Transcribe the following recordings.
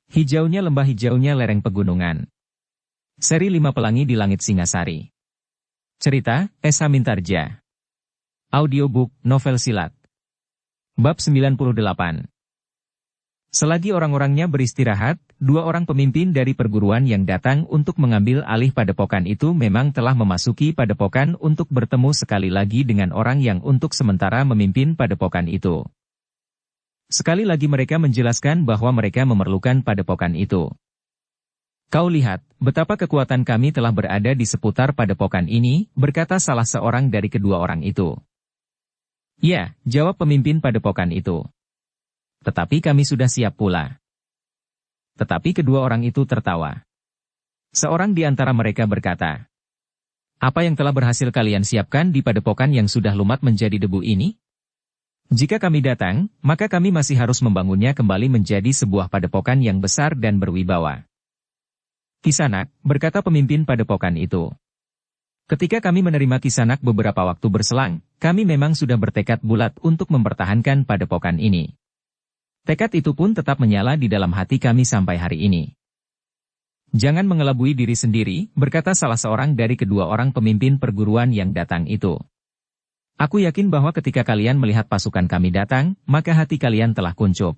Hijaunya lembah, hijaunya lereng pegunungan. Seri 5 Pelangi di Langit Singasari. Cerita, Esa Mintarja. Audiobook, novel silat. Bab 98. Selagi orang-orangnya beristirahat, dua orang pemimpin dari perguruan yang datang untuk mengambil alih padepokan itu memang telah memasuki padepokan untuk bertemu sekali lagi dengan orang yang untuk sementara memimpin padepokan itu. Sekali lagi mereka menjelaskan bahwa mereka memerlukan padepokan itu. "Kau lihat, betapa kekuatan kami telah berada di seputar padepokan ini," berkata salah seorang dari kedua orang itu. "Ya," jawab pemimpin padepokan itu. "Tetapi kami sudah siap pula." Tetapi kedua orang itu tertawa. Seorang di antara mereka berkata, "Apa yang telah berhasil kalian siapkan di padepokan yang sudah lumat menjadi debu ini? Jika kami datang, maka kami masih harus membangunnya kembali menjadi sebuah padepokan yang besar dan berwibawa." "Kisanak," berkata pemimpin padepokan itu. "Ketika kami menerima Kisanak beberapa waktu berselang, kami memang sudah bertekad bulat untuk mempertahankan padepokan ini. Tekad itu pun tetap menyala di dalam hati kami sampai hari ini." "Jangan mengelabui diri sendiri," berkata salah seorang dari kedua orang pemimpin perguruan yang datang itu. "Aku yakin bahwa ketika kalian melihat pasukan kami datang, maka hati kalian telah kuncup."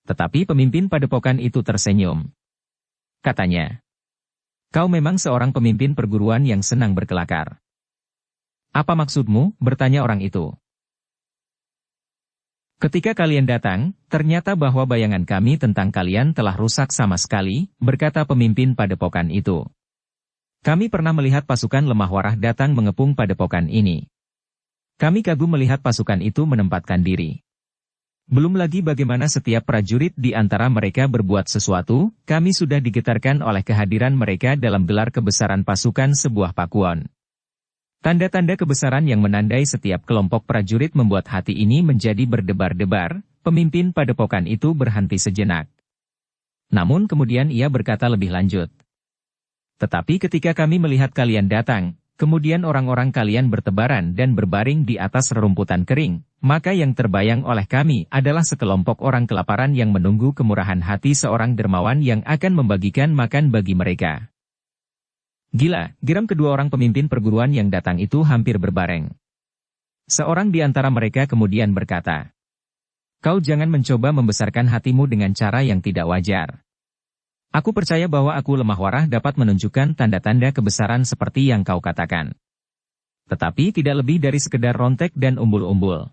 Tetapi pemimpin padepokan itu tersenyum. Katanya, "Kau memang seorang pemimpin perguruan yang senang berkelakar." "Apa maksudmu?" bertanya orang itu. "Ketika kalian datang, ternyata bahwa bayangan kami tentang kalian telah rusak sama sekali," berkata pemimpin padepokan itu. "Kami pernah melihat pasukan lemah warah datang mengepung padepokan ini. Kami kagum melihat pasukan itu menempatkan diri. Belum lagi bagaimana setiap prajurit di antara mereka berbuat sesuatu, kami sudah digetarkan oleh kehadiran mereka dalam gelar kebesaran pasukan sebuah pakuan. Tanda-tanda kebesaran yang menandai setiap kelompok prajurit membuat hati ini menjadi berdebar-debar." Pemimpin padepokan itu berhenti sejenak. Namun kemudian ia berkata lebih lanjut, "Tetapi ketika kami melihat kalian datang, kemudian orang-orang kalian bertebaran dan berbaring di atas rerumputan kering, maka yang terbayang oleh kami adalah sekelompok orang kelaparan yang menunggu kemurahan hati seorang dermawan yang akan membagikan makan bagi mereka." "Gila," geram kedua orang pemimpin perguruan yang datang itu hampir berbareng. Seorang di antara mereka kemudian berkata, "Kau jangan mencoba membesarkan hatimu dengan cara yang tidak wajar. Aku percaya bahwa aku lemah warah dapat menunjukkan tanda-tanda kebesaran seperti yang kau katakan. Tetapi tidak lebih dari sekedar rontek dan umbul-umbul.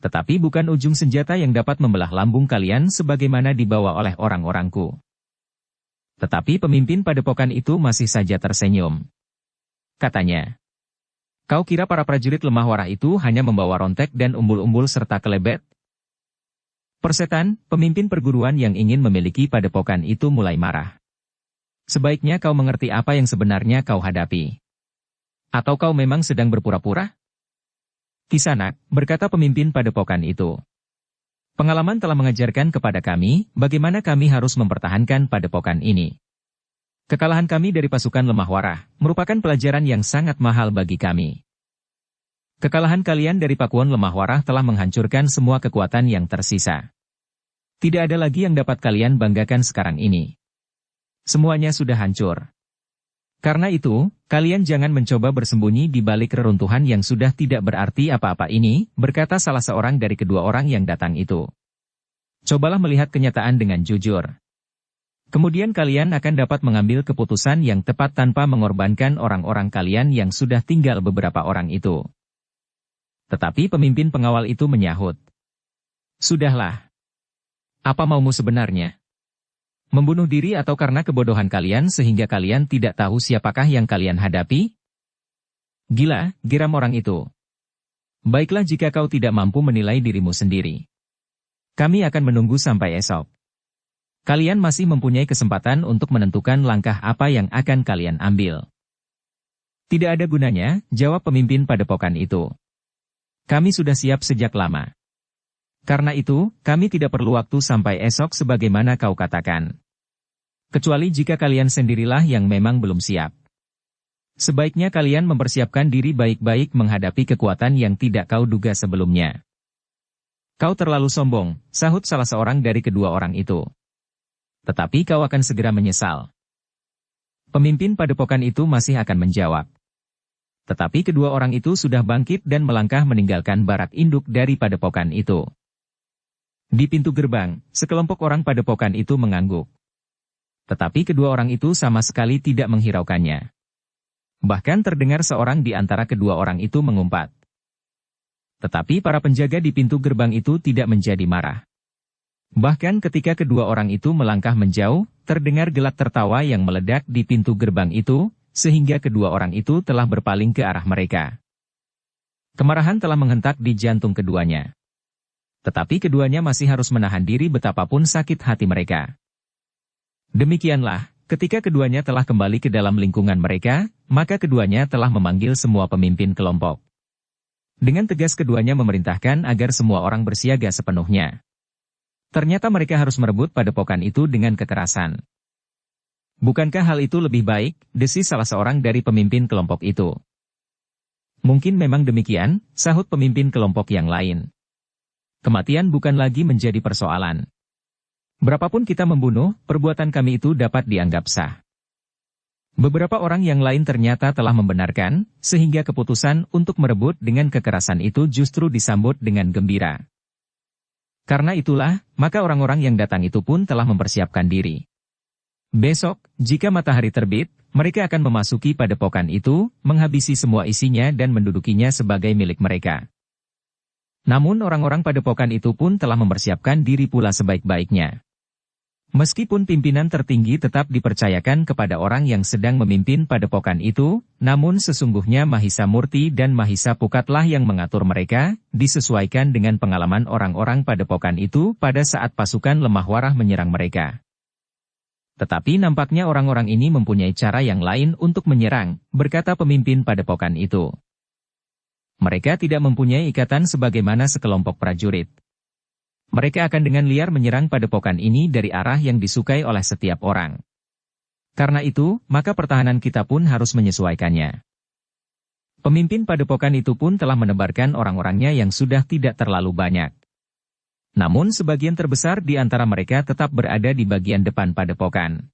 Tetapi bukan ujung senjata yang dapat membelah lambung kalian sebagaimana dibawa oleh orang-orangku." Tetapi pemimpin padepokan itu masih saja tersenyum. Katanya, "Kau kira para prajurit lemah warah itu hanya membawa rontek dan umbul-umbul serta kelebet? Persetan," pemimpin perguruan yang ingin memiliki padepokan itu mulai marah. "Sebaiknya kau mengerti apa yang sebenarnya kau hadapi. Atau kau memang sedang berpura-pura?" "Kisanak," berkata pemimpin padepokan itu. "Pengalaman telah mengajarkan kepada kami, bagaimana kami harus mempertahankan padepokan ini. Kekalahan kami dari pasukan lemah warah, merupakan pelajaran yang sangat mahal bagi kami. Kekalahan kalian dari pakuan lemah warah telah menghancurkan semua kekuatan yang tersisa. Tidak ada lagi yang dapat kalian banggakan sekarang ini. Semuanya sudah hancur. Karena itu, kalian jangan mencoba bersembunyi di balik reruntuhan yang sudah tidak berarti apa-apa ini," berkata salah seorang dari kedua orang yang datang itu. "Cobalah melihat kenyataan dengan jujur. Kemudian kalian akan dapat mengambil keputusan yang tepat tanpa mengorbankan orang-orang kalian yang sudah tinggal beberapa orang itu." Tetapi pemimpin pengawal itu menyahut, "Sudahlah. Apa maumu sebenarnya? Membunuh diri atau karena kebodohan kalian sehingga kalian tidak tahu siapakah yang kalian hadapi?" "Gila," geram orang itu. "Baiklah jika kau tidak mampu menilai dirimu sendiri. Kami akan menunggu sampai esok. Kalian masih mempunyai kesempatan untuk menentukan langkah apa yang akan kalian ambil." "Tidak ada gunanya," jawab pemimpin padepokan itu. "Kami sudah siap sejak lama. Karena itu, kami tidak perlu waktu sampai esok sebagaimana kau katakan. Kecuali jika kalian sendirilah yang memang belum siap. Sebaiknya kalian mempersiapkan diri baik-baik menghadapi kekuatan yang tidak kau duga sebelumnya." "Kau terlalu sombong," sahut salah seorang dari kedua orang itu. Tetapi kau akan segera menyesal. Pemimpin padepokan itu masih akan menjawab. Tetapi kedua orang itu sudah bangkit dan melangkah meninggalkan barak induk dari padepokan itu. Di pintu gerbang, sekelompok orang padepokan itu mengangguk. Tetapi kedua orang itu sama sekali tidak menghiraukannya. Bahkan terdengar seorang di antara kedua orang itu mengumpat. Tetapi para penjaga di pintu gerbang itu tidak menjadi marah. Bahkan ketika kedua orang itu melangkah menjauh, terdengar gelak tertawa yang meledak di pintu gerbang itu, sehingga kedua orang itu telah berpaling ke arah mereka. Kemarahan telah menghentak di jantung keduanya. Tetapi keduanya masih harus menahan diri betapapun sakit hati mereka. Demikianlah, ketika keduanya telah kembali ke dalam lingkungan mereka, maka keduanya telah memanggil semua pemimpin kelompok. Dengan tegas keduanya memerintahkan agar semua orang bersiaga sepenuhnya. Ternyata mereka harus merebut padepokan itu dengan kekerasan. Bukankah hal itu lebih baik, desis salah seorang dari pemimpin kelompok itu. Mungkin memang demikian, sahut pemimpin kelompok yang lain. Kematian bukan lagi menjadi persoalan. Berapapun kita membunuh, perbuatan kami itu dapat dianggap sah. Beberapa orang yang lain ternyata telah membenarkan, sehingga keputusan untuk merebut dengan kekerasan itu justru disambut dengan gembira. Karena itulah, maka orang-orang yang datang itu pun telah mempersiapkan diri. Besok, jika matahari terbit, mereka akan memasuki padepokan itu, menghabisi semua isinya dan mendudukinya sebagai milik mereka. Namun orang-orang padepokan itu pun telah mempersiapkan diri pula sebaik-baiknya. Meskipun pimpinan tertinggi tetap dipercayakan kepada orang yang sedang memimpin padepokan itu, namun sesungguhnya Mahisa Murti dan Mahisa Pukatlah yang mengatur mereka, disesuaikan dengan pengalaman orang-orang padepokan itu pada saat pasukan lemah warah menyerang mereka. Tetapi nampaknya orang-orang ini mempunyai cara yang lain untuk menyerang, berkata pemimpin padepokan itu. Mereka tidak mempunyai ikatan sebagaimana sekelompok prajurit. Mereka akan dengan liar menyerang padepokan ini dari arah yang disukai oleh setiap orang. Karena itu, maka pertahanan kita pun harus menyesuaikannya. Pemimpin padepokan itu pun telah menebarkan orang-orangnya yang sudah tidak terlalu banyak. Namun sebagian terbesar di antara mereka tetap berada di bagian depan padepokan.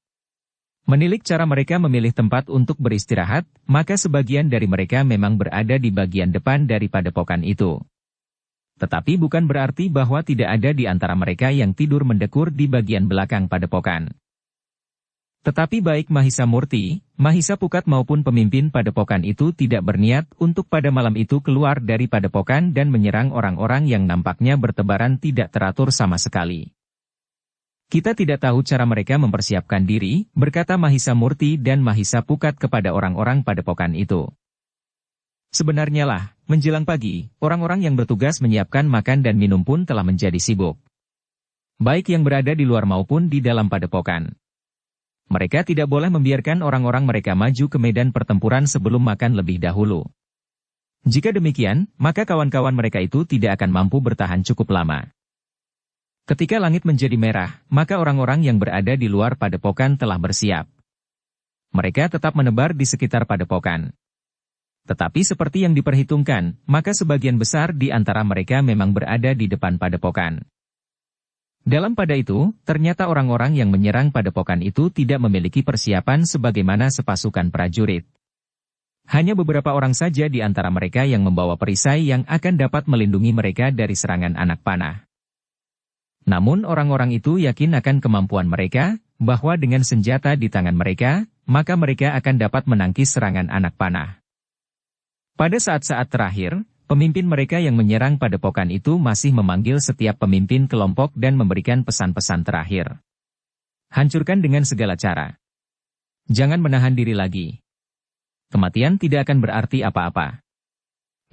Menilik cara mereka memilih tempat untuk beristirahat, maka sebagian dari mereka memang berada di bagian depan dari padepokan itu. Tetapi bukan berarti bahwa tidak ada di antara mereka yang tidur mendekur di bagian belakang padepokan. Tetapi baik Mahisa Murti, Mahisa Pukat maupun pemimpin padepokan itu tidak berniat untuk pada malam itu keluar dari padepokan dan menyerang orang-orang yang nampaknya bertebaran tidak teratur sama sekali. Kita tidak tahu cara mereka mempersiapkan diri, berkata Mahisa Murti dan Mahisa Pukat kepada orang-orang padepokan itu. Sebenarnya lah, menjelang pagi, orang-orang yang bertugas menyiapkan makan dan minum pun telah menjadi sibuk. Baik yang berada di luar maupun di dalam padepokan. Mereka tidak boleh membiarkan orang-orang mereka maju ke medan pertempuran sebelum makan lebih dahulu. Jika demikian, maka kawan-kawan mereka itu tidak akan mampu bertahan cukup lama. Ketika langit menjadi merah, maka orang-orang yang berada di luar padepokan telah bersiap. Mereka tetap menebar di sekitar padepokan. Tetapi seperti yang diperhitungkan, maka sebagian besar di antara mereka memang berada di depan padepokan. Dalam pada itu, ternyata orang-orang yang menyerang padepokan itu tidak memiliki persiapan sebagaimana sepasukan prajurit. Hanya beberapa orang saja di antara mereka yang membawa perisai yang akan dapat melindungi mereka dari serangan anak panah. Namun orang-orang itu yakin akan kemampuan mereka, bahwa dengan senjata di tangan mereka, maka mereka akan dapat menangkis serangan anak panah. Pada saat-saat terakhir, pemimpin mereka yang menyerang padepokan itu masih memanggil setiap pemimpin kelompok dan memberikan pesan-pesan terakhir. Hancurkan dengan segala cara. Jangan menahan diri lagi. Kematian tidak akan berarti apa-apa.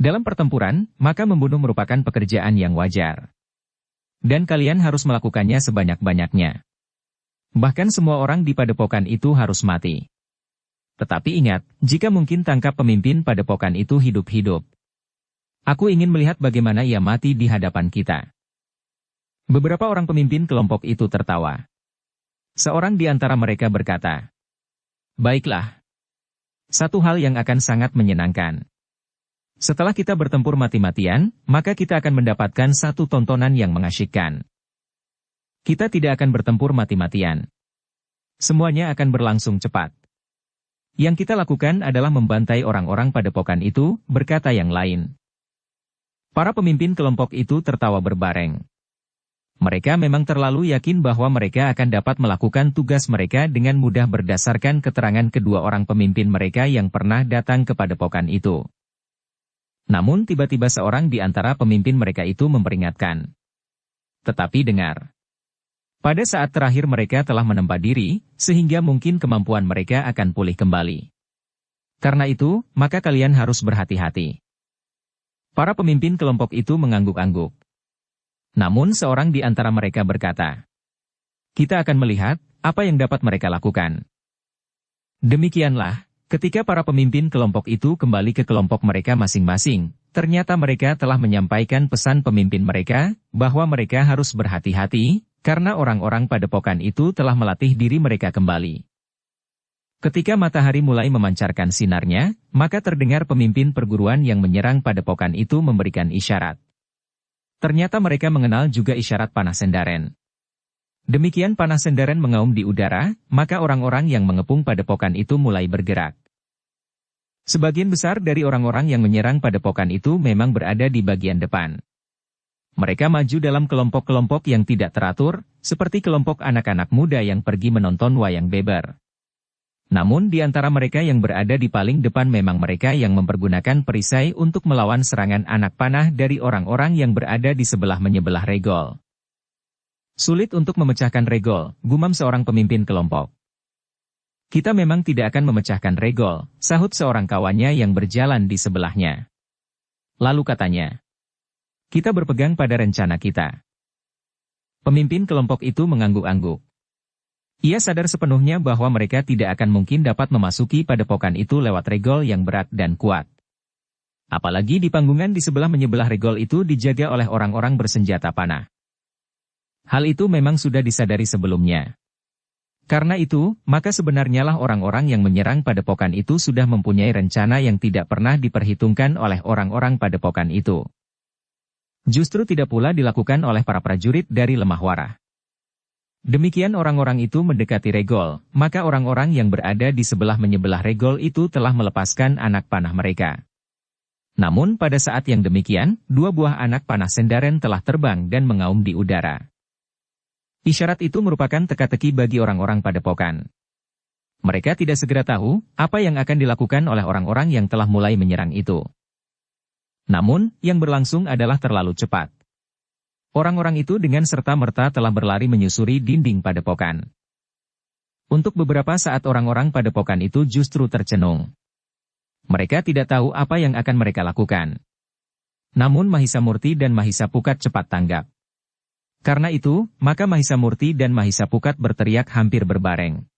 Dalam pertempuran, maka membunuh merupakan pekerjaan yang wajar. Dan kalian harus melakukannya sebanyak-banyaknya. Bahkan semua orang di padepokan itu harus mati. Tetapi ingat, jika mungkin tangkap pemimpin padepokan itu hidup-hidup. Aku ingin melihat bagaimana ia mati di hadapan kita. Beberapa orang pemimpin kelompok itu tertawa. Seorang di antara mereka berkata, "Baiklah. Satu hal yang akan sangat menyenangkan. Setelah kita bertempur mati-matian, maka kita akan mendapatkan satu tontonan yang mengasyikkan. Kita tidak akan bertempur mati-matian. Semuanya akan berlangsung cepat. Yang kita lakukan adalah membantai orang-orang padepokan itu, berkata yang lain. Para pemimpin kelompok itu tertawa berbareng. Mereka memang terlalu yakin bahwa mereka akan dapat melakukan tugas mereka dengan mudah berdasarkan keterangan kedua orang pemimpin mereka yang pernah datang ke padepokan itu. Namun tiba-tiba seorang di antara pemimpin mereka itu memperingatkan. Tetapi dengar. Pada saat terakhir mereka telah menempa diri, sehingga mungkin kemampuan mereka akan pulih kembali. Karena itu, maka kalian harus berhati-hati. Para pemimpin kelompok itu mengangguk-angguk. Namun seorang di antara mereka berkata, kita akan melihat apa yang dapat mereka lakukan. Demikianlah, ketika para pemimpin kelompok itu kembali ke kelompok mereka masing-masing, ternyata mereka telah menyampaikan pesan pemimpin mereka, bahwa mereka harus berhati-hati, karena orang-orang padepokan itu telah melatih diri mereka kembali. Ketika matahari mulai memancarkan sinarnya, maka terdengar pemimpin perguruan yang menyerang padepokan itu memberikan isyarat. Ternyata mereka mengenal juga isyarat panah sendaren. Demikian panah sendaren mengaum di udara, maka orang-orang yang mengepung padepokan itu mulai bergerak. Sebagian besar dari orang-orang yang menyerang padepokan itu memang berada di bagian depan. Mereka maju dalam kelompok-kelompok yang tidak teratur, seperti kelompok anak-anak muda yang pergi menonton wayang beber. Namun di antara mereka yang berada di paling depan memang mereka yang mempergunakan perisai untuk melawan serangan anak panah dari orang-orang yang berada di sebelah menyebelah regol. Sulit untuk memecahkan regol, gumam seorang pemimpin kelompok. Kita memang tidak akan memecahkan regol, sahut seorang kawannya yang berjalan di sebelahnya. Lalu katanya, kita berpegang pada rencana kita. Pemimpin kelompok itu mengangguk-angguk. Ia sadar sepenuhnya bahwa mereka tidak akan mungkin dapat memasuki padepokan itu lewat regol yang berat dan kuat. Apalagi di panggungan di sebelah menyebelah regol itu dijaga oleh orang-orang bersenjata panah. Hal itu memang sudah disadari sebelumnya. Karena itu, maka sebenarnya lah orang-orang yang menyerang padepokan itu sudah mempunyai rencana yang tidak pernah diperhitungkan oleh orang-orang padepokan itu. Justru tidak pula dilakukan oleh para prajurit dari Lemah Warah. Demikian orang-orang itu mendekati regol, maka orang-orang yang berada di sebelah menyebelah regol itu telah melepaskan anak panah mereka. Namun pada saat yang demikian, dua buah anak panah sendaren telah terbang dan mengaum di udara. Isyarat itu merupakan teka-teki bagi orang-orang padepokan. Mereka tidak segera tahu apa yang akan dilakukan oleh orang-orang yang telah mulai menyerang itu. Namun, yang berlangsung adalah terlalu cepat. Orang-orang itu dengan serta-merta telah berlari menyusuri dinding padepokan. Untuk beberapa saat orang-orang padepokan itu justru tercenung. Mereka tidak tahu apa yang akan mereka lakukan. Namun Mahisa Murti dan Mahisa Pukat cepat tanggap. Karena itu, maka Mahisa Murti dan Mahisa Pukat berteriak hampir berbareng.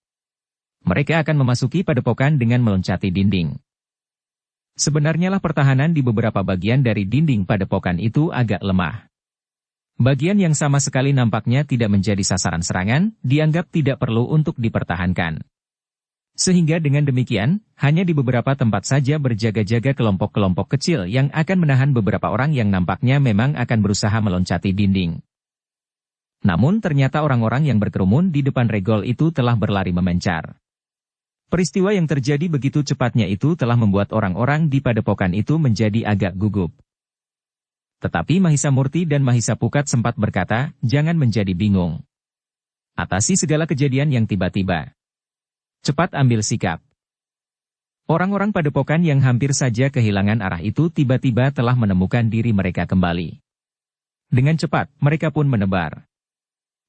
Mereka akan memasuki padepokan dengan meloncati dinding. Sebenarnya lah pertahanan di beberapa bagian dari dinding padepokan itu agak lemah. Bagian yang sama sekali nampaknya tidak menjadi sasaran serangan, dianggap tidak perlu untuk dipertahankan. Sehingga dengan demikian, hanya di beberapa tempat saja berjaga-jaga kelompok-kelompok kecil yang akan menahan beberapa orang yang nampaknya memang akan berusaha meloncati dinding. Namun ternyata orang-orang yang berkerumun di depan regol itu telah berlari memencar. Peristiwa yang terjadi begitu cepatnya itu telah membuat orang-orang di padepokan itu menjadi agak gugup. Tetapi Mahisa Murti dan Mahisa Pukat sempat berkata, jangan menjadi bingung. Atasi segala kejadian yang tiba-tiba. Cepat ambil sikap. Orang-orang padepokan yang hampir saja kehilangan arah itu tiba-tiba telah menemukan diri mereka kembali. Dengan cepat, mereka pun menebar.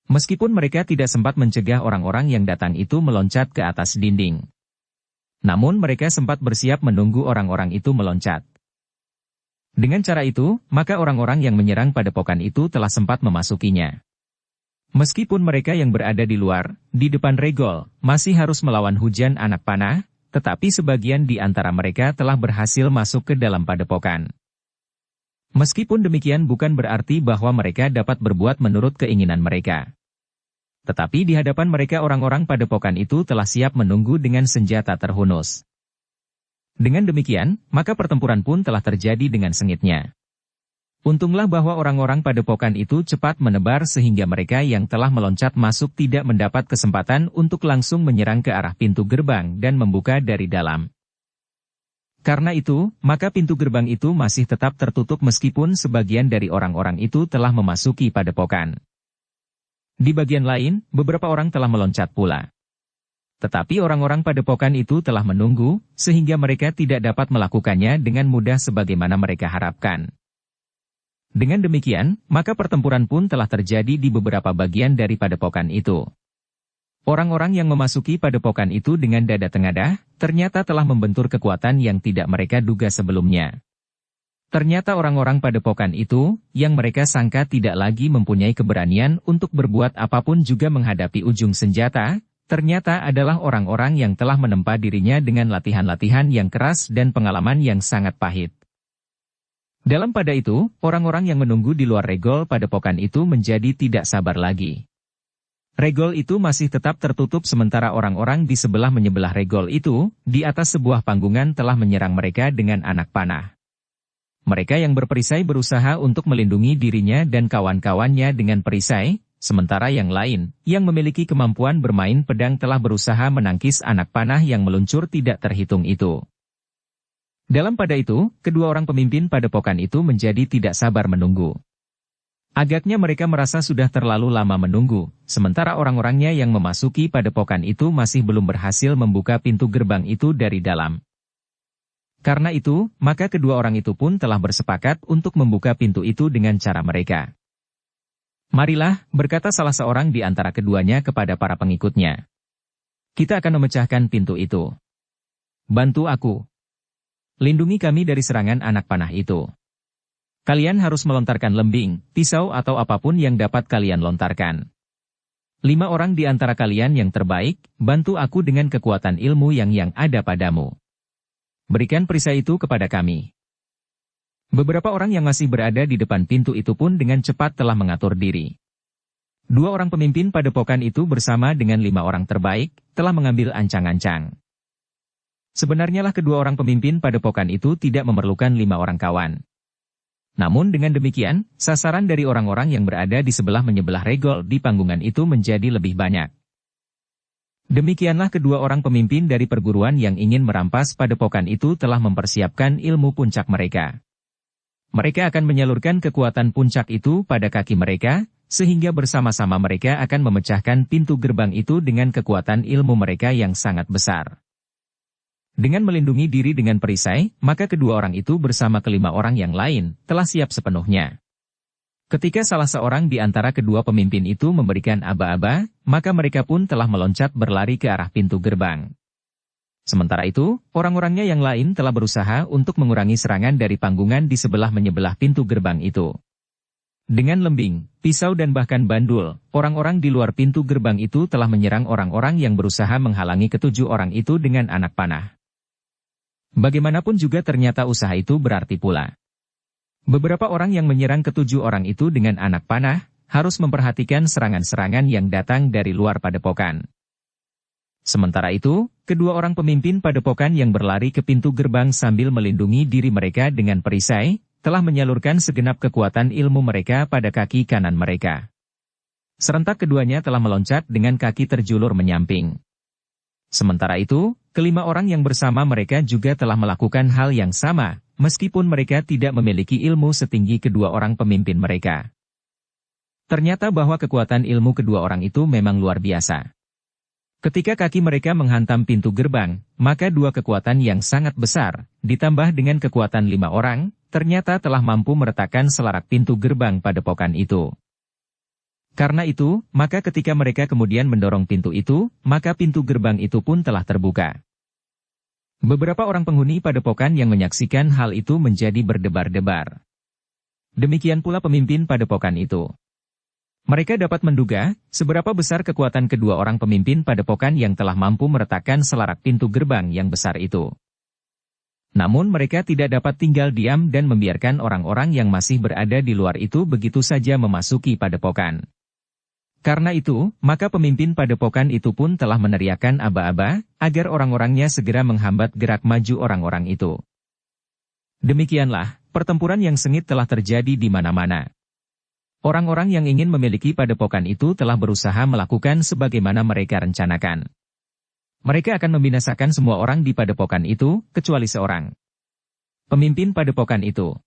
Meskipun mereka tidak sempat mencegah orang-orang yang datang itu meloncat ke atas dinding. Namun mereka sempat bersiap menunggu orang-orang itu meloncat. Dengan cara itu, maka orang-orang yang menyerang padepokan itu telah sempat memasukinya. Meskipun mereka yang berada di luar, di depan regol, masih harus melawan hujan anak panah, tetapi sebagian di antara mereka telah berhasil masuk ke dalam padepokan. Meskipun demikian bukan berarti bahwa mereka dapat berbuat menurut keinginan mereka. Tetapi di hadapan mereka orang-orang padepokan itu telah siap menunggu dengan senjata terhunus. Dengan demikian, maka pertempuran pun telah terjadi dengan sengitnya. Untunglah bahwa orang-orang padepokan itu cepat menebar sehingga mereka yang telah meloncat masuk tidak mendapat kesempatan untuk langsung menyerang ke arah pintu gerbang dan membuka dari dalam. Karena itu, maka pintu gerbang itu masih tetap tertutup meskipun sebagian dari orang-orang itu telah memasuki padepokan. Di bagian lain, beberapa orang telah meloncat pula. Tetapi orang-orang padepokan itu telah menunggu, sehingga mereka tidak dapat melakukannya dengan mudah sebagaimana mereka harapkan. Dengan demikian, maka pertempuran pun telah terjadi di beberapa bagian dari padepokan itu. Orang-orang yang memasuki padepokan itu dengan dada tengadah, ternyata telah membentur kekuatan yang tidak mereka duga sebelumnya. Ternyata orang-orang padepokan itu, yang mereka sangka tidak lagi mempunyai keberanian untuk berbuat apapun juga menghadapi ujung senjata, ternyata adalah orang-orang yang telah menempa dirinya dengan latihan-latihan yang keras dan pengalaman yang sangat pahit. Dalam pada itu, orang-orang yang menunggu di luar regol padepokan itu menjadi tidak sabar lagi. Regol itu masih tetap tertutup sementara orang-orang di menyebelah regol itu, di atas sebuah panggungan telah menyerang mereka dengan anak panah. Mereka yang berperisai berusaha untuk melindungi dirinya dan kawan-kawannya dengan perisai, sementara yang lain, yang memiliki kemampuan bermain pedang telah berusaha menangkis anak panah yang meluncur tidak terhitung itu. Dalam pada itu, kedua orang pemimpin padepokan itu menjadi tidak sabar menunggu. Agaknya mereka merasa sudah terlalu lama menunggu, sementara orang-orangnya yang memasuki padepokan itu masih belum berhasil membuka pintu gerbang itu dari dalam. Karena itu, maka kedua orang itu pun telah bersepakat untuk membuka pintu itu dengan cara mereka. "Marilah," berkata salah seorang di antara keduanya kepada para pengikutnya. "Kita akan memecahkan pintu itu. Bantu aku. Lindungi kami dari serangan anak panah itu. Kalian harus melontarkan lembing, pisau atau apapun yang dapat kalian lontarkan. 5 orang di antara kalian yang terbaik, bantu aku dengan kekuatan ilmu yang ada padamu. Berikan perisai itu kepada kami." Beberapa orang yang masih berada di depan pintu itu pun dengan cepat telah mengatur diri. 2 orang pemimpin padepokan itu bersama dengan 5 orang terbaik, telah mengambil ancang-ancang. Sebenarnya lah kedua orang pemimpin padepokan itu tidak memerlukan 5 orang kawan. Namun dengan demikian, sasaran dari orang-orang yang berada di menyebelah regol di panggungan itu menjadi lebih banyak. Demikianlah kedua orang pemimpin dari perguruan yang ingin merampas padepokan itu telah mempersiapkan ilmu puncak mereka. Mereka akan menyalurkan kekuatan puncak itu pada kaki mereka, sehingga bersama-sama mereka akan memecahkan pintu gerbang itu dengan kekuatan ilmu mereka yang sangat besar. Dengan melindungi diri dengan perisai, maka kedua orang itu bersama kelima orang yang lain, telah siap sepenuhnya. Ketika salah seorang di antara kedua pemimpin itu memberikan aba-aba, maka mereka pun telah meloncat berlari ke arah pintu gerbang. Sementara itu, orang-orangnya yang lain telah berusaha untuk mengurangi serangan dari panggungan di menyebelah pintu gerbang itu. Dengan lembing, pisau dan bahkan bandul, orang-orang di luar pintu gerbang itu telah menyerang orang-orang yang berusaha menghalangi ketujuh orang itu dengan anak panah. Bagaimanapun juga ternyata usaha itu berarti pula. Beberapa orang yang menyerang ketujuh orang itu dengan anak panah, harus memperhatikan serangan-serangan yang datang dari luar padepokan. Sementara itu, kedua orang pemimpin padepokan yang berlari ke pintu gerbang sambil melindungi diri mereka dengan perisai, telah menyalurkan segenap kekuatan ilmu mereka pada kaki kanan mereka. Serentak keduanya telah meloncat dengan kaki terjulur menyamping. Sementara itu, kelima orang yang bersama mereka juga telah melakukan hal yang sama, meskipun mereka tidak memiliki ilmu setinggi kedua orang pemimpin mereka. Ternyata bahwa kekuatan ilmu kedua orang itu memang luar biasa. Ketika kaki mereka menghantam pintu gerbang, maka 2 kekuatan yang sangat besar, ditambah dengan kekuatan 5 orang, ternyata telah mampu meretakkan selarak pintu gerbang padepokan itu. Karena itu, maka ketika mereka kemudian mendorong pintu itu, maka pintu gerbang itu pun telah terbuka. Beberapa orang penghuni padepokan yang menyaksikan hal itu menjadi berdebar-debar. Demikian pula pemimpin padepokan itu. Mereka dapat menduga, seberapa besar kekuatan kedua orang pemimpin padepokan yang telah mampu meretakkan selarak pintu gerbang yang besar itu. Namun mereka tidak dapat tinggal diam dan membiarkan orang-orang yang masih berada di luar itu begitu saja memasuki padepokan. Karena itu, maka pemimpin padepokan itu pun telah meneriakkan aba-aba, agar orang-orangnya segera menghambat gerak maju orang-orang itu. Demikianlah, pertempuran yang sengit telah terjadi di mana-mana. Orang-orang yang ingin memiliki padepokan itu telah berusaha melakukan sebagaimana mereka rencanakan. Mereka akan membinasakan semua orang di padepokan itu, kecuali seorang pemimpin padepokan itu.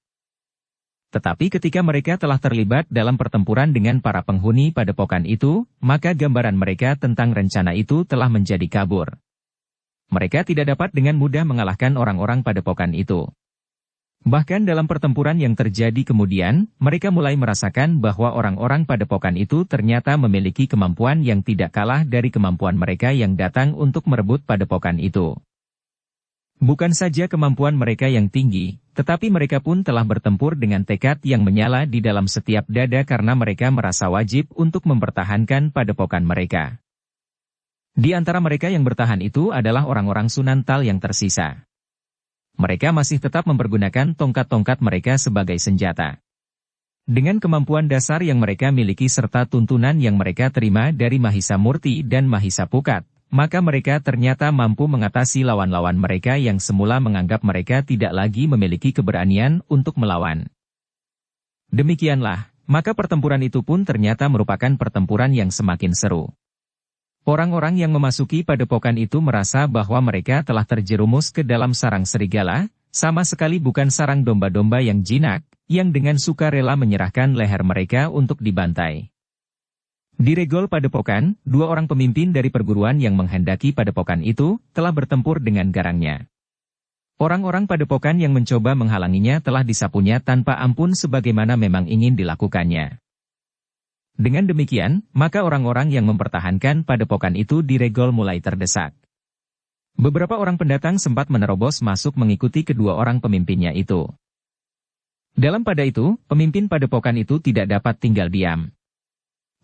Tetapi ketika mereka telah terlibat dalam pertempuran dengan para penghuni padepokan itu, maka gambaran mereka tentang rencana itu telah menjadi kabur. Mereka tidak dapat dengan mudah mengalahkan orang-orang padepokan itu. Bahkan dalam pertempuran yang terjadi kemudian, mereka mulai merasakan bahwa orang-orang padepokan itu ternyata memiliki kemampuan yang tidak kalah dari kemampuan mereka yang datang untuk merebut padepokan itu. Bukan saja kemampuan mereka yang tinggi, tetapi mereka pun telah bertempur dengan tekad yang menyala di dalam setiap dada karena mereka merasa wajib untuk mempertahankan padepokan mereka. Di antara mereka yang bertahan itu adalah orang-orang Sunan Tal yang tersisa. Mereka masih tetap mempergunakan tongkat-tongkat mereka sebagai senjata. Dengan kemampuan dasar yang mereka miliki serta tuntunan yang mereka terima dari Mahisa Murti dan Mahisa Pukat, maka mereka ternyata mampu mengatasi lawan-lawan mereka yang semula menganggap mereka tidak lagi memiliki keberanian untuk melawan. Demikianlah, maka pertempuran itu pun ternyata merupakan pertempuran yang semakin seru. Orang-orang yang memasuki padepokan itu merasa bahwa mereka telah terjerumus ke dalam sarang serigala, sama sekali bukan sarang domba-domba yang jinak, yang dengan sukarela menyerahkan leher mereka untuk dibantai. Di regol padepokan, dua orang pemimpin dari perguruan yang menghendaki padepokan itu, telah bertempur dengan garangnya. Orang-orang padepokan yang mencoba menghalanginya telah disapunya tanpa ampun sebagaimana memang ingin dilakukannya. Dengan demikian, maka orang-orang yang mempertahankan padepokan itu di regol mulai terdesak. Beberapa orang pendatang sempat menerobos masuk mengikuti kedua orang pemimpinnya itu. Dalam pada itu, pemimpin padepokan itu tidak dapat tinggal diam.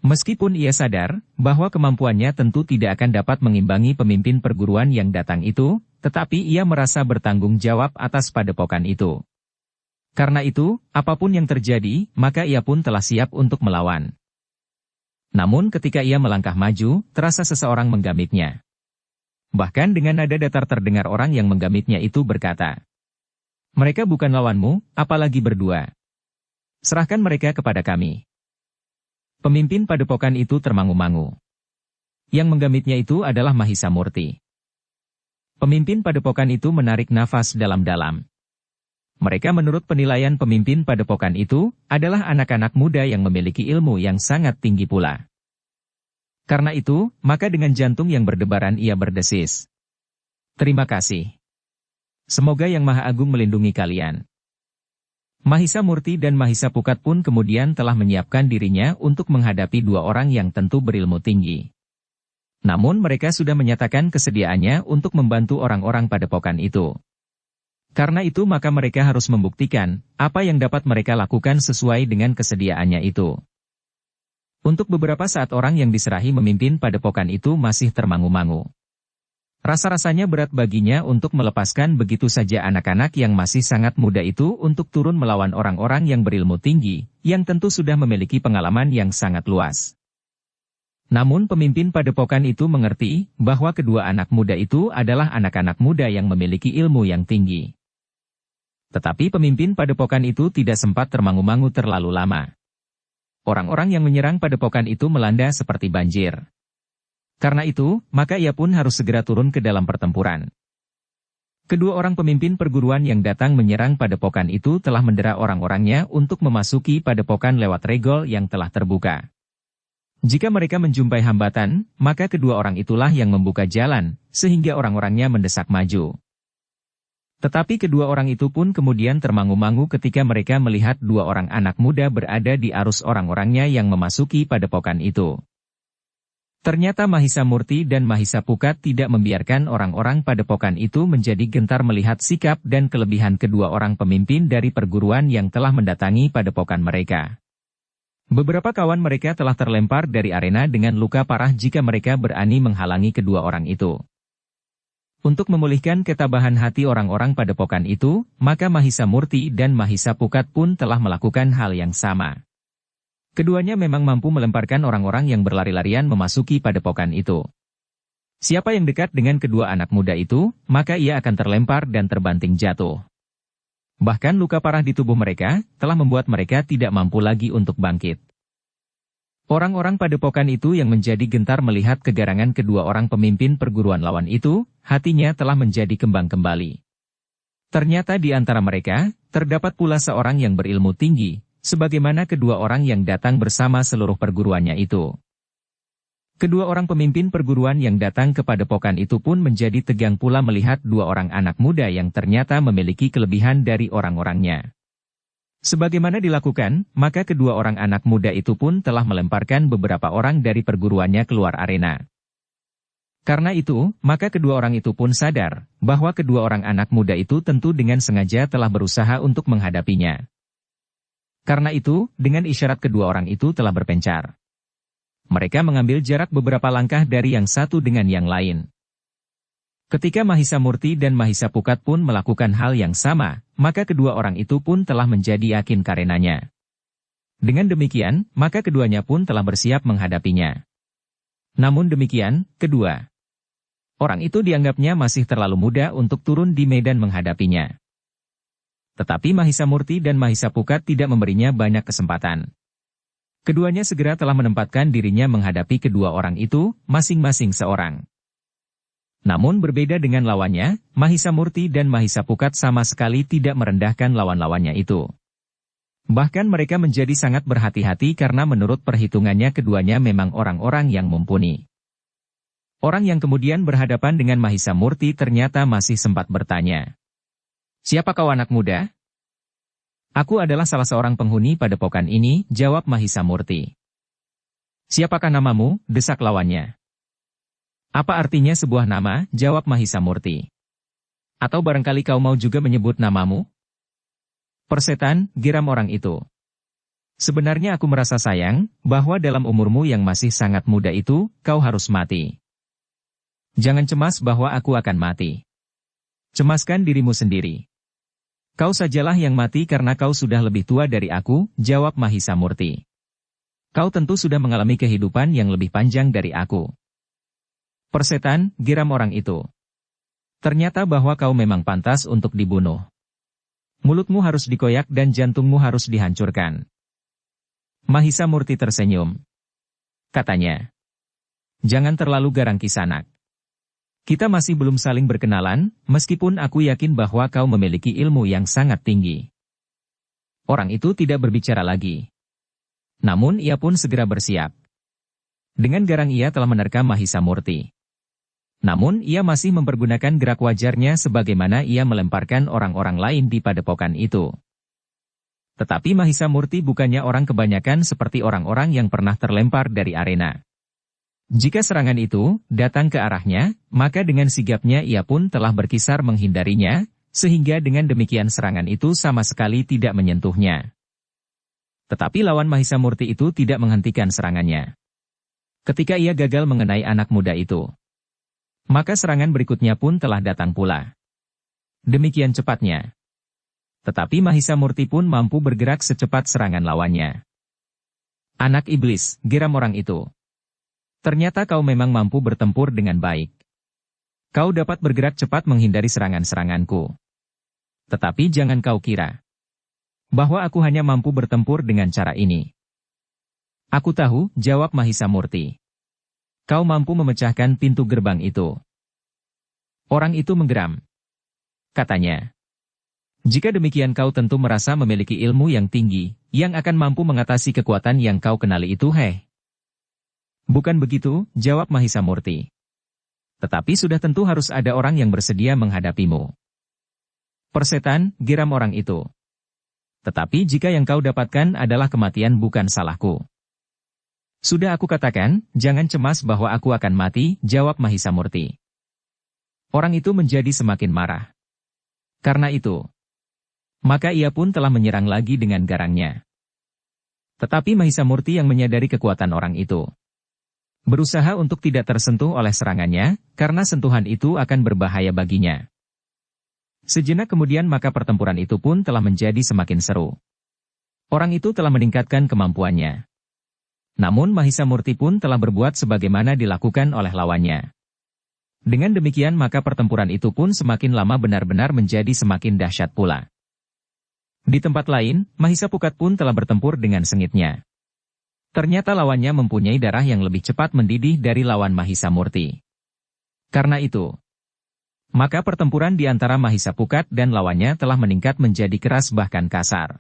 Meskipun ia sadar bahwa kemampuannya tentu tidak akan dapat mengimbangi pemimpin perguruan yang datang itu, tetapi ia merasa bertanggung jawab atas padepokan itu. Karena itu, apapun yang terjadi, maka ia pun telah siap untuk melawan. Namun ketika ia melangkah maju, terasa seseorang menggamitnya. Bahkan dengan nada datar terdengar orang yang menggamitnya itu berkata, "Mereka bukan lawanmu, apalagi berdua. Serahkan mereka kepada kami." Pemimpin padepokan itu termangu-mangu. Yang menggamitnya itu adalah Mahisa Murti. Pemimpin padepokan itu menarik nafas dalam-dalam. Mereka menurut penilaian pemimpin padepokan itu, adalah anak-anak muda yang memiliki ilmu yang sangat tinggi pula. Karena itu, maka dengan jantung yang berdebaran ia berdesis, "Terima kasih. Semoga Yang Maha Agung melindungi kalian." Mahisa Murti dan Mahisa Pukat pun kemudian telah menyiapkan dirinya untuk menghadapi dua orang yang tentu berilmu tinggi. Namun mereka sudah menyatakan kesediaannya untuk membantu orang-orang padepokan itu. Karena itu maka mereka harus membuktikan apa yang dapat mereka lakukan sesuai dengan kesediaannya itu. Untuk beberapa saat orang yang diserahi memimpin padepokan itu masih termangu-mangu. Rasa-rasanya berat baginya untuk melepaskan begitu saja anak-anak yang masih sangat muda itu untuk turun melawan orang-orang yang berilmu tinggi, yang tentu sudah memiliki pengalaman yang sangat luas. Namun pemimpin padepokan itu mengerti bahwa kedua anak muda itu adalah anak-anak muda yang memiliki ilmu yang tinggi. Tetapi pemimpin padepokan itu tidak sempat termangu-mangu terlalu lama. Orang-orang yang menyerang padepokan itu melanda seperti banjir. Karena itu, maka ia pun harus segera turun ke dalam pertempuran. Kedua orang pemimpin perguruan yang datang menyerang padepokan itu telah mendera orang-orangnya untuk memasuki padepokan lewat regol yang telah terbuka. Jika mereka menjumpai hambatan, maka kedua orang itulah yang membuka jalan, sehingga orang-orangnya mendesak maju. Tetapi kedua orang itu pun kemudian termangu-mangu ketika mereka melihat dua orang anak muda berada di arus orang-orangnya yang memasuki padepokan itu. Ternyata Mahisa Murti dan Mahisa Pukat tidak membiarkan orang-orang padepokan itu menjadi gentar melihat sikap dan kelebihan kedua orang pemimpin dari perguruan yang telah mendatangi padepokan mereka. Beberapa kawan mereka telah terlempar dari arena dengan luka parah jika mereka berani menghalangi kedua orang itu. Untuk memulihkan ketabahan hati orang-orang padepokan itu, maka Mahisa Murti dan Mahisa Pukat pun telah melakukan hal yang sama. Keduanya memang mampu melemparkan orang-orang yang berlari-larian memasuki padepokan itu. Siapa yang dekat dengan kedua anak muda itu, maka ia akan terlempar dan terbanting jatuh. Bahkan luka parah di tubuh mereka, telah membuat mereka tidak mampu lagi untuk bangkit. Orang-orang padepokan itu yang menjadi gentar melihat kegarangan kedua orang pemimpin perguruan lawan itu, hatinya telah menjadi kembang kembali. Ternyata di antara mereka, terdapat pula seorang yang berilmu tinggi, sebagaimana kedua orang yang datang bersama seluruh perguruannya itu. Kedua orang pemimpin perguruan yang datang ke padepokan itu pun menjadi tegang pula melihat dua orang anak muda yang ternyata memiliki kelebihan dari orang-orangnya. Sebagaimana dilakukan, maka kedua orang anak muda itu pun telah melemparkan beberapa orang dari perguruannya keluar arena. Karena itu, maka kedua orang itu pun sadar, bahwa kedua orang anak muda itu tentu dengan sengaja telah berusaha untuk menghadapinya. Karena itu, dengan isyarat kedua orang itu telah berpencar. Mereka mengambil jarak beberapa langkah dari yang satu dengan yang lain. Ketika Mahisa Murti dan Mahisa Pukat pun melakukan hal yang sama, maka kedua orang itu pun telah menjadi yakin karenanya. Dengan demikian, maka keduanya pun telah bersiap menghadapinya. Namun demikian, kedua orang itu dianggapnya masih terlalu muda untuk turun di medan menghadapinya. Tetapi Mahisa Murti dan Mahisa Pukat tidak memberinya banyak kesempatan. Keduanya segera telah menempatkan dirinya menghadapi kedua orang itu, masing-masing seorang. Namun berbeda dengan lawannya, Mahisa Murti dan Mahisa Pukat sama sekali tidak merendahkan lawan-lawannya itu. Bahkan mereka menjadi sangat berhati-hati karena menurut perhitungannya keduanya memang orang-orang yang mumpuni. Orang yang kemudian berhadapan dengan Mahisa Murti ternyata masih sempat bertanya. "Siapa kau anak muda?" "Aku adalah salah seorang penghuni padepokan ini," jawab Mahisa Murti. "Siapakah namamu?" desak lawannya. "Apa artinya sebuah nama?" jawab Mahisa Murti. "Atau barangkali kau mau juga menyebut namamu?" "Persetan," geram orang itu. "Sebenarnya aku merasa sayang, bahwa dalam umurmu yang masih sangat muda itu, kau harus mati. Jangan cemas bahwa aku akan mati. Cemaskan dirimu sendiri. Kau sajalah yang mati karena kau sudah lebih tua dari aku," jawab Mahisa Murti. "Kau tentu sudah mengalami kehidupan yang lebih panjang dari aku." "Persetan," geram orang itu. "Ternyata bahwa kau memang pantas untuk dibunuh. Mulutmu harus dikoyak dan jantungmu harus dihancurkan." Mahisa Murti tersenyum. Katanya, "Jangan terlalu garang Kisanak. Kita masih belum saling berkenalan, meskipun aku yakin bahwa kau memiliki ilmu yang sangat tinggi." Orang itu tidak berbicara lagi. Namun ia pun segera bersiap. Dengan garang ia telah menerkam Mahisa Murti. Namun ia masih mempergunakan gerak wajarnya sebagaimana ia melemparkan orang-orang lain di padepokan itu. Tetapi Mahisa Murti bukannya orang kebanyakan seperti orang-orang yang pernah terlempar dari arena. Jika serangan itu datang ke arahnya, maka dengan sigapnya ia pun telah berkisar menghindarinya, sehingga dengan demikian serangan itu sama sekali tidak menyentuhnya. Tetapi lawan Mahisa Murti itu tidak menghentikan serangannya. Ketika ia gagal mengenai anak muda itu, maka serangan berikutnya pun telah datang pula. Demikian cepatnya. Tetapi Mahisa Murti pun mampu bergerak secepat serangan lawannya. "Anak iblis," geram orang itu. "Ternyata kau memang mampu bertempur dengan baik. Kau dapat bergerak cepat menghindari serangan-seranganku. Tetapi jangan kau kira bahwa aku hanya mampu bertempur dengan cara ini." "Aku tahu," jawab Mahisa Murti. "Kau mampu memecahkan pintu gerbang itu." Orang itu menggeram. Katanya, "Jika demikian kau tentu merasa memiliki ilmu yang tinggi, yang akan mampu mengatasi kekuatan yang kau kenali itu, heh?" "Bukan begitu," jawab Mahisa Murti. "Tetapi sudah tentu harus ada orang yang bersedia menghadapimu." "Persetan," geram orang itu. "Tetapi jika yang kau dapatkan adalah kematian bukan salahku." "Sudah aku katakan, jangan cemas bahwa aku akan mati," jawab Mahisa Murti. Orang itu menjadi semakin marah. Karena itu, maka ia pun telah menyerang lagi dengan garangnya. Tetapi Mahisa Murti yang menyadari kekuatan orang itu, berusaha untuk tidak tersentuh oleh serangannya, karena sentuhan itu akan berbahaya baginya. Sejenak kemudian maka pertempuran itu pun telah menjadi semakin seru. Orang itu telah meningkatkan kemampuannya. Namun Mahisa Murti pun telah berbuat sebagaimana dilakukan oleh lawannya. Dengan demikian maka pertempuran itu pun semakin lama benar-benar menjadi semakin dahsyat pula. Di tempat lain, Mahisa Pukat pun telah bertempur dengan sengitnya. Ternyata lawannya mempunyai darah yang lebih cepat mendidih dari lawan Mahisa Murti. Karena itu, maka pertempuran di antara Mahisa Pukat dan lawannya telah meningkat menjadi keras bahkan kasar.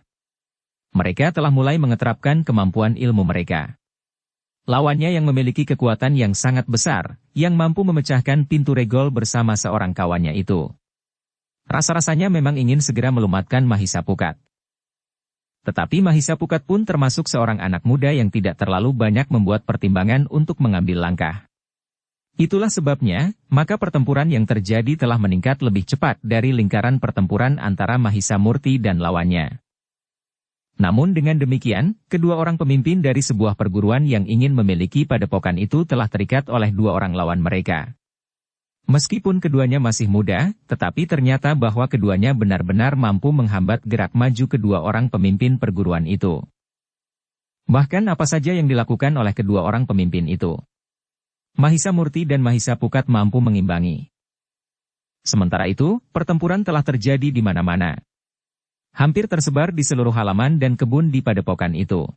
Mereka telah mulai mengeterapkan kemampuan ilmu mereka. Lawannya yang memiliki kekuatan yang sangat besar, yang mampu memecahkan pintu regol bersama seorang kawannya itu. Rasa-rasanya memang ingin segera melumatkan Mahisa Pukat. Tetapi Mahisa Pukat pun termasuk seorang anak muda yang tidak terlalu banyak membuat pertimbangan untuk mengambil langkah. Itulah sebabnya, maka pertempuran yang terjadi telah meningkat lebih cepat dari lingkaran pertempuran antara Mahisa Murti dan lawannya. Namun dengan demikian, kedua orang pemimpin dari sebuah perguruan yang ingin memiliki padepokan itu telah terikat oleh dua orang lawan mereka. Meskipun keduanya masih muda, tetapi ternyata bahwa keduanya benar-benar mampu menghambat gerak maju kedua orang pemimpin perguruan itu. Bahkan apa saja yang dilakukan oleh kedua orang pemimpin itu, Mahisa Murti dan Mahisa Pukat mampu mengimbangi. Sementara itu, pertempuran telah terjadi di mana-mana. Hampir tersebar di seluruh halaman dan kebun di padepokan itu.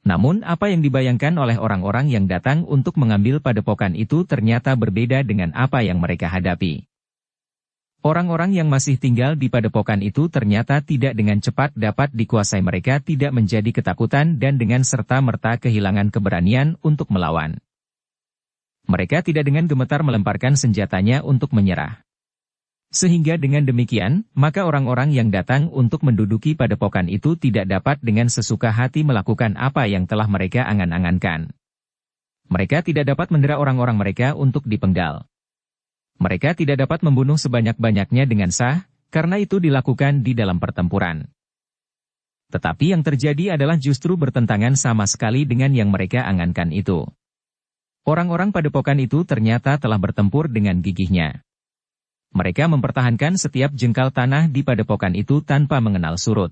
Namun apa yang dibayangkan oleh orang-orang yang datang untuk mengambil padepokan itu ternyata berbeda dengan apa yang mereka hadapi. Orang-orang yang masih tinggal di padepokan itu ternyata tidak dengan cepat dapat dikuasai, mereka tidak menjadi ketakutan dan dengan serta-merta kehilangan keberanian untuk melawan. Mereka tidak dengan gemetar melemparkan senjatanya untuk menyerah. Sehingga dengan demikian, maka orang-orang yang datang untuk menduduki padepokan itu tidak dapat dengan sesuka hati melakukan apa yang telah mereka angan-angankan. Mereka tidak dapat mendera orang-orang mereka untuk dipenggal. Mereka tidak dapat membunuh sebanyak-banyaknya dengan sah, karena itu dilakukan di dalam pertempuran. Tetapi yang terjadi adalah justru bertentangan sama sekali dengan yang mereka angankan itu. Orang-orang padepokan itu ternyata telah bertempur dengan gigihnya. Mereka mempertahankan setiap jengkal tanah di padepokan itu tanpa mengenal surut.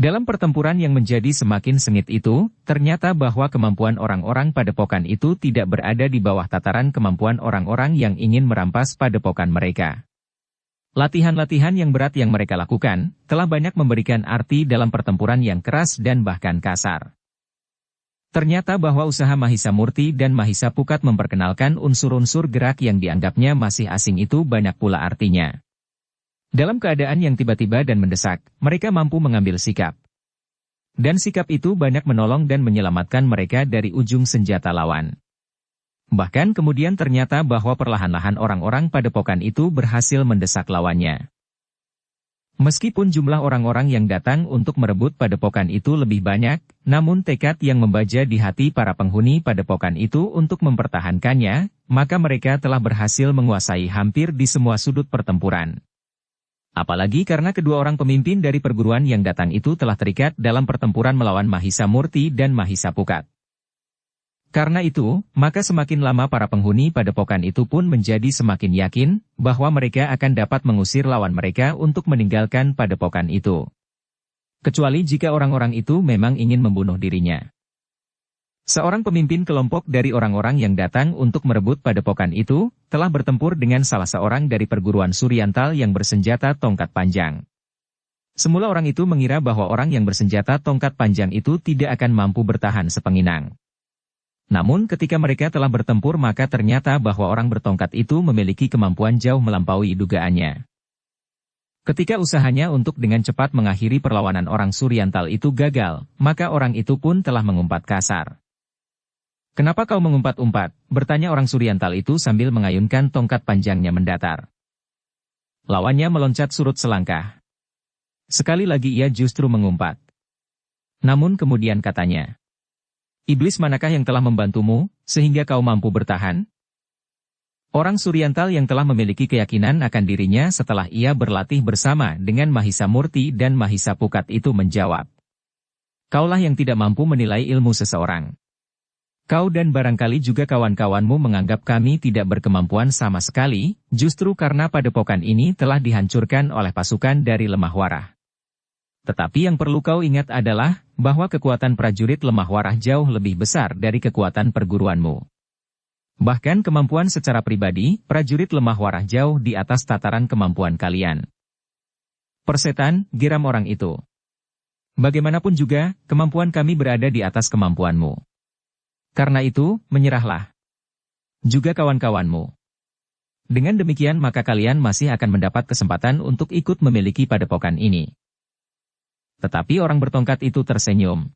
Dalam pertempuran yang menjadi semakin sengit itu, ternyata bahwa kemampuan orang-orang padepokan itu tidak berada di bawah tataran kemampuan orang-orang yang ingin merampas padepokan mereka. Latihan-latihan yang berat yang mereka lakukan, telah banyak memberikan arti dalam pertempuran yang keras dan bahkan kasar. Ternyata bahwa usaha Mahisa Murti dan Mahisa Pukat memperkenalkan unsur-unsur gerak yang dianggapnya masih asing itu banyak pula artinya. Dalam keadaan yang tiba-tiba dan mendesak, mereka mampu mengambil sikap. Dan sikap itu banyak menolong dan menyelamatkan mereka dari ujung senjata lawan. Bahkan kemudian ternyata bahwa perlahan-lahan orang-orang padepokan itu berhasil mendesak lawannya. Meskipun jumlah orang-orang yang datang untuk merebut padepokan itu lebih banyak, namun tekad yang membaja di hati para penghuni padepokan itu untuk mempertahankannya, maka mereka telah berhasil menguasai hampir di semua sudut pertempuran. Apalagi karena kedua orang pemimpin dari perguruan yang datang itu telah terikat dalam pertempuran melawan Mahisa Murti dan Mahisa Pukat. Karena itu, maka semakin lama para penghuni padepokan itu pun menjadi semakin yakin bahwa mereka akan dapat mengusir lawan mereka untuk meninggalkan padepokan itu. Kecuali jika orang-orang itu memang ingin membunuh dirinya. Seorang pemimpin kelompok dari orang-orang yang datang untuk merebut padepokan itu, telah bertempur dengan salah seorang dari perguruan Suryantal yang bersenjata tongkat panjang. Semula orang itu mengira bahwa orang yang bersenjata tongkat panjang itu tidak akan mampu bertahan sepenginang. Namun ketika mereka telah bertempur maka ternyata bahwa orang bertongkat itu memiliki kemampuan jauh melampaui dugaannya. Ketika usahanya untuk dengan cepat mengakhiri perlawanan orang Suryantal itu gagal, maka orang itu pun telah mengumpat kasar. "Kenapa kau mengumpat-umpat?" bertanya orang Suryantal itu sambil mengayunkan tongkat panjangnya mendatar. Lawannya meloncat surut selangkah. Sekali lagi ia justru mengumpat. Namun kemudian katanya, "Iblis manakah yang telah membantumu, sehingga kau mampu bertahan?" Orang Suryantal yang telah memiliki keyakinan akan dirinya setelah ia berlatih bersama dengan Mahisa Murti dan Mahisa Pukat itu menjawab, "Kaulah yang tidak mampu menilai ilmu seseorang. Kau dan barangkali juga kawan-kawanmu menganggap kami tidak berkemampuan sama sekali, justru karena padepokan ini telah dihancurkan oleh pasukan dari Lemah Warah. Tetapi yang perlu kau ingat adalah, bahwa kekuatan prajurit Lemah Warah jauh lebih besar dari kekuatan perguruanmu. Bahkan kemampuan secara pribadi, prajurit Lemah Warah jauh di atas tataran kemampuan kalian. Persetan, geram orang itu. Bagaimanapun juga, kemampuan kami berada di atas kemampuanmu. Karena itu, menyerahlah. Juga kawan-kawanmu. Dengan demikian maka kalian masih akan mendapat kesempatan untuk ikut memiliki padepokan ini. Tetapi orang bertongkat itu tersenyum.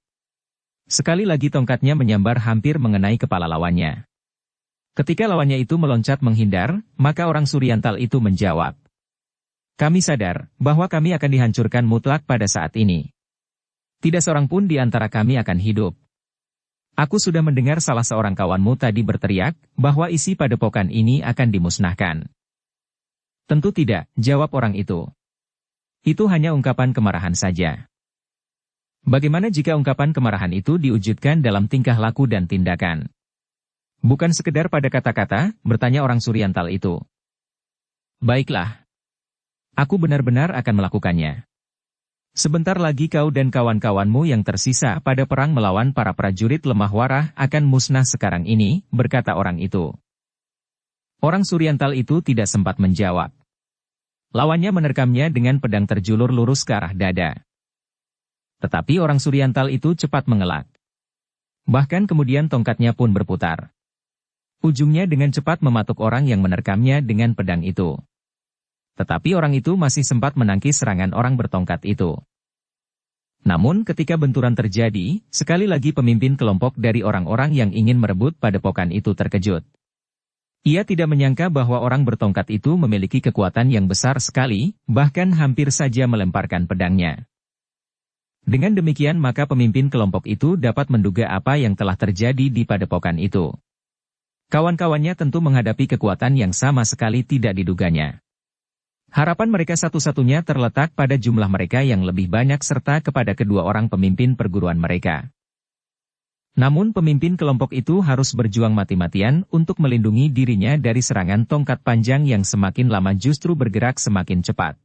Sekali lagi tongkatnya menyambar hampir mengenai kepala lawannya. Ketika lawannya itu meloncat menghindar, maka orang Suryantal itu menjawab. Kami sadar bahwa kami akan dihancurkan mutlak pada saat ini. Tidak seorang pun di antara kami akan hidup. Aku sudah mendengar salah seorang kawanmu tadi berteriak bahwa isi padepokan ini akan dimusnahkan. Tentu tidak, jawab orang itu. Itu hanya ungkapan kemarahan saja. Bagaimana jika ungkapan kemarahan itu diwujudkan dalam tingkah laku dan tindakan? Bukan sekedar pada kata-kata, bertanya orang Suryantal itu. Baiklah. Aku benar-benar akan melakukannya. Sebentar lagi kau dan kawan-kawanmu yang tersisa pada perang melawan para prajurit lemah warah akan musnah sekarang ini, berkata orang itu. Orang Suryantal itu tidak sempat menjawab. Lawannya menerkamnya dengan pedang terjulur lurus ke arah dada. Tetapi orang Suryantal itu cepat mengelak. Bahkan kemudian tongkatnya pun berputar. Ujungnya dengan cepat mematuk orang yang menerkamnya dengan pedang itu. Tetapi orang itu masih sempat menangkis serangan orang bertongkat itu. Namun ketika benturan terjadi, sekali lagi pemimpin kelompok dari orang-orang yang ingin merebut padepokan itu terkejut. Ia tidak menyangka bahwa orang bertongkat itu memiliki kekuatan yang besar sekali, bahkan hampir saja melemparkan pedangnya. Dengan demikian maka pemimpin kelompok itu dapat menduga apa yang telah terjadi di padepokan itu. Kawan-kawannya tentu menghadapi kekuatan yang sama sekali tidak diduganya. Harapan mereka satu-satunya terletak pada jumlah mereka yang lebih banyak serta kepada kedua orang pemimpin perguruan mereka. Namun pemimpin kelompok itu harus berjuang mati-matian untuk melindungi dirinya dari serangan tongkat panjang yang semakin lama justru bergerak semakin cepat.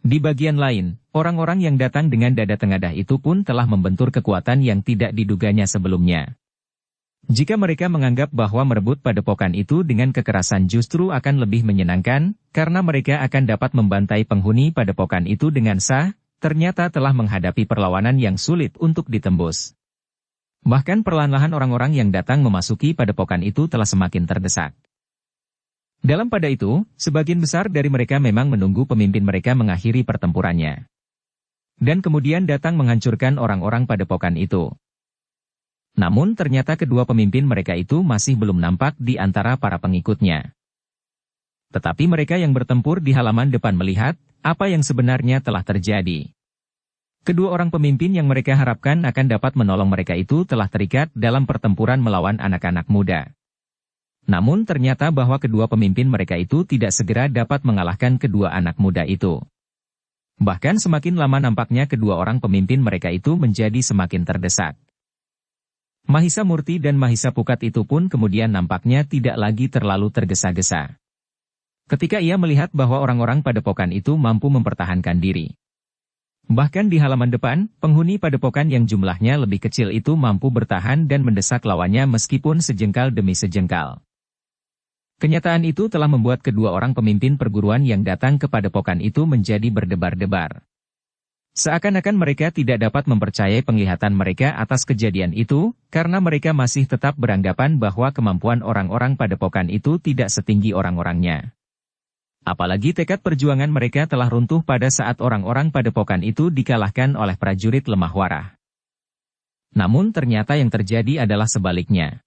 Di bagian lain, orang-orang yang datang dengan dada tengadah itu pun telah membentur kekuatan yang tidak diduganya sebelumnya. Jika mereka menganggap bahwa merebut padepokan itu dengan kekerasan justru akan lebih menyenangkan, karena mereka akan dapat membantai penghuni padepokan itu dengan sah, ternyata telah menghadapi perlawanan yang sulit untuk ditembus. Bahkan perlahan-lahan orang-orang yang datang memasuki padepokan itu telah semakin terdesak. Dalam pada itu, sebagian besar dari mereka memang menunggu pemimpin mereka mengakhiri pertempurannya. Dan kemudian datang menghancurkan orang-orang padepokan itu. Namun ternyata kedua pemimpin mereka itu masih belum nampak di antara para pengikutnya. Tetapi mereka yang bertempur di halaman depan melihat apa yang sebenarnya telah terjadi. Kedua orang pemimpin yang mereka harapkan akan dapat menolong mereka itu telah terikat dalam pertempuran melawan anak-anak muda. Namun ternyata bahwa kedua pemimpin mereka itu tidak segera dapat mengalahkan kedua anak muda itu. Bahkan semakin lama nampaknya kedua orang pemimpin mereka itu menjadi semakin terdesak. Mahisa Murti dan Mahisa Pukat itu pun kemudian nampaknya tidak lagi terlalu tergesa-gesa. Ketika ia melihat bahwa orang-orang padepokan itu mampu mempertahankan diri. Bahkan di halaman depan, penghuni padepokan yang jumlahnya lebih kecil itu mampu bertahan dan mendesak lawannya meskipun sejengkal demi sejengkal. Kenyataan itu telah membuat kedua orang pemimpin perguruan yang datang ke padepokan itu menjadi berdebar-debar. Seakan-akan mereka tidak dapat mempercayai penglihatan mereka atas kejadian itu, karena mereka masih tetap beranggapan bahwa kemampuan orang-orang padepokan itu tidak setinggi orang-orangnya. Apalagi tekad perjuangan mereka telah runtuh pada saat orang-orang padepokan itu dikalahkan oleh prajurit lemah warah. Namun ternyata yang terjadi adalah sebaliknya.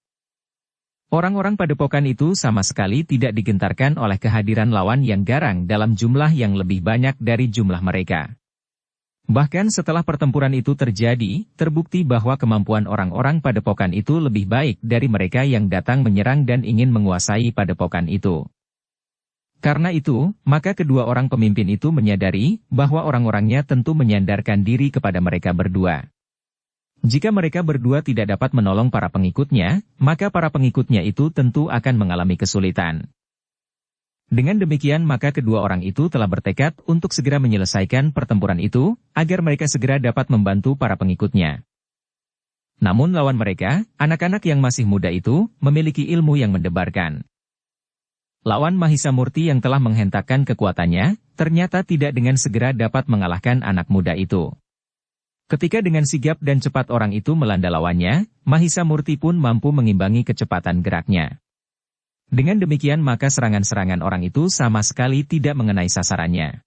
Orang-orang padepokan itu sama sekali tidak digentarkan oleh kehadiran lawan yang garang dalam jumlah yang lebih banyak dari jumlah mereka. Bahkan setelah pertempuran itu terjadi, terbukti bahwa kemampuan orang-orang padepokan itu lebih baik dari mereka yang datang menyerang dan ingin menguasai padepokan itu. Karena itu, maka kedua orang pemimpin itu menyadari bahwa orang-orangnya tentu menyandarkan diri kepada mereka berdua. Jika mereka berdua tidak dapat menolong para pengikutnya, maka para pengikutnya itu tentu akan mengalami kesulitan. Dengan demikian maka kedua orang itu telah bertekad untuk segera menyelesaikan pertempuran itu, agar mereka segera dapat membantu para pengikutnya. Namun lawan mereka, anak-anak yang masih muda itu, memiliki ilmu yang mendebarkan. Lawan Mahisamurti yang telah menghentakkan kekuatannya, ternyata tidak dengan segera dapat mengalahkan anak muda itu. Ketika dengan sigap dan cepat orang itu melanda lawannya, Mahisamurti pun mampu mengimbangi kecepatan geraknya. Dengan demikian maka serangan-serangan orang itu sama sekali tidak mengenai sasarannya.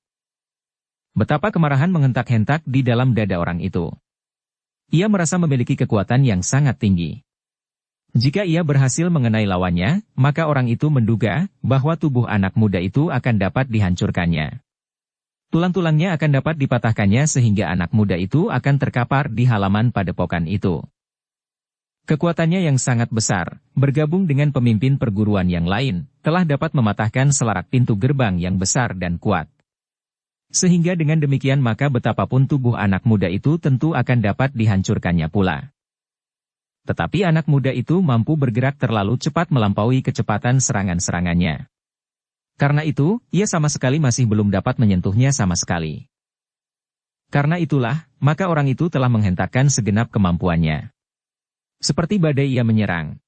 Betapa kemarahan menghentak-hentak di dalam dada orang itu. Ia merasa memiliki kekuatan yang sangat tinggi. Jika ia berhasil mengenai lawannya, maka orang itu menduga bahwa tubuh anak muda itu akan dapat dihancurkannya. Tulang-tulangnya akan dapat dipatahkannya sehingga anak muda itu akan terkapar di halaman padepokan itu. Kekuatannya yang sangat besar, bergabung dengan pemimpin perguruan yang lain, telah dapat mematahkan selarak pintu gerbang yang besar dan kuat. Sehingga dengan demikian maka betapapun tubuh anak muda itu tentu akan dapat dihancurkannya pula. Tetapi anak muda itu mampu bergerak terlalu cepat melampaui kecepatan serangan-serangannya. Karena itu, ia sama sekali masih belum dapat menyentuhnya sama sekali. Karena itulah, maka orang itu telah menghentakkan segenap kemampuannya. Seperti badai ia menyerang.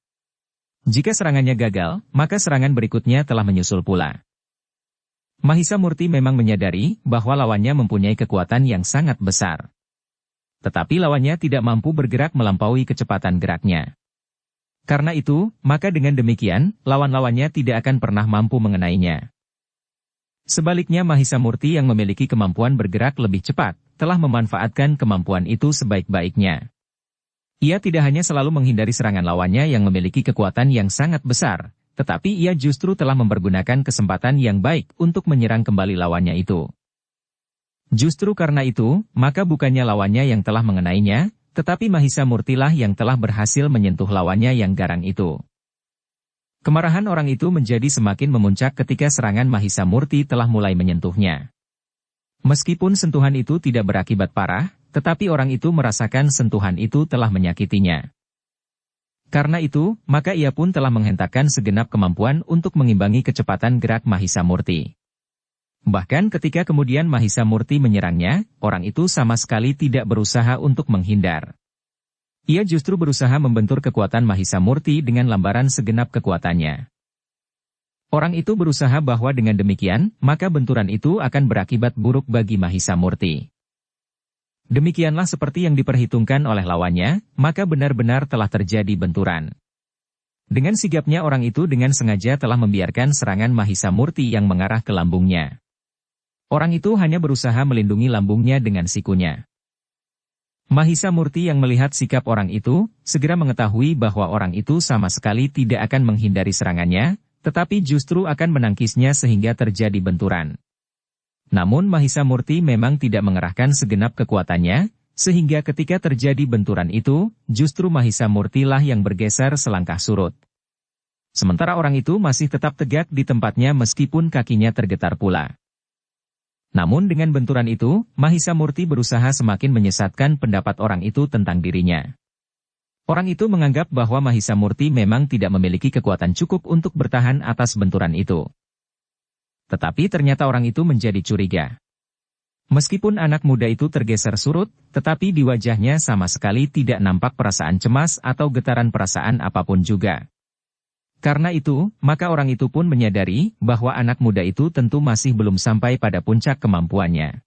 Jika serangannya gagal, maka serangan berikutnya telah menyusul pula. Mahisamurti memang menyadari bahwa lawannya mempunyai kekuatan yang sangat besar. Tetapi lawannya tidak mampu bergerak melampaui kecepatan geraknya. Karena itu, maka dengan demikian, lawan-lawannya tidak akan pernah mampu mengenainya. Sebaliknya Mahisamurti yang memiliki kemampuan bergerak lebih cepat, telah memanfaatkan kemampuan itu sebaik-baiknya. Ia tidak hanya selalu menghindari serangan lawannya yang memiliki kekuatan yang sangat besar, tetapi ia justru telah mempergunakan kesempatan yang baik untuk menyerang kembali lawannya itu. Justru karena itu, maka bukannya lawannya yang telah mengenainya, tetapi Mahisamurtilah yang telah berhasil menyentuh lawannya yang garang itu. Kemarahan orang itu menjadi semakin memuncak ketika serangan Mahisamurti telah mulai menyentuhnya. Meskipun sentuhan itu tidak berakibat parah, tetapi orang itu merasakan sentuhan itu telah menyakitinya. Karena itu, maka ia pun telah menghentakkan segenap kemampuan untuk mengimbangi kecepatan gerak Mahisamurti. Bahkan ketika kemudian Mahisamurti menyerangnya, orang itu sama sekali tidak berusaha untuk menghindar. Ia justru berusaha membentur kekuatan Mahisamurti dengan lambaran segenap kekuatannya. Orang itu berusaha bahwa dengan demikian, maka benturan itu akan berakibat buruk bagi Mahisamurti. Demikianlah seperti yang diperhitungkan oleh lawannya, maka benar-benar telah terjadi benturan. Dengan sigapnya orang itu dengan sengaja telah membiarkan serangan Mahisamurti yang mengarah ke lambungnya. Orang itu hanya berusaha melindungi lambungnya dengan sikunya. Mahisamurti yang melihat sikap orang itu, segera mengetahui bahwa orang itu sama sekali tidak akan menghindari serangannya, tetapi justru akan menangkisnya sehingga terjadi benturan. Namun Mahisamurti memang tidak mengerahkan segenap kekuatannya, sehingga ketika terjadi benturan itu, justru Mahisamurtilah yang bergeser selangkah surut. Sementara orang itu masih tetap tegak di tempatnya meskipun kakinya tergetar pula. Namun dengan benturan itu, Mahisamurti berusaha semakin menyesatkan pendapat orang itu tentang dirinya. Orang itu menganggap bahwa Mahisamurti memang tidak memiliki kekuatan cukup untuk bertahan atas benturan itu. Tetapi ternyata orang itu menjadi curiga. Meskipun anak muda itu tergeser surut, tetapi di wajahnya sama sekali tidak nampak perasaan cemas atau getaran perasaan apapun juga. Karena itu, maka orang itu pun menyadari bahwa anak muda itu tentu masih belum sampai pada puncak kemampuannya.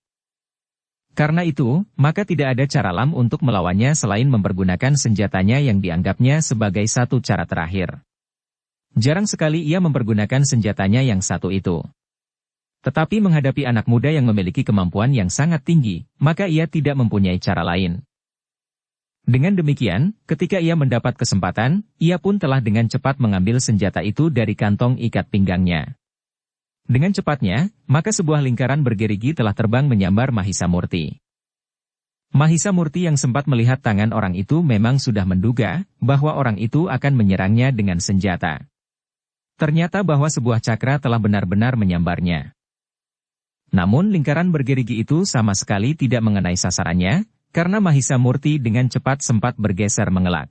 Karena itu, maka tidak ada cara lain untuk melawannya selain mempergunakan senjatanya yang dianggapnya sebagai satu cara terakhir. Jarang sekali ia mempergunakan senjatanya yang satu itu. Tetapi menghadapi anak muda yang memiliki kemampuan yang sangat tinggi, maka ia tidak mempunyai cara lain. Dengan demikian, ketika ia mendapat kesempatan, ia pun telah dengan cepat mengambil senjata itu dari kantong ikat pinggangnya. Dengan cepatnya, maka sebuah lingkaran bergerigi telah terbang menyambar Mahisamurti. Mahisamurti yang sempat melihat tangan orang itu memang sudah menduga bahwa orang itu akan menyerangnya dengan senjata. Ternyata bahwa sebuah cakra telah benar-benar menyambarnya. Namun lingkaran bergerigi itu sama sekali tidak mengenai sasarannya, karena Mahisamurti dengan cepat sempat bergeser mengelak.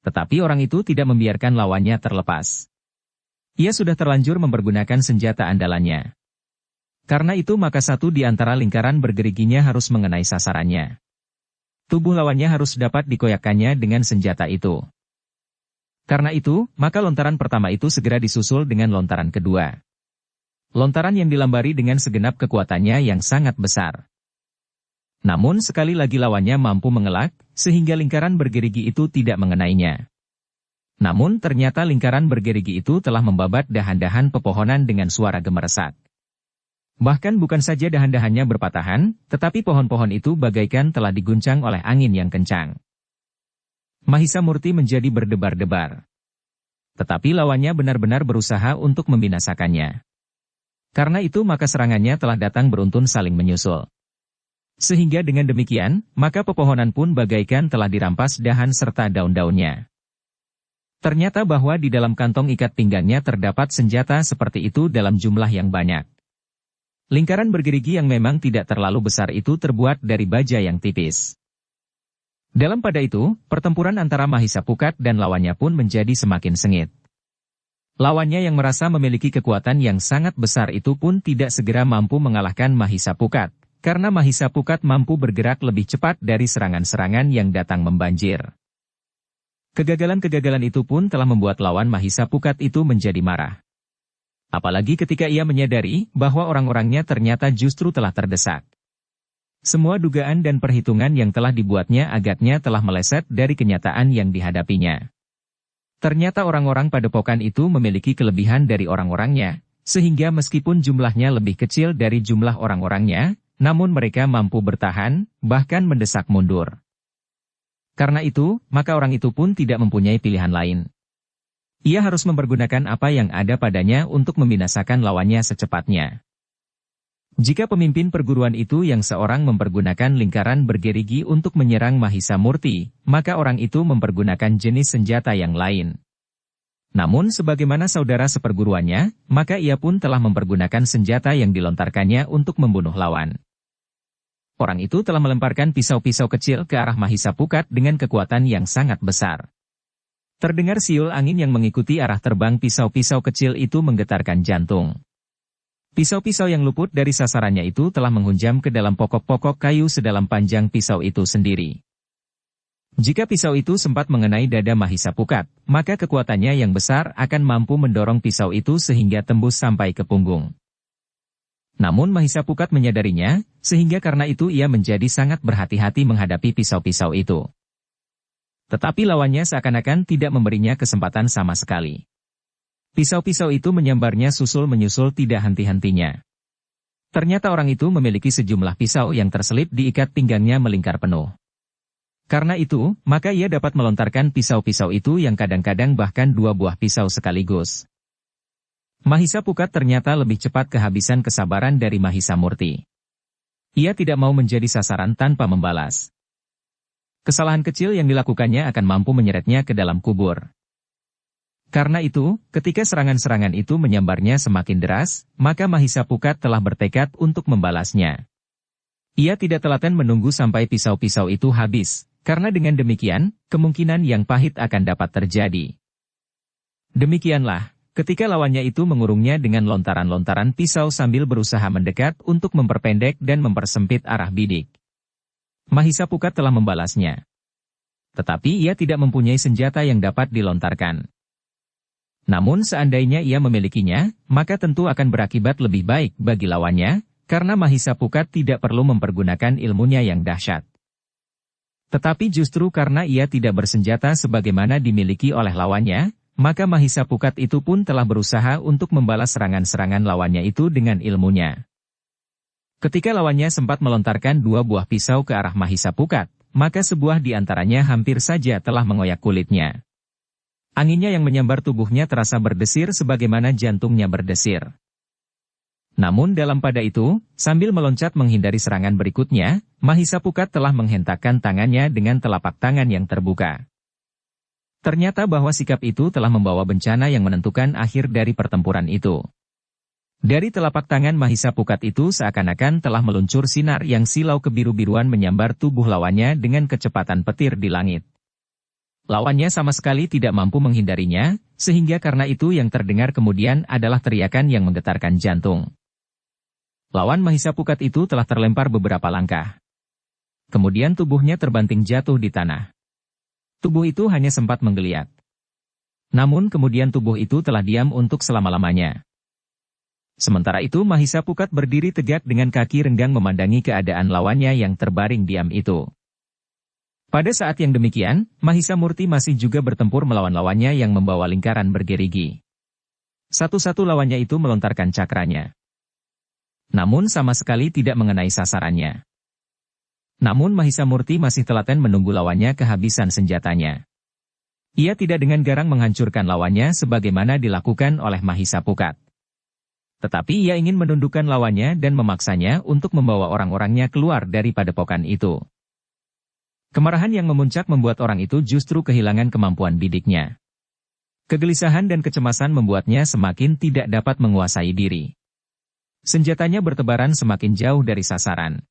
Tetapi orang itu tidak membiarkan lawannya terlepas. Ia sudah terlanjur mempergunakan senjata andalannya. Karena itu maka satu di antara lingkaran bergeriginya harus mengenai sasarannya. Tubuh lawannya harus dapat dikoyakkannya dengan senjata itu. Karena itu, maka lontaran pertama itu segera disusul dengan lontaran kedua. Lontaran yang dilambari dengan segenap kekuatannya yang sangat besar. Namun sekali lagi lawannya mampu mengelak, sehingga lingkaran bergerigi itu tidak mengenainya. Namun ternyata lingkaran bergerigi itu telah membabat dahan-dahan pepohonan dengan suara gemeresak. Bahkan bukan saja dahan-dahannya berpatahan, tetapi pohon-pohon itu bagaikan telah diguncang oleh angin yang kencang. Mahisa Murti menjadi berdebar-debar. Tetapi lawannya benar-benar berusaha untuk membinasakannya. Karena itu maka serangannya telah datang beruntun saling menyusul. Sehingga dengan demikian, maka pepohonan pun bagaikan telah dirampas dahan serta daun-daunnya. Ternyata bahwa di dalam kantong ikat pinggangnya terdapat senjata seperti itu dalam jumlah yang banyak. Lingkaran bergerigi yang memang tidak terlalu besar itu terbuat dari baja yang tipis. Dalam pada itu, pertempuran antara Mahisa Pukat dan lawannya pun menjadi semakin sengit. Lawannya yang merasa memiliki kekuatan yang sangat besar itu pun tidak segera mampu mengalahkan Mahisa Pukat, karena Mahisa Pukat mampu bergerak lebih cepat dari serangan-serangan yang datang membanjir. Kegagalan-kegagalan itu pun telah membuat lawan Mahisa Pukat itu menjadi marah. Apalagi ketika ia menyadari bahwa orang-orangnya ternyata justru telah terdesak. Semua dugaan dan perhitungan yang telah dibuatnya agaknya telah meleset dari kenyataan yang dihadapinya. Ternyata orang-orang padepokan itu memiliki kelebihan dari orang-orangnya, sehingga meskipun jumlahnya lebih kecil dari jumlah orang-orangnya, namun mereka mampu bertahan, bahkan mendesak mundur. Karena itu, maka orang itu pun tidak mempunyai pilihan lain. Ia harus mempergunakan apa yang ada padanya untuk membinasakan lawannya secepatnya. Jika pemimpin perguruan itu yang seorang mempergunakan lingkaran bergerigi untuk menyerang Mahisa Murti, maka orang itu mempergunakan jenis senjata yang lain. Namun sebagaimana saudara seperguruannya, maka ia pun telah mempergunakan senjata yang dilontarkannya untuk membunuh lawan. Orang itu telah melemparkan pisau-pisau kecil ke arah Mahisa Pukat dengan kekuatan yang sangat besar. Terdengar siul angin yang mengikuti arah terbang pisau-pisau kecil itu menggetarkan jantung. Pisau-pisau yang luput dari sasarannya itu telah menghunjam ke dalam pokok-pokok kayu sedalam panjang pisau itu sendiri. Jika pisau itu sempat mengenai dada Mahisa Pukat, maka kekuatannya yang besar akan mampu mendorong pisau itu sehingga tembus sampai ke punggung. Namun Mahisa Pukat menyadarinya, sehingga karena itu ia menjadi sangat berhati-hati menghadapi pisau-pisau itu. Tetapi lawannya seakan-akan tidak memberinya kesempatan sama sekali. Pisau-pisau itu menyambarnya susul-menyusul tidak henti-hentinya. Ternyata orang itu memiliki sejumlah pisau yang terselip di ikat pinggangnya melingkar penuh. Karena itu, maka ia dapat melontarkan pisau-pisau itu yang kadang-kadang bahkan 2 buah pisau sekaligus. Mahisa Pukat ternyata lebih cepat kehabisan kesabaran dari Mahisa Murti. Ia tidak mau menjadi sasaran tanpa membalas. Kesalahan kecil yang dilakukannya akan mampu menyeretnya ke dalam kubur. Karena itu, ketika serangan-serangan itu menyambarnya semakin deras, maka Mahisa Pukat telah bertekad untuk membalasnya. Ia tidak telaten menunggu sampai pisau-pisau itu habis, karena dengan demikian, kemungkinan yang pahit akan dapat terjadi. Demikianlah, ketika lawannya itu mengurungnya dengan lontaran-lontaran pisau sambil berusaha mendekat untuk memperpendek dan mempersempit arah bidik. Mahisa Pukat telah membalasnya. Tetapi ia tidak mempunyai senjata yang dapat dilontarkan. Namun seandainya ia memilikinya, maka tentu akan berakibat lebih baik bagi lawannya, karena Mahisa Pukat tidak perlu mempergunakan ilmunya yang dahsyat. Tetapi justru karena ia tidak bersenjata sebagaimana dimiliki oleh lawannya, maka Mahisa Pukat itu pun telah berusaha untuk membalas serangan-serangan lawannya itu dengan ilmunya. Ketika lawannya sempat melontarkan 2 buah pisau ke arah Mahisa Pukat, maka sebuah di antaranya hampir saja telah mengoyak kulitnya. Anginnya yang menyambar tubuhnya terasa berdesir sebagaimana jantungnya berdesir. Namun dalam pada itu, sambil meloncat menghindari serangan berikutnya, Mahisa Pukat telah menghentakkan tangannya dengan telapak tangan yang terbuka. Ternyata bahwa sikap itu telah membawa bencana yang menentukan akhir dari pertempuran itu. Dari telapak tangan Mahisa Pukat itu seakan-akan telah meluncur sinar yang silau kebiru-biruan menyambar tubuh lawannya dengan kecepatan petir di langit. Lawannya sama sekali tidak mampu menghindarinya, sehingga karena itu yang terdengar kemudian adalah teriakan yang menggetarkan jantung. Lawan Mahisa Pukat itu telah terlempar beberapa langkah. Kemudian tubuhnya terbanting jatuh di tanah. Tubuh itu hanya sempat menggeliat. Namun kemudian tubuh itu telah diam untuk selama-lamanya. Sementara itu Mahisa Pukat berdiri tegak dengan kaki renggang memandangi keadaan lawannya yang terbaring diam itu. Pada saat yang demikian, Mahisa Murti masih juga bertempur melawan lawannya yang membawa lingkaran bergerigi. Satu-satu lawannya itu melontarkan cakranya. Namun sama sekali tidak mengenai sasarannya. Namun Mahisa Murti masih telaten menunggu lawannya kehabisan senjatanya. Ia tidak dengan garang menghancurkan lawannya sebagaimana dilakukan oleh Mahisa Pukat. Tetapi ia ingin menundukkan lawannya dan memaksanya untuk membawa orang-orangnya keluar dari padepokan itu. Kemarahan yang memuncak membuat orang itu justru kehilangan kemampuan bidiknya. Kegelisahan dan kecemasan membuatnya semakin tidak dapat menguasai diri. Senjatanya bertebaran semakin jauh dari sasaran.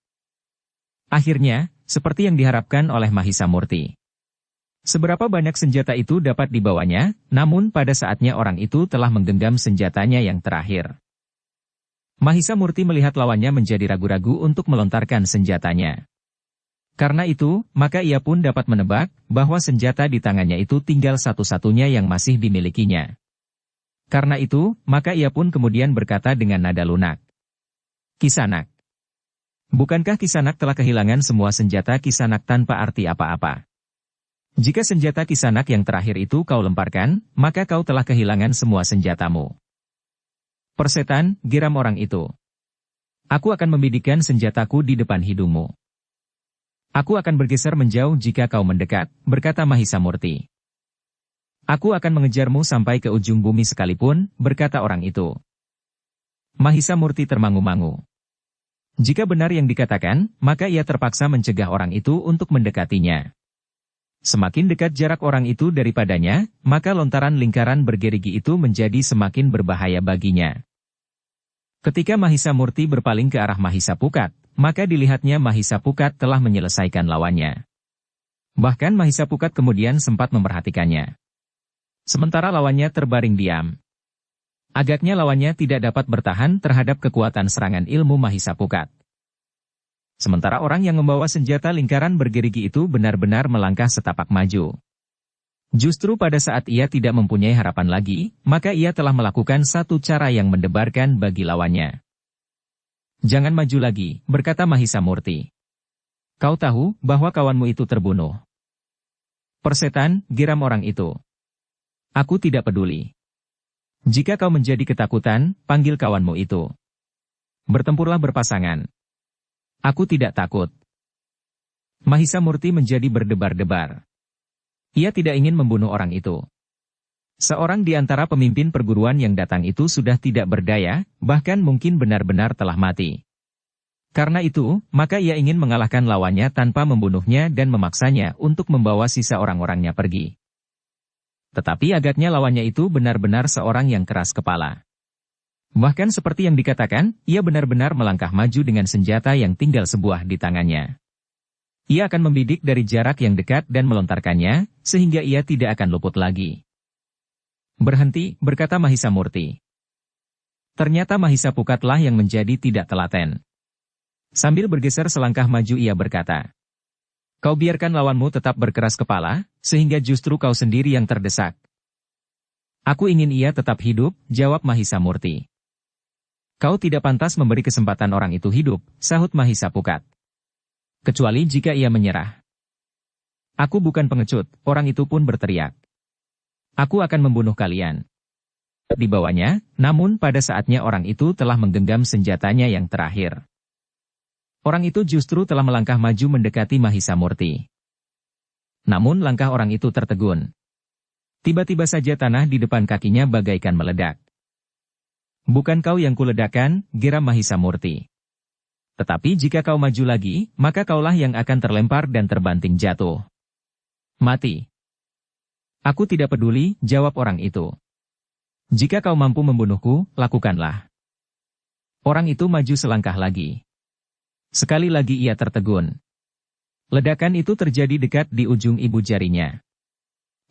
Akhirnya, seperti yang diharapkan oleh Mahisa Murti. Seberapa banyak senjata itu dapat dibawanya, namun pada saatnya orang itu telah menggenggam senjatanya yang terakhir. Mahisa Murti melihat lawannya menjadi ragu-ragu untuk melontarkan senjatanya. Karena itu, maka ia pun dapat menebak bahwa senjata di tangannya itu tinggal satu-satunya yang masih dimilikinya. Karena itu, maka ia pun kemudian berkata dengan nada lunak. Kisanak. Bukankah Kisanak telah kehilangan semua senjata Kisanak tanpa arti apa-apa? Jika senjata Kisanak yang terakhir itu kau lemparkan, maka kau telah kehilangan semua senjatamu. Persetan, geram orang itu. Aku akan membidikkan senjataku di depan hidungmu. Aku akan bergeser menjauh jika kau mendekat, berkata Mahisa Murti. Aku akan mengejarmu sampai ke ujung bumi sekalipun, berkata orang itu. Mahisa Murti termangu-mangu. Jika benar yang dikatakan, maka ia terpaksa mencegah orang itu untuk mendekatinya. Semakin dekat jarak orang itu daripadanya, maka lontaran lingkaran bergerigi itu menjadi semakin berbahaya baginya. Ketika Mahisa Murti berpaling ke arah Mahisa Pukat, maka dilihatnya Mahisa Pukat telah menyelesaikan lawannya. Bahkan Mahisa Pukat kemudian sempat memperhatikannya. Sementara lawannya terbaring diam. Agaknya lawannya tidak dapat bertahan terhadap kekuatan serangan ilmu Mahisa Pukat. Sementara orang yang membawa senjata lingkaran bergerigi itu benar-benar melangkah setapak maju. Justru pada saat ia tidak mempunyai harapan lagi, maka ia telah melakukan satu cara yang mendebarkan bagi lawannya. Jangan maju lagi, berkata Mahisa Murti. Kau tahu bahwa kawanmu itu terbunuh. Persetan, geram orang itu. Aku tidak peduli. Jika kau menjadi ketakutan, panggil kawanmu itu. Bertempurlah berpasangan. Aku tidak takut. Mahisa Murti menjadi berdebar-debar. Ia tidak ingin membunuh orang itu. Seorang di antara pemimpin perguruan yang datang itu sudah tidak berdaya, bahkan mungkin benar-benar telah mati. Karena itu, maka ia ingin mengalahkan lawannya tanpa membunuhnya dan memaksanya untuk membawa sisa orang-orangnya pergi. Tetapi agaknya lawannya itu benar-benar seorang yang keras kepala. Bahkan seperti yang dikatakan, ia benar-benar melangkah maju dengan senjata yang tinggal sebuah di tangannya. Ia akan membidik dari jarak yang dekat dan melontarkannya, sehingga ia tidak akan luput lagi. Berhenti, berkata Mahisa Murti. Ternyata Mahisa Pukatlah yang menjadi tidak telaten. Sambil bergeser selangkah maju ia berkata. Kau biarkan lawanmu tetap berkeras kepala, sehingga justru kau sendiri yang terdesak. Aku ingin ia tetap hidup, jawab Mahisa Murti. Kau tidak pantas memberi kesempatan orang itu hidup, sahut Mahisa Pukat. Kecuali jika ia menyerah. Aku bukan pengecut, orang itu pun berteriak. Aku akan membunuh kalian. Dibawanya, namun pada saatnya orang itu telah menggenggam senjatanya yang terakhir. Orang itu justru telah melangkah maju mendekati Mahisa Murti. Namun langkah orang itu tertegun. Tiba-tiba saja tanah di depan kakinya bagaikan meledak. Bukan kau yang kuledakkan, geram Mahisa Murti. Tetapi jika kau maju lagi, maka kaulah yang akan terlempar dan terbanting jatuh. Mati. Aku tidak peduli, jawab orang itu. Jika kau mampu membunuhku, lakukanlah. Orang itu maju selangkah lagi. Sekali lagi ia tertegun. Ledakan itu terjadi dekat di ujung ibu jarinya.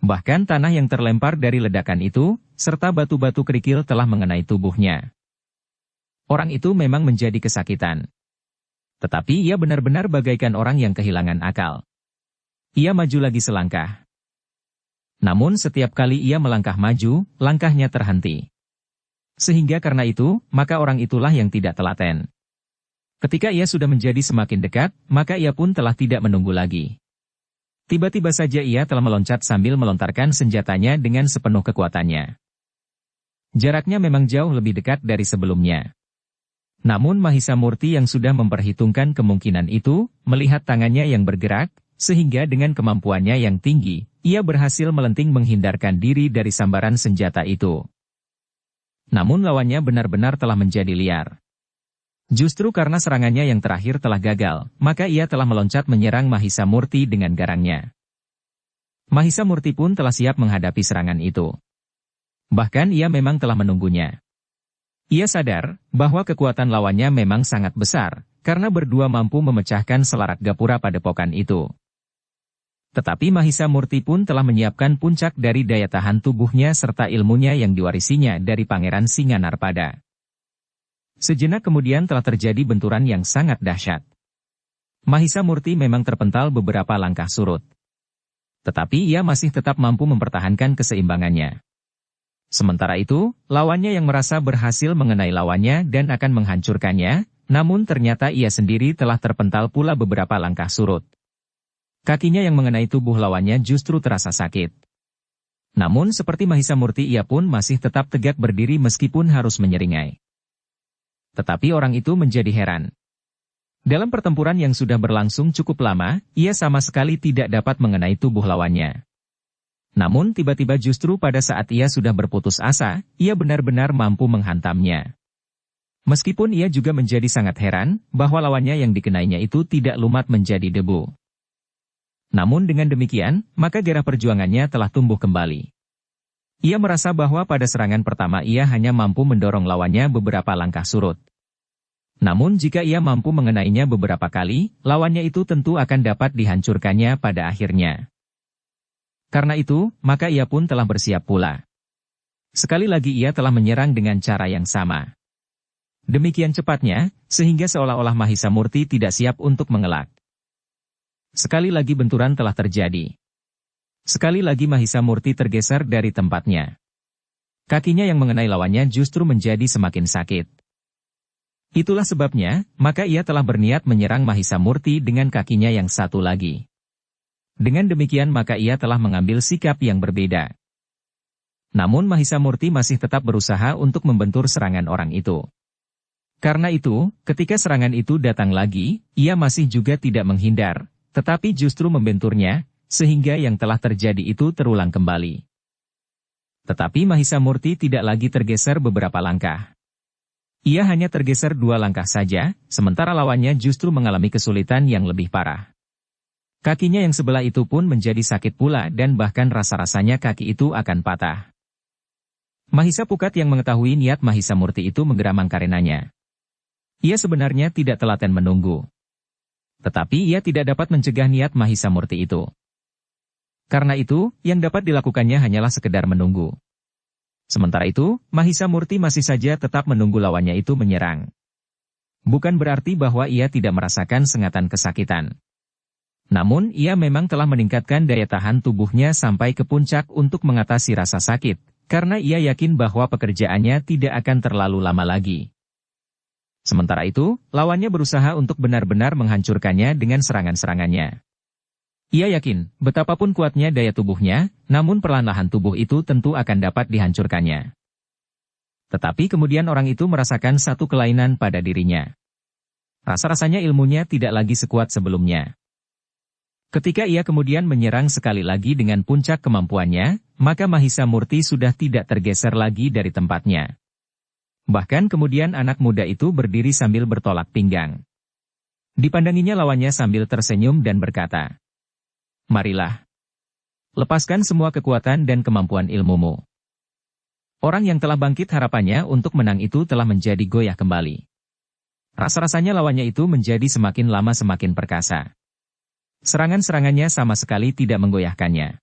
Bahkan tanah yang terlempar dari ledakan itu, serta batu-batu kerikil telah mengenai tubuhnya. Orang itu memang menjadi kesakitan. Tetapi ia benar-benar bagaikan orang yang kehilangan akal. Ia maju lagi selangkah. Namun setiap kali ia melangkah maju, langkahnya terhenti. Sehingga karena itu, maka orang itulah yang tidak telaten. Ketika ia sudah menjadi semakin dekat, maka ia pun telah tidak menunggu lagi. Tiba-tiba saja ia telah meloncat sambil melontarkan senjatanya dengan sepenuh kekuatannya. Jaraknya memang jauh lebih dekat dari sebelumnya. Namun Mahisa Murti yang sudah memperhitungkan kemungkinan itu, melihat tangannya yang bergerak, sehingga dengan kemampuannya yang tinggi, ia berhasil melenting menghindarkan diri dari sambaran senjata itu. Namun lawannya benar-benar telah menjadi liar. Justru karena serangannya yang terakhir telah gagal, maka ia telah meloncat menyerang Mahisa Murti dengan garangnya. Mahisa Murti pun telah siap menghadapi serangan itu. Bahkan ia memang telah menunggunya. Ia sadar bahwa kekuatan lawannya memang sangat besar, karena berdua mampu memecahkan selarak gapura padepokan itu. Tetapi Mahisa Murti pun telah menyiapkan puncak dari daya tahan tubuhnya serta ilmunya yang diwarisinya dari Pangeran Singanarpada. Sejenak kemudian telah terjadi benturan yang sangat dahsyat. Mahisa Murti memang terpental beberapa langkah surut. Tetapi ia masih tetap mampu mempertahankan keseimbangannya. Sementara itu, lawannya yang merasa berhasil mengenai lawannya dan akan menghancurkannya, namun ternyata ia sendiri telah terpental pula beberapa langkah surut. Kakinya yang mengenai tubuh lawannya justru terasa sakit. Namun seperti Mahisa Murti ia pun masih tetap tegak berdiri meskipun harus menyeringai. Tetapi orang itu menjadi heran. Dalam pertempuran yang sudah berlangsung cukup lama, ia sama sekali tidak dapat mengenai tubuh lawannya. Namun tiba-tiba justru pada saat ia sudah berputus asa, ia benar-benar mampu menghantamnya. Meskipun ia juga menjadi sangat heran, bahwa lawannya yang dikenainya itu tidak lumat menjadi debu. Namun dengan demikian, maka gairah perjuangannya telah tumbuh kembali. Ia merasa bahwa pada serangan pertama ia hanya mampu mendorong lawannya beberapa langkah surut. Namun jika ia mampu mengenainya beberapa kali, lawannya itu tentu akan dapat dihancurkannya pada akhirnya. Karena itu, maka ia pun telah bersiap pula. Sekali lagi ia telah menyerang dengan cara yang sama. Demikian cepatnya, sehingga seolah-olah Mahisa Murti tidak siap untuk mengelak. Sekali lagi benturan telah terjadi. Sekali lagi Mahisa Murti tergeser dari tempatnya. Kakinya yang mengenai lawannya justru menjadi semakin sakit. Itulah sebabnya, maka ia telah berniat menyerang Mahisa Murti dengan kakinya yang satu lagi. Dengan demikian maka ia telah mengambil sikap yang berbeda. Namun Mahisa Murti masih tetap berusaha untuk membentur serangan orang itu. Karena itu, ketika serangan itu datang lagi, ia masih juga tidak menghindar, tetapi justru membenturnya, sehingga yang telah terjadi itu terulang kembali. Tetapi Mahisa Murti tidak lagi tergeser beberapa langkah. Ia hanya tergeser 2 langkah saja, sementara lawannya justru mengalami kesulitan yang lebih parah. Kakinya yang sebelah itu pun menjadi sakit pula dan bahkan rasa-rasanya kaki itu akan patah. Mahisa Pukat yang mengetahui niat Mahisa Murti itu menggeramang karenanya. Ia sebenarnya tidak telaten menunggu. Tetapi ia tidak dapat mencegah niat Mahisa Murti itu. Karena itu, yang dapat dilakukannya hanyalah sekedar menunggu. Sementara itu, Mahisa Murti masih saja tetap menunggu lawannya itu menyerang. Bukan berarti bahwa ia tidak merasakan sengatan kesakitan. Namun, ia memang telah meningkatkan daya tahan tubuhnya sampai ke puncak untuk mengatasi rasa sakit, karena ia yakin bahwa pekerjaannya tidak akan terlalu lama lagi. Sementara itu, lawannya berusaha untuk benar-benar menghancurkannya dengan serangan-serangannya. Ia yakin, betapapun kuatnya daya tubuhnya, namun perlahan-lahan tubuh itu tentu akan dapat dihancurkannya. Tetapi kemudian orang itu merasakan satu kelainan pada dirinya. Rasa-rasanya ilmunya tidak lagi sekuat sebelumnya. Ketika ia kemudian menyerang sekali lagi dengan puncak kemampuannya, maka Mahisa Murti sudah tidak tergeser lagi dari tempatnya. Bahkan kemudian anak muda itu berdiri sambil bertolak pinggang. Dipandanginya lawannya sambil tersenyum dan berkata, "Marilah. Lepaskan semua kekuatan dan kemampuan ilmumu." Orang yang telah bangkit harapannya untuk menang itu telah menjadi goyah kembali. Rasa-rasanya lawannya itu menjadi semakin lama semakin perkasa. Serangan-serangannya sama sekali tidak menggoyahkannya.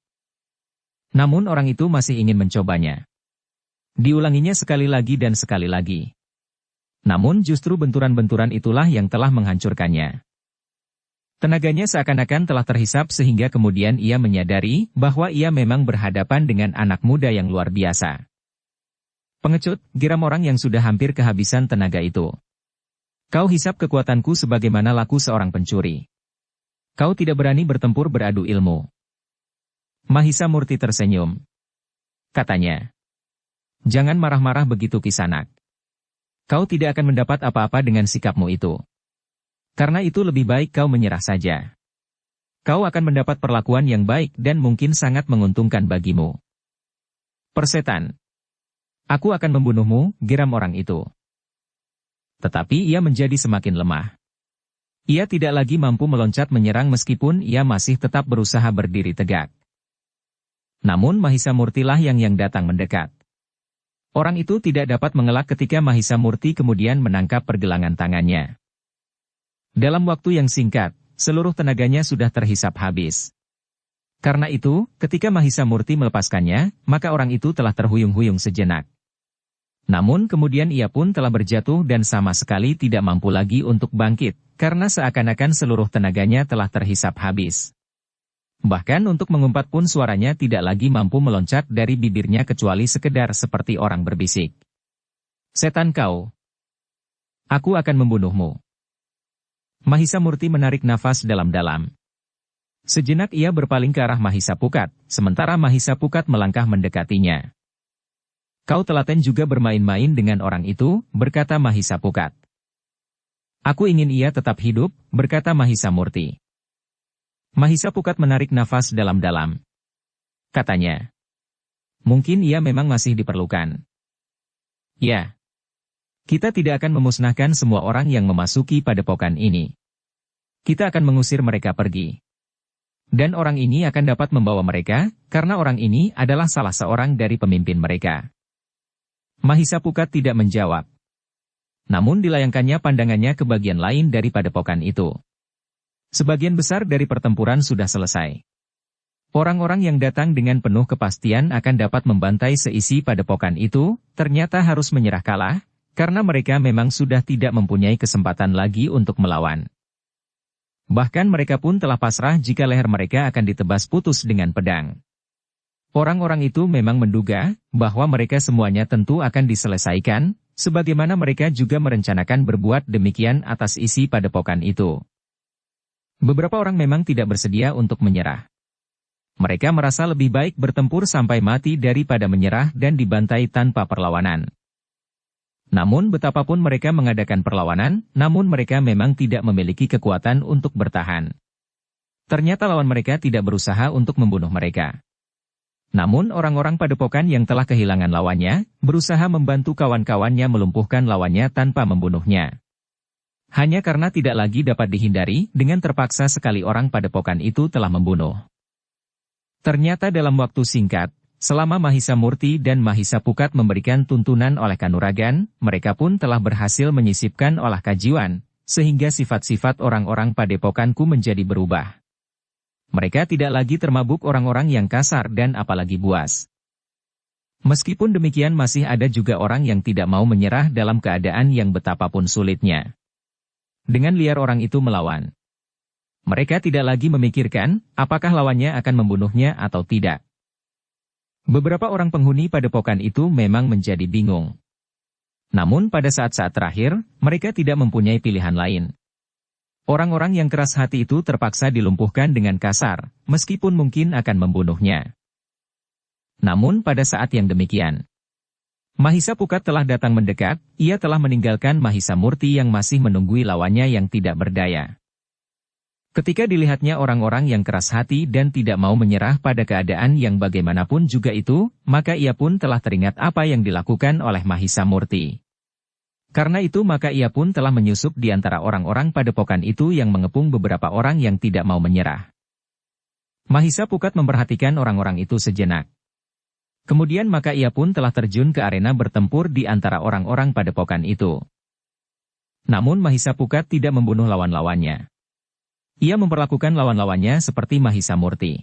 Namun orang itu masih ingin mencobanya. Diulanginya sekali lagi dan sekali lagi. Namun justru benturan-benturan itulah yang telah menghancurkannya. Tenaganya seakan-akan telah terhisap sehingga kemudian ia menyadari bahwa ia memang berhadapan dengan anak muda yang luar biasa. Pengecut, geram orang yang sudah hampir kehabisan tenaga itu. Kau hisap kekuatanku sebagaimana laku seorang pencuri. Kau tidak berani bertempur beradu ilmu. Mahisa Murti tersenyum. Katanya. Jangan marah-marah begitu Kisanak. Kau tidak akan mendapat apa-apa dengan sikapmu itu. Karena itu lebih baik kau menyerah saja. Kau akan mendapat perlakuan yang baik dan mungkin sangat menguntungkan bagimu. Persetan. Aku akan membunuhmu, geram orang itu. Tetapi ia menjadi semakin lemah. Ia tidak lagi mampu meloncat menyerang meskipun ia masih tetap berusaha berdiri tegak. Namun Mahisa Murtilah yang datang mendekat. Orang itu tidak dapat mengelak ketika Mahisa Murti kemudian menangkap pergelangan tangannya. Dalam waktu yang singkat, seluruh tenaganya sudah terhisap habis. Karena itu, ketika Mahisa Murti melepaskannya, maka orang itu telah terhuyung-huyung sejenak. Namun kemudian ia pun telah berjatuh dan sama sekali tidak mampu lagi untuk bangkit, karena seakan-akan seluruh tenaganya telah terhisap habis. Bahkan untuk mengumpat pun suaranya tidak lagi mampu meloncat dari bibirnya kecuali sekedar seperti orang berbisik. Setan kau! Aku akan membunuhmu. Mahisa Murti menarik nafas dalam-dalam. Sejenak ia berpaling ke arah Mahisa Pukat, sementara Mahisa Pukat melangkah mendekatinya. Kau telaten juga bermain-main dengan orang itu, berkata Mahisa Pukat. Aku ingin ia tetap hidup, berkata Mahisa Murti. Mahisa Pukat menarik nafas dalam-dalam. Katanya. Mungkin ia memang masih diperlukan. Ya. Kita tidak akan memusnahkan semua orang yang memasuki padepokan ini. Kita akan mengusir mereka pergi. Dan orang ini akan dapat membawa mereka, karena orang ini adalah salah seorang dari pemimpin mereka. Mahisa Pukat tidak menjawab. Namun dilayangkannya pandangannya ke bagian lain dari padepokan itu. Sebagian besar dari pertempuran sudah selesai. Orang-orang yang datang dengan penuh kepastian akan dapat membantai seisi padepokan itu, ternyata harus menyerah kalah, karena mereka memang sudah tidak mempunyai kesempatan lagi untuk melawan. Bahkan mereka pun telah pasrah jika leher mereka akan ditebas putus dengan pedang. Orang-orang itu memang menduga bahwa mereka semuanya tentu akan diselesaikan, sebagaimana mereka juga merencanakan berbuat demikian atas isi padepokan itu. Beberapa orang memang tidak bersedia untuk menyerah. Mereka merasa lebih baik bertempur sampai mati daripada menyerah dan dibantai tanpa perlawanan. Namun betapapun mereka mengadakan perlawanan, namun mereka memang tidak memiliki kekuatan untuk bertahan. Ternyata lawan mereka tidak berusaha untuk membunuh mereka. Namun orang-orang padepokan yang telah kehilangan lawannya, berusaha membantu kawan-kawannya melumpuhkan lawannya tanpa membunuhnya. Hanya karena tidak lagi dapat dihindari, dengan terpaksa sekali orang padepokan itu telah membunuh. Ternyata dalam waktu singkat, selama Mahisa Murti dan Mahisa Pukat memberikan tuntunan oleh Kanuragan, mereka pun telah berhasil menyisipkan olah kajiwan, sehingga sifat-sifat orang-orang padepokanku menjadi berubah. Mereka tidak lagi termabuk orang-orang yang kasar dan apalagi buas. Meskipun demikian masih ada juga orang yang tidak mau menyerah dalam keadaan yang betapapun sulitnya. Dengan liar orang itu melawan. Mereka tidak lagi memikirkan, apakah lawannya akan membunuhnya atau tidak. Beberapa orang penghuni padepokan itu memang menjadi bingung. Namun pada saat-saat terakhir, mereka tidak mempunyai pilihan lain. Orang-orang yang keras hati itu terpaksa dilumpuhkan dengan kasar, meskipun mungkin akan membunuhnya. Namun pada saat yang demikian, Mahisa Pukat telah datang mendekat, ia telah meninggalkan Mahisa Murti yang masih menunggui lawannya yang tidak berdaya. Ketika dilihatnya orang-orang yang keras hati dan tidak mau menyerah pada keadaan yang bagaimanapun juga itu, maka ia pun telah teringat apa yang dilakukan oleh Mahisa Murti. Karena itu maka ia pun telah menyusup di antara orang-orang padepokan itu yang mengepung beberapa orang yang tidak mau menyerah. Mahisa Pukat memperhatikan orang-orang itu sejenak. Kemudian maka ia pun telah terjun ke arena bertempur di antara orang-orang padepokan itu. Namun Mahisa Pukat tidak membunuh lawan-lawannya. Ia memperlakukan lawan-lawannya seperti Mahisa Murti.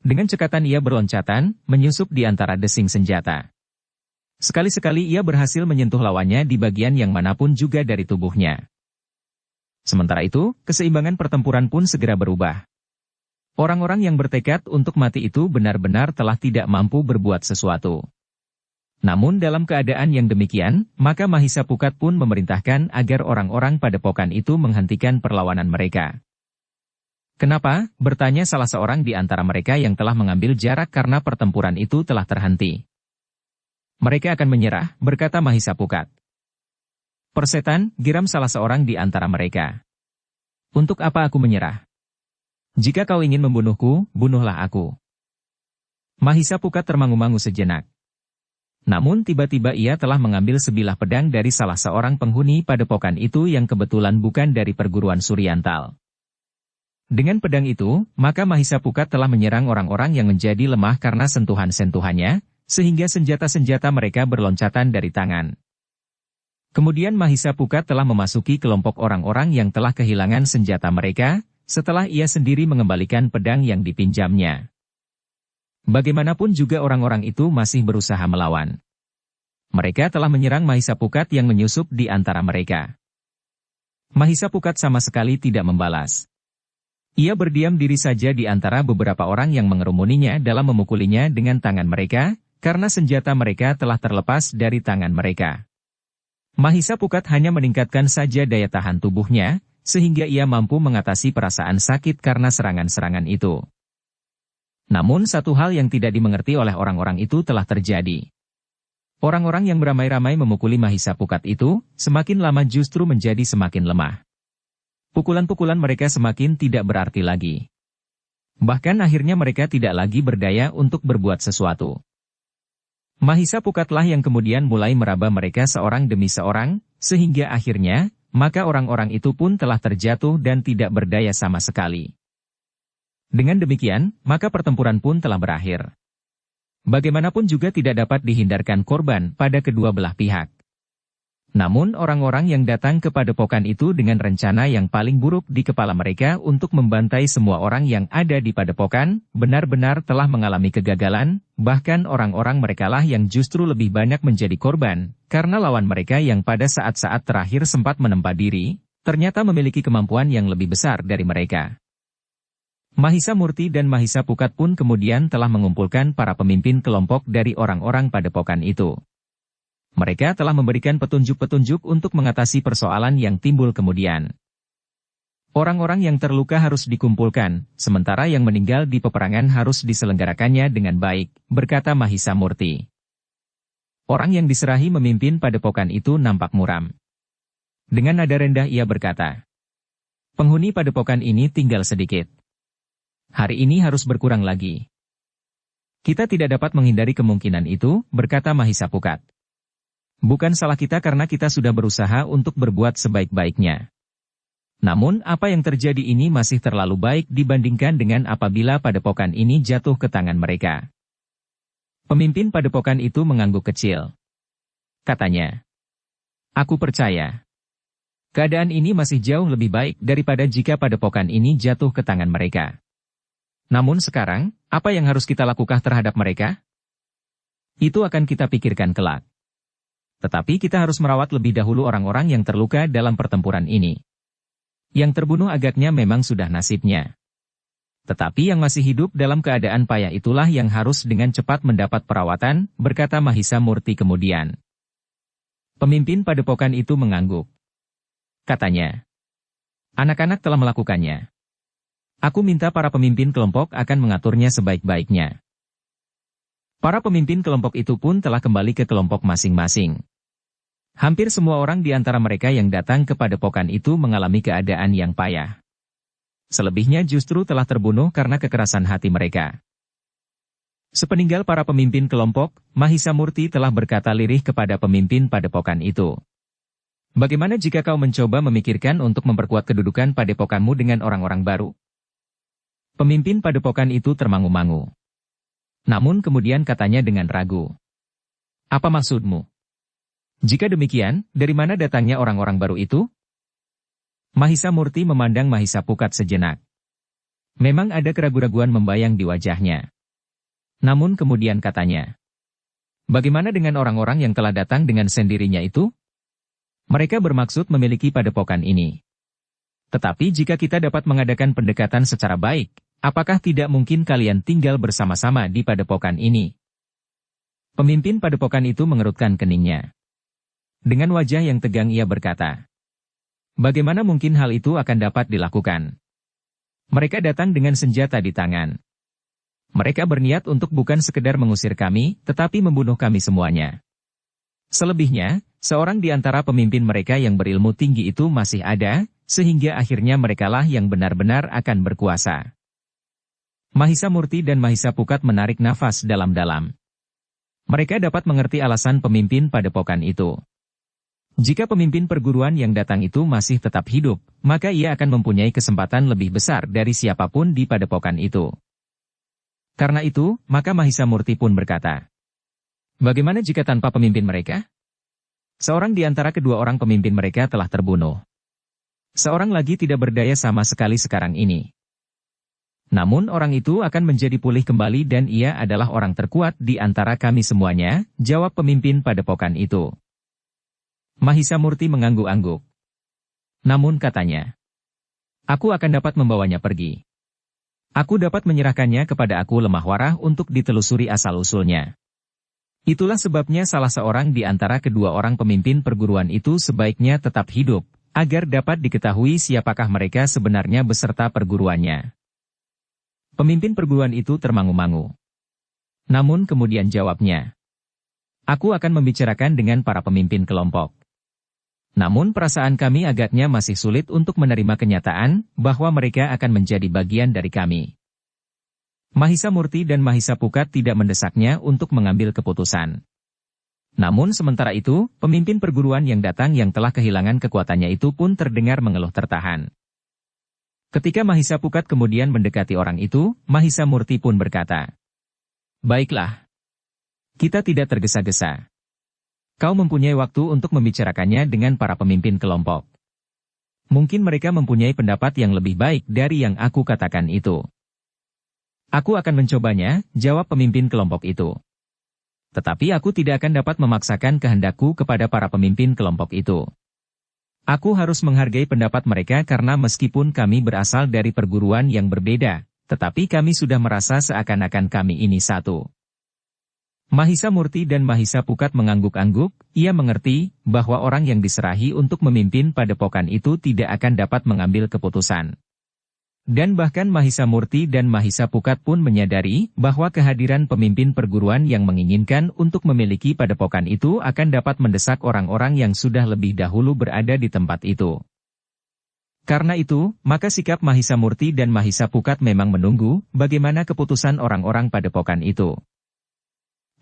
Dengan cekatan ia berloncatan, menyusup di antara desing senjata. Sekali-sekali ia berhasil menyentuh lawannya di bagian yang manapun juga dari tubuhnya. Sementara itu, keseimbangan pertempuran pun segera berubah. Orang-orang yang bertekad untuk mati itu benar-benar telah tidak mampu berbuat sesuatu. Namun dalam keadaan yang demikian, maka Mahisa Pukat pun memerintahkan agar orang-orang padepokan itu menghentikan perlawanan mereka. Kenapa? Bertanya salah seorang di antara mereka yang telah mengambil jarak karena pertempuran itu telah terhenti. Mereka akan menyerah, berkata Mahisa Pukat. Persetan, geram salah seorang di antara mereka. Untuk apa aku menyerah? Jika kau ingin membunuhku, bunuhlah aku. Mahisa Pukat termangu-mangu sejenak. Namun tiba-tiba ia telah mengambil sebilah pedang dari salah seorang penghuni padepokan itu yang kebetulan bukan dari perguruan Suryantal. Dengan pedang itu, maka Mahisa Pukat telah menyerang orang-orang yang menjadi lemah karena sentuhan-sentuhannya, sehingga senjata-senjata mereka berloncatan dari tangan. Kemudian Mahisa Pukat telah memasuki kelompok orang-orang yang telah kehilangan senjata mereka, setelah ia sendiri mengembalikan pedang yang dipinjamnya. Bagaimanapun juga orang-orang itu masih berusaha melawan. Mereka telah menyerang Mahisa Pukat yang menyusup di antara mereka. Mahisa Pukat sama sekali tidak membalas. Ia berdiam diri saja di antara beberapa orang yang mengerumuninya dalam memukulinya dengan tangan mereka, karena senjata mereka telah terlepas dari tangan mereka. Mahisa Pukat hanya meningkatkan saja daya tahan tubuhnya, sehingga ia mampu mengatasi perasaan sakit karena serangan-serangan itu. Namun satu hal yang tidak dimengerti oleh orang-orang itu telah terjadi. Orang-orang yang beramai-ramai memukuli Mahisa Pukat itu, semakin lama justru menjadi semakin lemah. Pukulan-pukulan mereka semakin tidak berarti lagi. Bahkan akhirnya mereka tidak lagi berdaya untuk berbuat sesuatu. Mahisa Pukatlah yang kemudian mulai meraba mereka seorang demi seorang, sehingga akhirnya, maka orang-orang itu pun telah terjatuh dan tidak berdaya sama sekali. Dengan demikian, maka pertempuran pun telah berakhir. Bagaimanapun juga tidak dapat dihindarkan korban pada kedua belah pihak. Namun orang-orang yang datang ke padepokan itu dengan rencana yang paling buruk di kepala mereka untuk membantai semua orang yang ada di padepokan, benar-benar telah mengalami kegagalan, bahkan orang-orang merekalah yang justru lebih banyak menjadi korban, karena lawan mereka yang pada saat-saat terakhir sempat menempa diri, ternyata memiliki kemampuan yang lebih besar dari mereka. Mahisa Murti dan Mahisa Pukat pun kemudian telah mengumpulkan para pemimpin kelompok dari orang-orang padepokan itu. Mereka telah memberikan petunjuk-petunjuk untuk mengatasi persoalan yang timbul kemudian. Orang-orang yang terluka harus dikumpulkan, sementara yang meninggal di peperangan harus diselenggarakannya dengan baik, berkata Mahisa Murti. Orang yang diserahi memimpin padepokan itu nampak muram. Dengan nada rendah ia berkata, penghuni padepokan ini tinggal sedikit. Hari ini harus berkurang lagi. Kita tidak dapat menghindari kemungkinan itu, berkata Mahisa Pukat. Bukan salah kita karena kita sudah berusaha untuk berbuat sebaik-baiknya. Namun apa yang terjadi ini masih terlalu baik dibandingkan dengan apabila padepokan ini jatuh ke tangan mereka. Pemimpin padepokan itu mengangguk kecil. Katanya, aku percaya. Keadaan ini masih jauh lebih baik daripada jika padepokan ini jatuh ke tangan mereka. Namun sekarang, apa yang harus kita lakukan terhadap mereka? Itu akan kita pikirkan kelak. Tetapi kita harus merawat lebih dahulu orang-orang yang terluka dalam pertempuran ini. Yang terbunuh agaknya memang sudah nasibnya. Tetapi yang masih hidup dalam keadaan payah itulah yang harus dengan cepat mendapat perawatan, berkata Mahisa Murti kemudian. Pemimpin padepokan itu mengangguk. Katanya, anak-anak telah melakukannya. Aku minta para pemimpin kelompok akan mengaturnya sebaik-baiknya. Para pemimpin kelompok itu pun telah kembali ke kelompok masing-masing. Hampir semua orang di antara mereka yang datang ke padepokan itu mengalami keadaan yang payah. Selebihnya justru telah terbunuh karena kekerasan hati mereka. Sepeninggal para pemimpin kelompok, Mahisa Murti telah berkata lirih kepada pemimpin padepokan itu. Bagaimana jika kau mencoba memikirkan untuk memperkuat kedudukan padepokanmu dengan orang-orang baru? Pemimpin padepokan itu termangu-mangu. Namun kemudian katanya dengan ragu. Apa maksudmu? Jika demikian, dari mana datangnya orang-orang baru itu? Mahisa Murti memandang Mahisa Pukat sejenak. Memang ada keraguan-raguan membayang di wajahnya. Namun kemudian katanya. Bagaimana dengan orang-orang yang telah datang dengan sendirinya itu? Mereka bermaksud memiliki padepokan ini. Tetapi jika kita dapat mengadakan pendekatan secara baik, apakah tidak mungkin kalian tinggal bersama-sama di padepokan ini? Pemimpin padepokan itu mengerutkan keningnya. Dengan wajah yang tegang ia berkata, bagaimana mungkin hal itu akan dapat dilakukan? Mereka datang dengan senjata di tangan. Mereka berniat untuk bukan sekedar mengusir kami, tetapi membunuh kami semuanya. Selebihnya, seorang di antara pemimpin mereka yang berilmu tinggi itu masih ada, sehingga akhirnya merekalah yang benar-benar akan berkuasa. Mahisa Murti dan Mahisa Pukat menarik nafas dalam-dalam. Mereka dapat mengerti alasan pemimpin padepokan itu. Jika pemimpin perguruan yang datang itu masih tetap hidup, maka ia akan mempunyai kesempatan lebih besar dari siapapun di padepokan itu. Karena itu, maka Mahisa Murti pun berkata, bagaimana jika tanpa pemimpin mereka? Seorang di antara kedua orang pemimpin mereka telah terbunuh. Seorang lagi tidak berdaya sama sekali sekarang ini. Namun orang itu akan menjadi pulih kembali dan ia adalah orang terkuat di antara kami semuanya, jawab pemimpin padepokan itu. Mahisa Murti mengangguk-angguk. Namun katanya, aku akan dapat membawanya pergi. Aku dapat menyerahkannya kepada aku Lemah Warah untuk ditelusuri asal-usulnya. Itulah sebabnya salah seorang di antara kedua orang pemimpin perguruan itu sebaiknya tetap hidup, agar dapat diketahui siapakah mereka sebenarnya beserta perguruannya. Pemimpin perguruan itu termangu-mangu. Namun kemudian jawabnya, aku akan membicarakan dengan para pemimpin kelompok. Namun perasaan kami agaknya masih sulit untuk menerima kenyataan bahwa mereka akan menjadi bagian dari kami. Mahisa Murti dan Mahisa Pukat tidak mendesaknya untuk mengambil keputusan. Namun sementara itu, pemimpin perguruan yang datang yang telah kehilangan kekuatannya itu pun terdengar mengeluh tertahan. Ketika Mahisa Pukat kemudian mendekati orang itu, Mahisa Murti pun berkata, baiklah. Kita tidak tergesa-gesa. Kau mempunyai waktu untuk membicarakannya dengan para pemimpin kelompok. Mungkin mereka mempunyai pendapat yang lebih baik dari yang aku katakan itu. Aku akan mencobanya, jawab pemimpin kelompok itu. Tetapi aku tidak akan dapat memaksakan kehendakku kepada para pemimpin kelompok itu. Aku harus menghargai pendapat mereka karena meskipun kami berasal dari perguruan yang berbeda, tetapi kami sudah merasa seakan-akan kami ini satu. Mahisa Murti dan Mahisa Pukat mengangguk-angguk, ia mengerti bahwa orang yang diserahi untuk memimpin padepokan itu tidak akan dapat mengambil keputusan. Dan bahkan Mahisa Murti dan Mahisa Pukat pun menyadari bahwa kehadiran pemimpin perguruan yang menginginkan untuk memiliki padepokan itu akan dapat mendesak orang-orang yang sudah lebih dahulu berada di tempat itu. Karena itu, maka sikap Mahisa Murti dan Mahisa Pukat memang menunggu bagaimana keputusan orang-orang padepokan itu.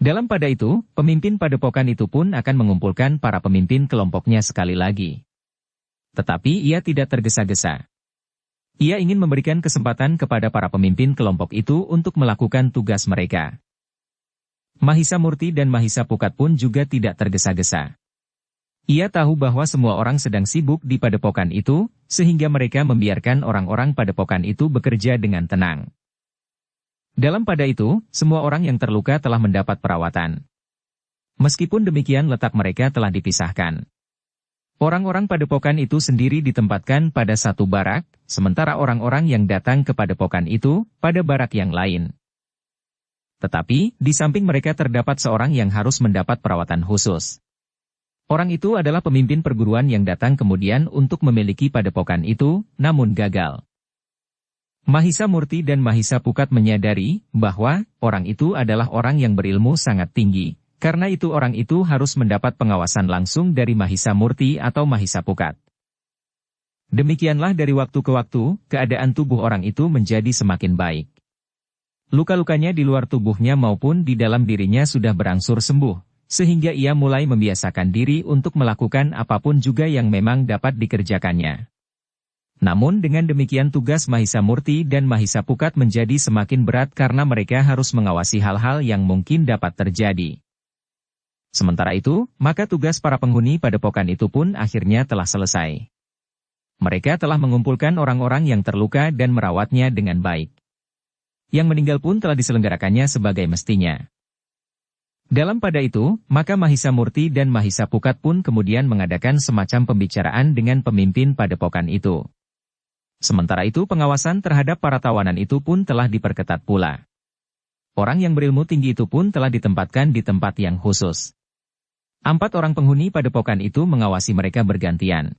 Dalam pada itu, pemimpin padepokan itu pun akan mengumpulkan para pemimpin kelompoknya sekali lagi. Tetapi ia tidak tergesa-gesa. Ia ingin memberikan kesempatan kepada para pemimpin kelompok itu untuk melakukan tugas mereka. Mahisa Murti dan Mahisa Pukat pun juga tidak tergesa-gesa. Ia tahu bahwa semua orang sedang sibuk di padepokan itu, sehingga mereka membiarkan orang-orang padepokan itu bekerja dengan tenang. Dalam pada itu, semua orang yang terluka telah mendapat perawatan. Meskipun demikian letak mereka telah dipisahkan. Orang-orang padepokan itu sendiri ditempatkan pada satu barak, sementara orang-orang yang datang ke padepokan itu, pada barak yang lain. Tetapi, di samping mereka terdapat seorang yang harus mendapat perawatan khusus. Orang itu adalah pemimpin perguruan yang datang kemudian untuk memiliki padepokan itu, namun gagal. Mahisa Murti dan Mahisa Pukat menyadari bahwa orang itu adalah orang yang berilmu sangat tinggi. Karena itu orang itu harus mendapat pengawasan langsung dari Mahisa Murti atau Mahisa Pukat. Demikianlah dari waktu ke waktu, keadaan tubuh orang itu menjadi semakin baik. Luka-lukanya di luar tubuhnya maupun di dalam dirinya sudah berangsur sembuh, sehingga ia mulai membiasakan diri untuk melakukan apapun juga yang memang dapat dikerjakannya. Namun dengan demikian tugas Mahisa Murti dan Mahisa Pukat menjadi semakin berat karena mereka harus mengawasi hal-hal yang mungkin dapat terjadi. Sementara itu, maka tugas para penghuni padepokan itu pun akhirnya telah selesai. Mereka telah mengumpulkan orang-orang yang terluka dan merawatnya dengan baik. Yang meninggal pun telah diselenggarakannya sebagai mestinya. Dalam pada itu, maka Mahisa Murti dan Mahisa Pukat pun kemudian mengadakan semacam pembicaraan dengan pemimpin padepokan itu. Sementara itu pengawasan terhadap para tawanan itu pun telah diperketat pula. Orang yang berilmu tinggi itu pun telah ditempatkan di tempat yang khusus. 4 orang penghuni padepokan itu mengawasi mereka bergantian.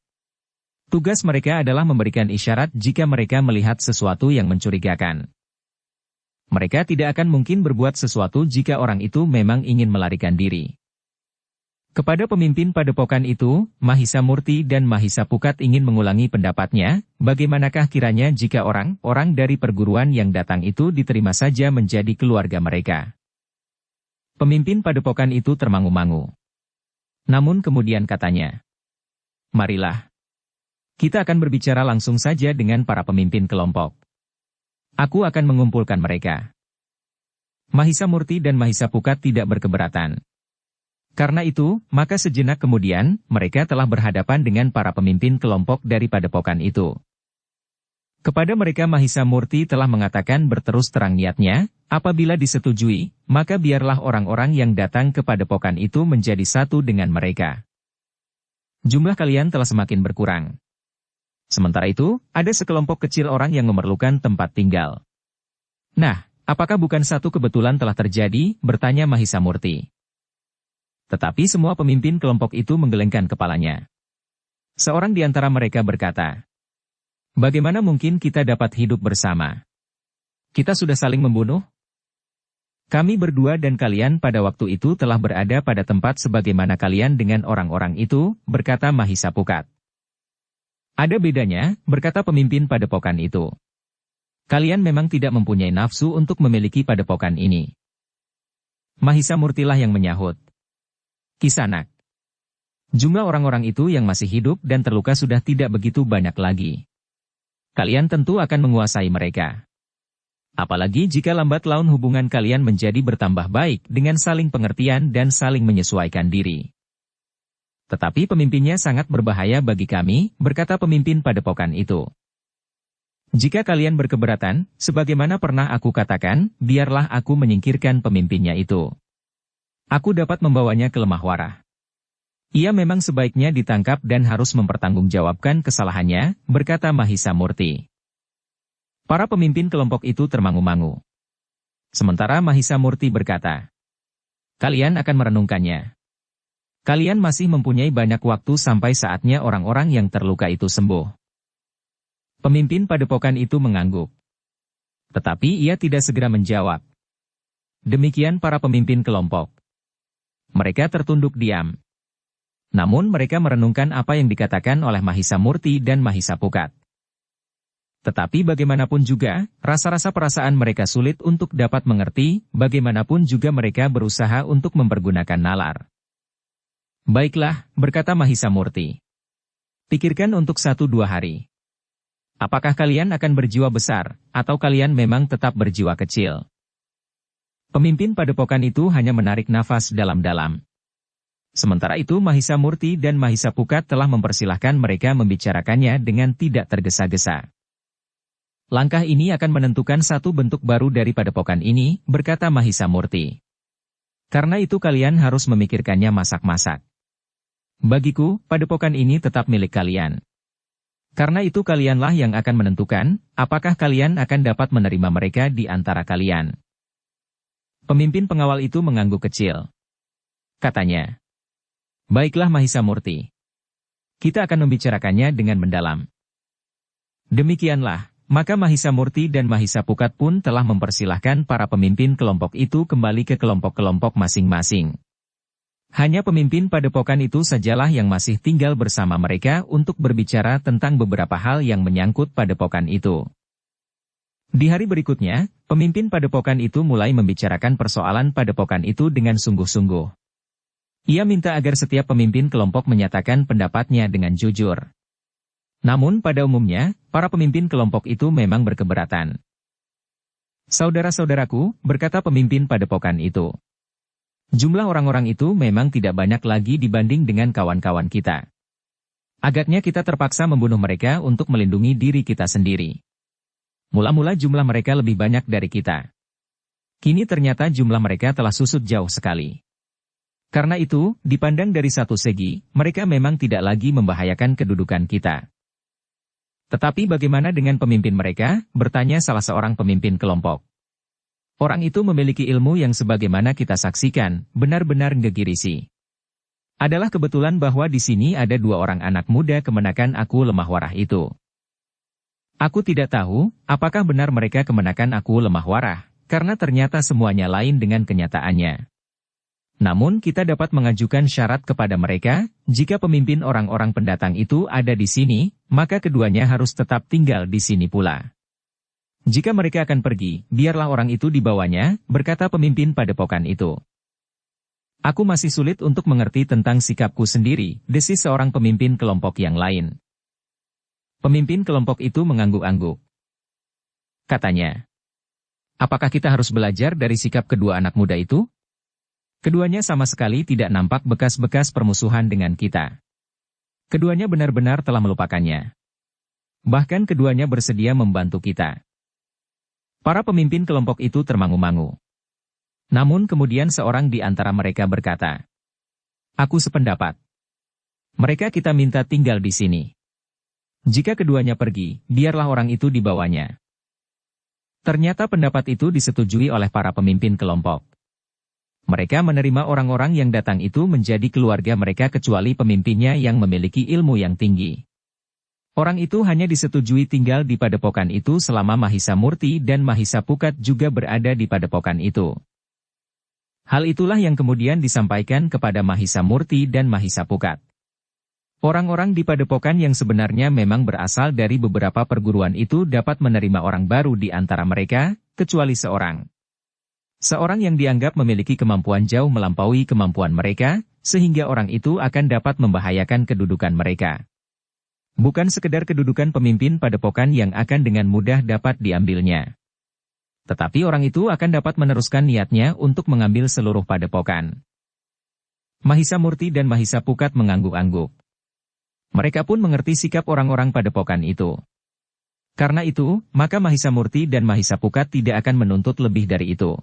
Tugas mereka adalah memberikan isyarat jika mereka melihat sesuatu yang mencurigakan. Mereka tidak akan mungkin berbuat sesuatu jika orang itu memang ingin melarikan diri. Kepada pemimpin padepokan itu, Mahisa Murti dan Mahisa Pukat ingin mengulangi pendapatnya, bagaimanakah kiranya jika orang-orang dari perguruan yang datang itu diterima saja menjadi keluarga mereka. Pemimpin padepokan itu termangu-mangu. Namun kemudian katanya, "Marilah. Kita akan berbicara langsung saja dengan para pemimpin kelompok. Aku akan mengumpulkan mereka." Mahisa Murti dan Mahisa Pukat tidak berkeberatan. Karena itu, maka sejenak kemudian, mereka telah berhadapan dengan para pemimpin kelompok dari padepokan itu. Kepada mereka Mahisa Murti telah mengatakan berterus terang niatnya, apabila disetujui, maka biarlah orang-orang yang datang ke padepokan itu menjadi satu dengan mereka. Jumlah kalian telah semakin berkurang. Sementara itu, ada sekelompok kecil orang yang memerlukan tempat tinggal. Nah, apakah bukan satu kebetulan telah terjadi? Bertanya Mahisa Murti. Tetapi semua pemimpin kelompok itu menggelengkan kepalanya. Seorang di antara mereka berkata, "Bagaimana mungkin kita dapat hidup bersama? Kita sudah saling membunuh? Kami berdua dan kalian pada waktu itu telah berada pada tempat sebagaimana kalian dengan orang-orang itu," berkata Mahisa Pukat. "Ada bedanya," berkata pemimpin padepokan itu. "Kalian memang tidak mempunyai nafsu untuk memiliki padepokan ini." Mahisa Murtilah yang menyahut, "Kisanak, jumlah orang-orang itu yang masih hidup dan terluka sudah tidak begitu banyak lagi. Kalian tentu akan menguasai mereka. Apalagi jika lambat laun hubungan kalian menjadi bertambah baik dengan saling pengertian dan saling menyesuaikan diri. Tetapi pemimpinnya sangat berbahaya bagi kami," berkata pemimpin padepokan itu. "Jika kalian berkeberatan, sebagaimana pernah aku katakan, biarlah aku menyingkirkan pemimpinnya itu. Aku dapat membawanya ke Lemahwarah. Ia memang sebaiknya ditangkap dan harus mempertanggungjawabkan kesalahannya," berkata Mahisa Murti. Para pemimpin kelompok itu termangu-mangu. Sementara Mahisa Murti berkata, "Kalian akan merenungkannya. Kalian masih mempunyai banyak waktu sampai saatnya orang-orang yang terluka itu sembuh." Pemimpin padepokan itu mengangguk. Tetapi ia tidak segera menjawab. Demikian para pemimpin kelompok. Mereka tertunduk diam. Namun mereka merenungkan apa yang dikatakan oleh Mahisa Murti dan Mahisa Pukat. Tetapi bagaimanapun juga, rasa-rasa perasaan mereka sulit untuk dapat mengerti, bagaimanapun juga mereka berusaha untuk mempergunakan nalar. "Baiklah," berkata Mahisa Murti. "Pikirkan untuk 1-2 hari. Apakah kalian akan berjiwa besar, atau kalian memang tetap berjiwa kecil?" Pemimpin padepokan itu hanya menarik nafas dalam-dalam. Sementara itu Mahisa Murti dan Mahisa Pukat telah mempersilahkan mereka membicarakannya dengan tidak tergesa-gesa. "Langkah ini akan menentukan satu bentuk baru dari padepokan ini," berkata Mahisa Murti. "Karena itu kalian harus memikirkannya masak-masak. Bagiku, padepokan ini tetap milik kalian. Karena itu kalianlah yang akan menentukan, apakah kalian akan dapat menerima mereka di antara kalian." Pemimpin pengawal itu mengangguk kecil. Katanya, "Baiklah Mahisa Murti. Kita akan membicarakannya dengan mendalam." Demikianlah, maka Mahisa Murti dan Mahisa Pukat pun telah mempersilahkan para pemimpin kelompok itu kembali ke kelompok-kelompok masing-masing. Hanya pemimpin padepokan itu sajalah yang masih tinggal bersama mereka untuk berbicara tentang beberapa hal yang menyangkut padepokan itu. Di hari berikutnya, pemimpin padepokan itu mulai membicarakan persoalan padepokan itu dengan sungguh-sungguh. Ia minta agar setiap pemimpin kelompok menyatakan pendapatnya dengan jujur. Namun pada umumnya, para pemimpin kelompok itu memang berkeberatan. "Saudara-saudaraku," berkata pemimpin padepokan itu. "Jumlah orang-orang itu memang tidak banyak lagi dibanding dengan kawan-kawan kita. Agaknya kita terpaksa membunuh mereka untuk melindungi diri kita sendiri. Mula-mula jumlah mereka lebih banyak dari kita. Kini ternyata jumlah mereka telah susut jauh sekali. Karena itu, dipandang dari satu segi, mereka memang tidak lagi membahayakan kedudukan kita. Tetapi bagaimana dengan pemimpin mereka? Bertanya salah seorang pemimpin kelompok. Orang itu memiliki ilmu yang sebagaimana kita saksikan, benar-benar ngegirisi. Adalah kebetulan bahwa di sini ada dua orang anak muda kemenakan aku lemah warah itu. Aku tidak tahu, apakah benar mereka kemenakan aku lemah warah, karena ternyata semuanya lain dengan kenyataannya. Namun kita dapat mengajukan syarat kepada mereka, jika pemimpin orang-orang pendatang itu ada di sini, maka keduanya harus tetap tinggal di sini pula. Jika mereka akan pergi, biarlah orang itu dibawanya, berkata pemimpin padepokan itu. Aku masih sulit untuk mengerti tentang sikapku sendiri, desis seorang pemimpin kelompok yang lain. Pemimpin kelompok itu mengangguk-angguk. Katanya, apakah kita harus belajar dari sikap kedua anak muda itu? Keduanya sama sekali tidak nampak bekas-bekas permusuhan dengan kita. Keduanya benar-benar telah melupakannya. Bahkan keduanya bersedia membantu kita. Para pemimpin kelompok itu termangu-mangu. Namun kemudian seorang di antara mereka berkata, aku sependapat. Mereka kita minta tinggal di sini. Jika keduanya pergi, biarlah orang itu dibawanya. Ternyata pendapat itu disetujui oleh para pemimpin kelompok. Mereka menerima orang-orang yang datang itu menjadi keluarga mereka kecuali pemimpinnya yang memiliki ilmu yang tinggi. Orang itu hanya disetujui tinggal di padepokan itu selama Mahisa Murti dan Mahisa Pukat juga berada di padepokan itu. Hal itulah yang kemudian disampaikan kepada Mahisa Murti dan Mahisa Pukat. Orang-orang di padepokan yang sebenarnya memang berasal dari beberapa perguruan itu dapat menerima orang baru di antara mereka, kecuali seorang. Seorang yang dianggap memiliki kemampuan jauh melampaui kemampuan mereka, sehingga orang itu akan dapat membahayakan kedudukan mereka. Bukan sekedar kedudukan pemimpin padepokan yang akan dengan mudah dapat diambilnya. Tetapi orang itu akan dapat meneruskan niatnya untuk mengambil seluruh padepokan. Mahisa Murti dan Mahisa Pukat mengangguk-angguk. Mereka pun mengerti sikap orang-orang padepokan itu. Karena itu, maka Mahisa Murti dan Mahisa Pukat tidak akan menuntut lebih dari itu.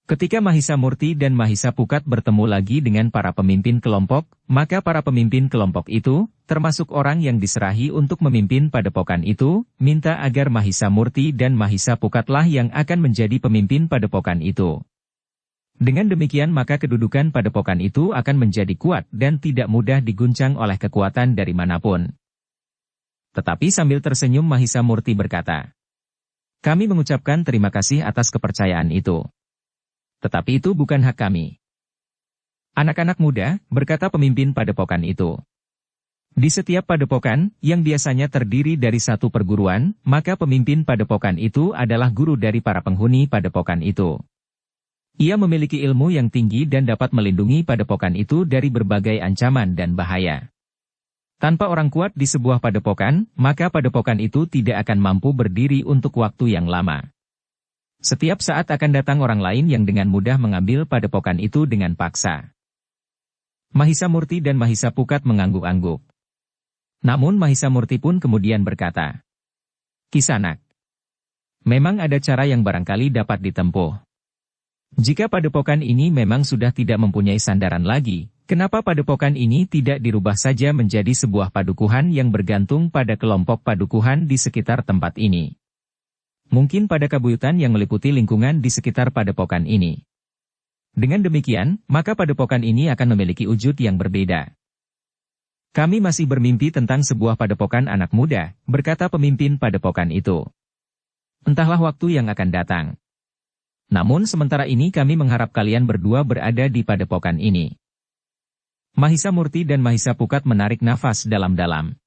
Ketika Mahisa Murti dan Mahisa Pukat bertemu lagi dengan para pemimpin kelompok, maka para pemimpin kelompok itu, termasuk orang yang diserahi untuk memimpin padepokan itu, minta agar Mahisa Murti dan Mahisa Pukatlah yang akan menjadi pemimpin padepokan itu. Dengan demikian maka kedudukan padepokan itu akan menjadi kuat dan tidak mudah diguncang oleh kekuatan dari manapun. Tetapi sambil tersenyum Mahisa Murti berkata, kami mengucapkan terima kasih atas kepercayaan itu. Tetapi itu bukan hak kami. Anak-anak muda, berkata pemimpin padepokan itu. Di setiap padepokan, yang biasanya terdiri dari satu perguruan, maka pemimpin padepokan itu adalah guru dari para penghuni padepokan itu. Ia memiliki ilmu yang tinggi dan dapat melindungi padepokan itu dari berbagai ancaman dan bahaya. Tanpa orang kuat di sebuah padepokan, maka padepokan itu tidak akan mampu berdiri untuk waktu yang lama. Setiap saat akan datang orang lain yang dengan mudah mengambil padepokan itu dengan paksa. Mahisa Murti dan Mahisa Pukat mengangguk-angguk. Namun Mahisa Murti pun kemudian berkata, Kisanak, memang ada cara yang barangkali dapat ditempuh. Jika padepokan ini memang sudah tidak mempunyai sandaran lagi, kenapa padepokan ini tidak dirubah saja menjadi sebuah padukuhan yang bergantung pada kelompok padukuhan di sekitar tempat ini? Mungkin pada kabuyutan yang meliputi lingkungan di sekitar padepokan ini. Dengan demikian, maka padepokan ini akan memiliki wujud yang berbeda. Kami masih bermimpi tentang sebuah padepokan anak muda, berkata pemimpin padepokan itu. Entahlah waktu yang akan datang. Namun sementara ini kami mengharap kalian berdua berada di padepokan ini. Mahisa Murti dan Mahisa Pukat menarik nafas dalam-dalam.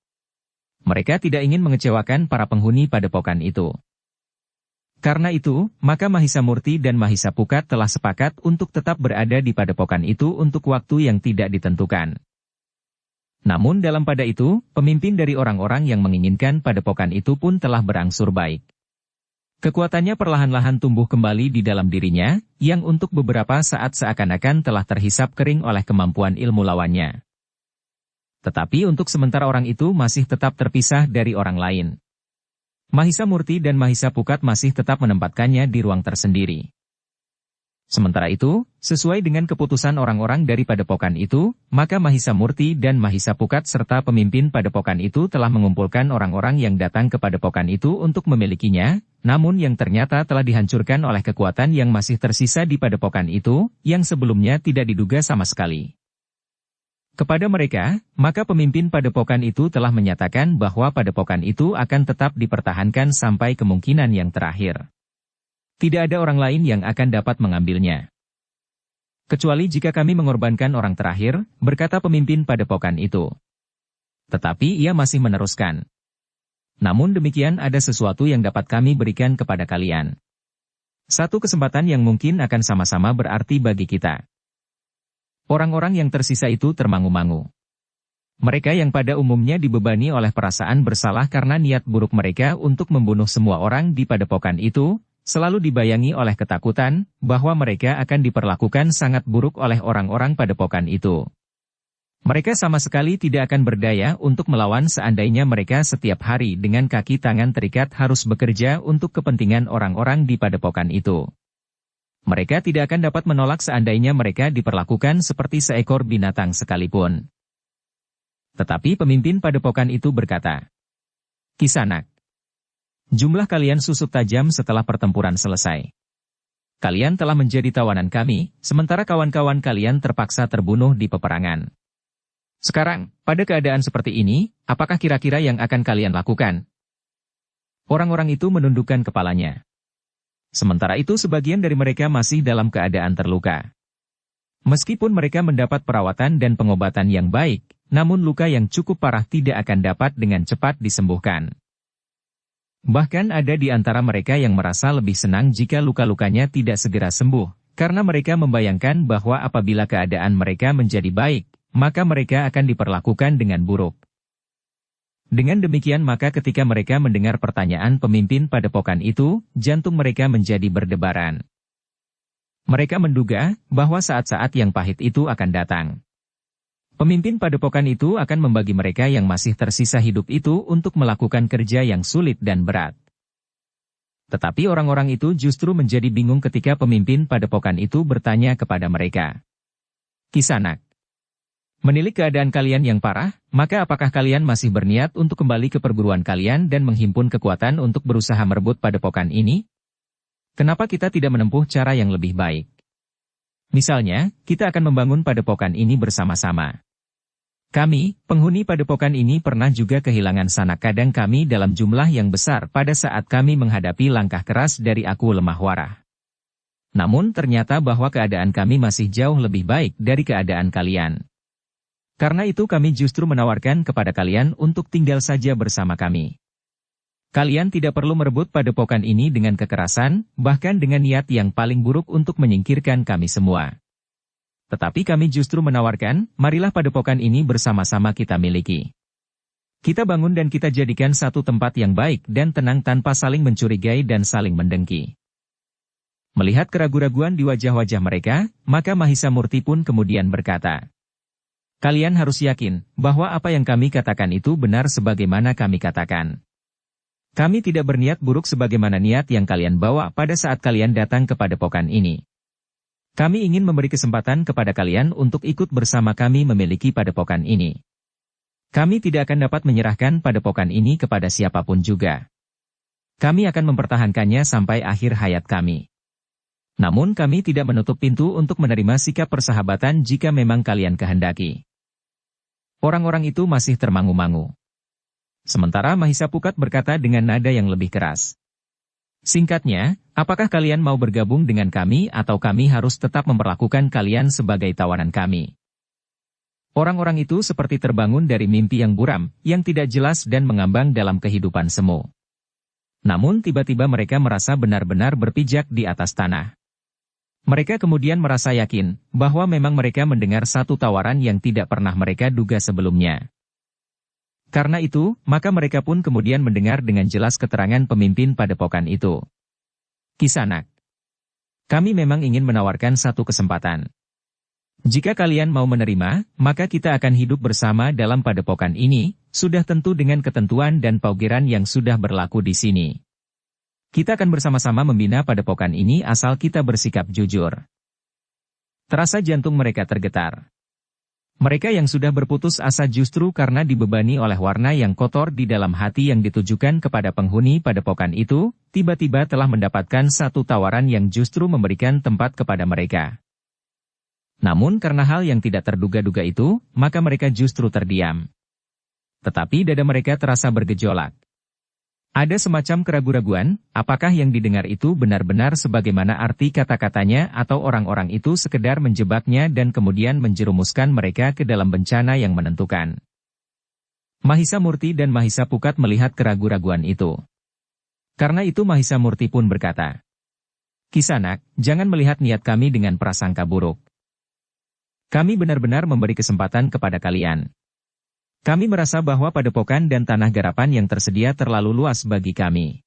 Mereka tidak ingin mengecewakan para penghuni padepokan itu. Karena itu, maka Mahisa Murti dan Mahisa Pukat telah sepakat untuk tetap berada di padepokan itu untuk waktu yang tidak ditentukan. Namun dalam pada itu, pemimpin dari orang-orang yang menginginkan padepokan itu pun telah berangsur baik. Kekuatannya perlahan-lahan tumbuh kembali di dalam dirinya, yang untuk beberapa saat seakan-akan telah terhisap kering oleh kemampuan ilmu lawannya. Tetapi untuk sementara orang itu masih tetap terpisah dari orang lain. Mahisa Murti dan Mahisa Pukat masih tetap menempatkannya di ruang tersendiri. Sementara itu, sesuai dengan keputusan orang-orang dari padepokan itu, maka Mahisa Murti dan Mahisa Pukat serta pemimpin padepokan itu telah mengumpulkan orang-orang yang datang ke padepokan itu untuk memilikinya, namun yang ternyata telah dihancurkan oleh kekuatan yang masih tersisa di padepokan itu, yang sebelumnya tidak diduga sama sekali. Kepada mereka, maka pemimpin padepokan itu telah menyatakan bahwa padepokan itu akan tetap dipertahankan sampai kemungkinan yang terakhir. Tidak ada orang lain yang akan dapat mengambilnya. Kecuali jika kami mengorbankan orang terakhir, berkata pemimpin padepokan itu. Tetapi ia masih meneruskan. Namun demikian ada sesuatu yang dapat kami berikan kepada kalian. Satu kesempatan yang mungkin akan sama-sama berarti bagi kita. Orang-orang yang tersisa itu termangu-mangu. Mereka yang pada umumnya dibebani oleh perasaan bersalah karena niat buruk mereka untuk membunuh semua orang di padepokan itu, selalu dibayangi oleh ketakutan bahwa mereka akan diperlakukan sangat buruk oleh orang-orang padepokan itu. Mereka sama sekali tidak akan berdaya untuk melawan seandainya mereka setiap hari dengan kaki tangan terikat harus bekerja untuk kepentingan orang-orang di padepokan itu. Mereka tidak akan dapat menolak seandainya mereka diperlakukan seperti seekor binatang sekalipun. Tetapi pemimpin padepokan itu berkata, "Kisanak, jumlah kalian susut tajam setelah pertempuran selesai. Kalian telah menjadi tawanan kami, sementara kawan-kawan kalian terpaksa terbunuh di peperangan. Sekarang, pada keadaan seperti ini, apakah kira-kira yang akan kalian lakukan?" Orang-orang itu menundukkan kepalanya. Sementara itu sebagian dari mereka masih dalam keadaan terluka. Meskipun mereka mendapat perawatan dan pengobatan yang baik, namun luka yang cukup parah tidak akan dapat dengan cepat disembuhkan. Bahkan ada di antara mereka yang merasa lebih senang jika luka-lukanya tidak segera sembuh, karena mereka membayangkan bahwa apabila keadaan mereka menjadi baik, maka mereka akan diperlakukan dengan buruk. Dengan demikian maka ketika mereka mendengar pertanyaan pemimpin padepokan itu, jantung mereka menjadi berdebaran. Mereka menduga bahwa saat-saat yang pahit itu akan datang. Pemimpin padepokan itu akan membagi mereka yang masih tersisa hidup itu untuk melakukan kerja yang sulit dan berat. Tetapi orang-orang itu justru menjadi bingung ketika pemimpin padepokan itu bertanya kepada mereka, "Kisanak, menilik keadaan kalian yang parah, maka apakah kalian masih berniat untuk kembali ke perguruan kalian dan menghimpun kekuatan untuk berusaha merebut padepokan ini? Kenapa kita tidak menempuh cara yang lebih baik? Misalnya, kita akan membangun padepokan ini bersama-sama. Kami, penghuni padepokan ini pernah juga kehilangan sanak kadang kami dalam jumlah yang besar pada saat kami menghadapi langkah keras dari Aku Lemah Warah. Namun ternyata bahwa keadaan kami masih jauh lebih baik dari keadaan kalian. Karena itu kami justru menawarkan kepada kalian untuk tinggal saja bersama kami. Kalian tidak perlu merebut padepokan ini dengan kekerasan, bahkan dengan niat yang paling buruk untuk menyingkirkan kami semua. Tetapi kami justru menawarkan, marilah padepokan ini bersama-sama kita miliki. Kita bangun dan kita jadikan satu tempat yang baik dan tenang tanpa saling mencurigai dan saling mendengki." Melihat keraguan-raguan di wajah-wajah mereka, maka Mahisa Murti pun kemudian berkata, "Kalian harus yakin bahwa apa yang kami katakan itu benar sebagaimana kami katakan. Kami tidak berniat buruk sebagaimana niat yang kalian bawa pada saat kalian datang ke padepokan ini. Kami ingin memberi kesempatan kepada kalian untuk ikut bersama kami memiliki padepokan ini. Kami tidak akan dapat menyerahkan padepokan ini kepada siapapun juga. Kami akan mempertahankannya sampai akhir hayat kami. Namun kami tidak menutup pintu untuk menerima sikap persahabatan jika memang kalian kehendaki." Orang-orang itu masih termangu-mangu. Sementara Mahisa Pukat berkata dengan nada yang lebih keras, "Singkatnya, apakah kalian mau bergabung dengan kami atau kami harus tetap memperlakukan kalian sebagai tawanan kami?" Orang-orang itu seperti terbangun dari mimpi yang buram, yang tidak jelas dan mengambang dalam kehidupan semu. Namun tiba-tiba mereka merasa benar-benar berpijak di atas tanah. Mereka kemudian merasa yakin bahwa memang mereka mendengar satu tawaran yang tidak pernah mereka duga sebelumnya. Karena itu, maka mereka pun kemudian mendengar dengan jelas keterangan pemimpin padepokan itu. "Kisanak, kami memang ingin menawarkan satu kesempatan. Jika kalian mau menerima, maka kita akan hidup bersama dalam padepokan ini, sudah tentu dengan ketentuan dan paugeran yang sudah berlaku di sini. Kita akan bersama-sama membina padepokan ini asal kita bersikap jujur. Terasa jantung mereka tergetar. Mereka yang sudah berputus asa justru karena dibebani oleh warna yang kotor di dalam hati yang ditujukan kepada penghuni padepokan itu, tiba-tiba telah mendapatkan satu tawaran yang justru memberikan tempat kepada mereka. Namun karena hal yang tidak terduga-duga itu, maka mereka justru terdiam. Tetapi dada mereka terasa bergejolak. Ada semacam keraguan-raguan, apakah yang didengar itu benar-benar sebagaimana arti kata-katanya atau orang-orang itu sekedar menjebaknya dan kemudian menjerumuskan mereka ke dalam bencana yang menentukan. Mahisa Murti dan Mahisa Pukat melihat keraguan-raguan itu. Karena itu Mahisa Murti pun berkata, "Kisanak, jangan melihat niat kami dengan prasangka buruk. Kami benar-benar memberi kesempatan kepada kalian. Kami merasa bahwa padepokan dan tanah garapan yang tersedia terlalu luas bagi kami.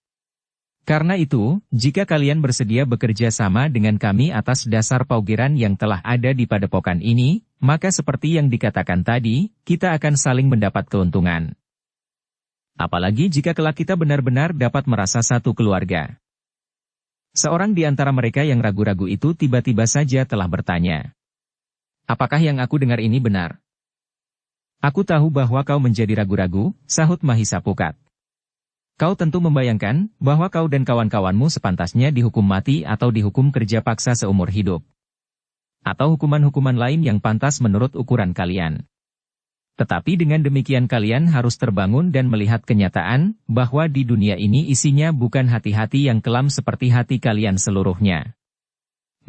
Karena itu, jika kalian bersedia bekerja sama dengan kami atas dasar paugeran yang telah ada di padepokan ini, maka seperti yang dikatakan tadi, kita akan saling mendapat keuntungan. Apalagi jika kelak kita benar-benar dapat merasa satu keluarga." Seorang di antara mereka yang ragu-ragu itu tiba-tiba saja telah bertanya, "Apakah yang aku dengar ini benar?" "Aku tahu bahwa kau menjadi ragu-ragu," sahut Mahisa Pukat. "Kau tentu membayangkan bahwa kau dan kawan-kawanmu sepantasnya dihukum mati atau dihukum kerja paksa seumur hidup. Atau hukuman-hukuman lain yang pantas menurut ukuran kalian. Tetapi dengan demikian kalian harus terbangun dan melihat kenyataan bahwa di dunia ini isinya bukan hati-hati yang kelam seperti hati kalian seluruhnya.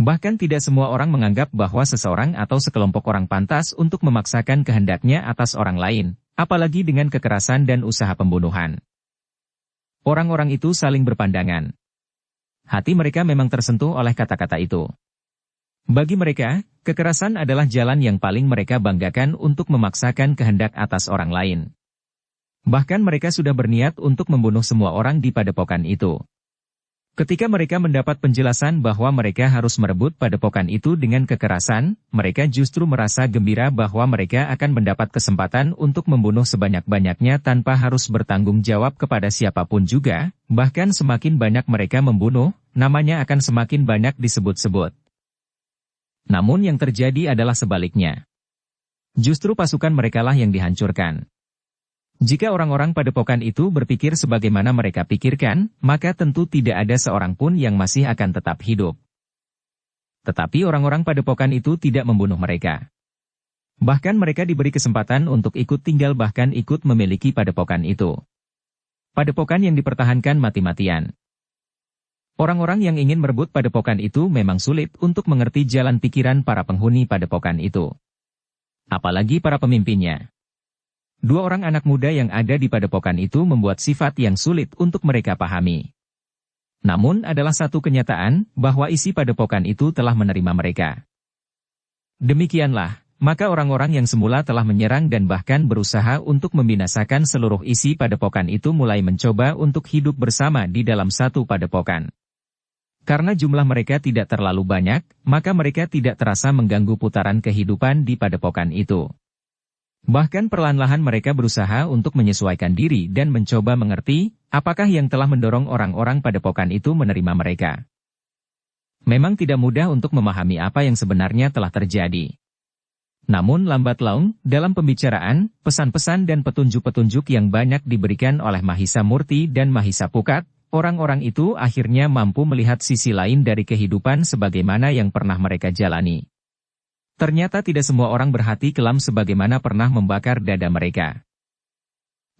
Bahkan tidak semua orang menganggap bahwa seseorang atau sekelompok orang pantas untuk memaksakan kehendaknya atas orang lain, apalagi dengan kekerasan dan usaha pembunuhan." Orang-orang itu saling berpandangan. Hati mereka memang tersentuh oleh kata-kata itu. Bagi mereka, kekerasan adalah jalan yang paling mereka banggakan untuk memaksakan kehendak atas orang lain. Bahkan mereka sudah berniat untuk membunuh semua orang di padepokan itu. Ketika mereka mendapat penjelasan bahwa mereka harus merebut padepokan itu dengan kekerasan, mereka justru merasa gembira bahwa mereka akan mendapat kesempatan untuk membunuh sebanyak-banyaknya tanpa harus bertanggung jawab kepada siapapun juga, bahkan semakin banyak mereka membunuh, namanya akan semakin banyak disebut-sebut. Namun yang terjadi adalah sebaliknya. Justru pasukan merekalah yang dihancurkan. Jika orang-orang padepokan itu berpikir sebagaimana mereka pikirkan, maka tentu tidak ada seorang pun yang masih akan tetap hidup. Tetapi orang-orang padepokan itu tidak membunuh mereka. Bahkan mereka diberi kesempatan untuk ikut tinggal bahkan ikut memiliki padepokan itu. Padepokan yang dipertahankan mati-matian. Orang-orang yang ingin merebut padepokan itu memang sulit untuk mengerti jalan pikiran para penghuni padepokan itu. Apalagi para pemimpinnya. Dua orang anak muda yang ada di padepokan itu membuat sifat yang sulit untuk mereka pahami. Namun adalah satu kenyataan bahwa isi padepokan itu telah menerima mereka. Demikianlah, maka orang-orang yang semula telah menyerang dan bahkan berusaha untuk membinasakan seluruh isi padepokan itu mulai mencoba untuk hidup bersama di dalam satu padepokan. Karena jumlah mereka tidak terlalu banyak, maka mereka tidak terasa mengganggu putaran kehidupan di padepokan itu. Bahkan perlahan-lahan mereka berusaha untuk menyesuaikan diri dan mencoba mengerti, apakah yang telah mendorong orang-orang padepokan itu menerima mereka. Memang tidak mudah untuk memahami apa yang sebenarnya telah terjadi. Namun lambat laun, dalam pembicaraan, pesan-pesan dan petunjuk-petunjuk yang banyak diberikan oleh Mahisa Murti dan Mahisa Pukat, orang-orang itu akhirnya mampu melihat sisi lain dari kehidupan sebagaimana yang pernah mereka jalani. Ternyata tidak semua orang berhati kelam sebagaimana pernah membakar dada mereka.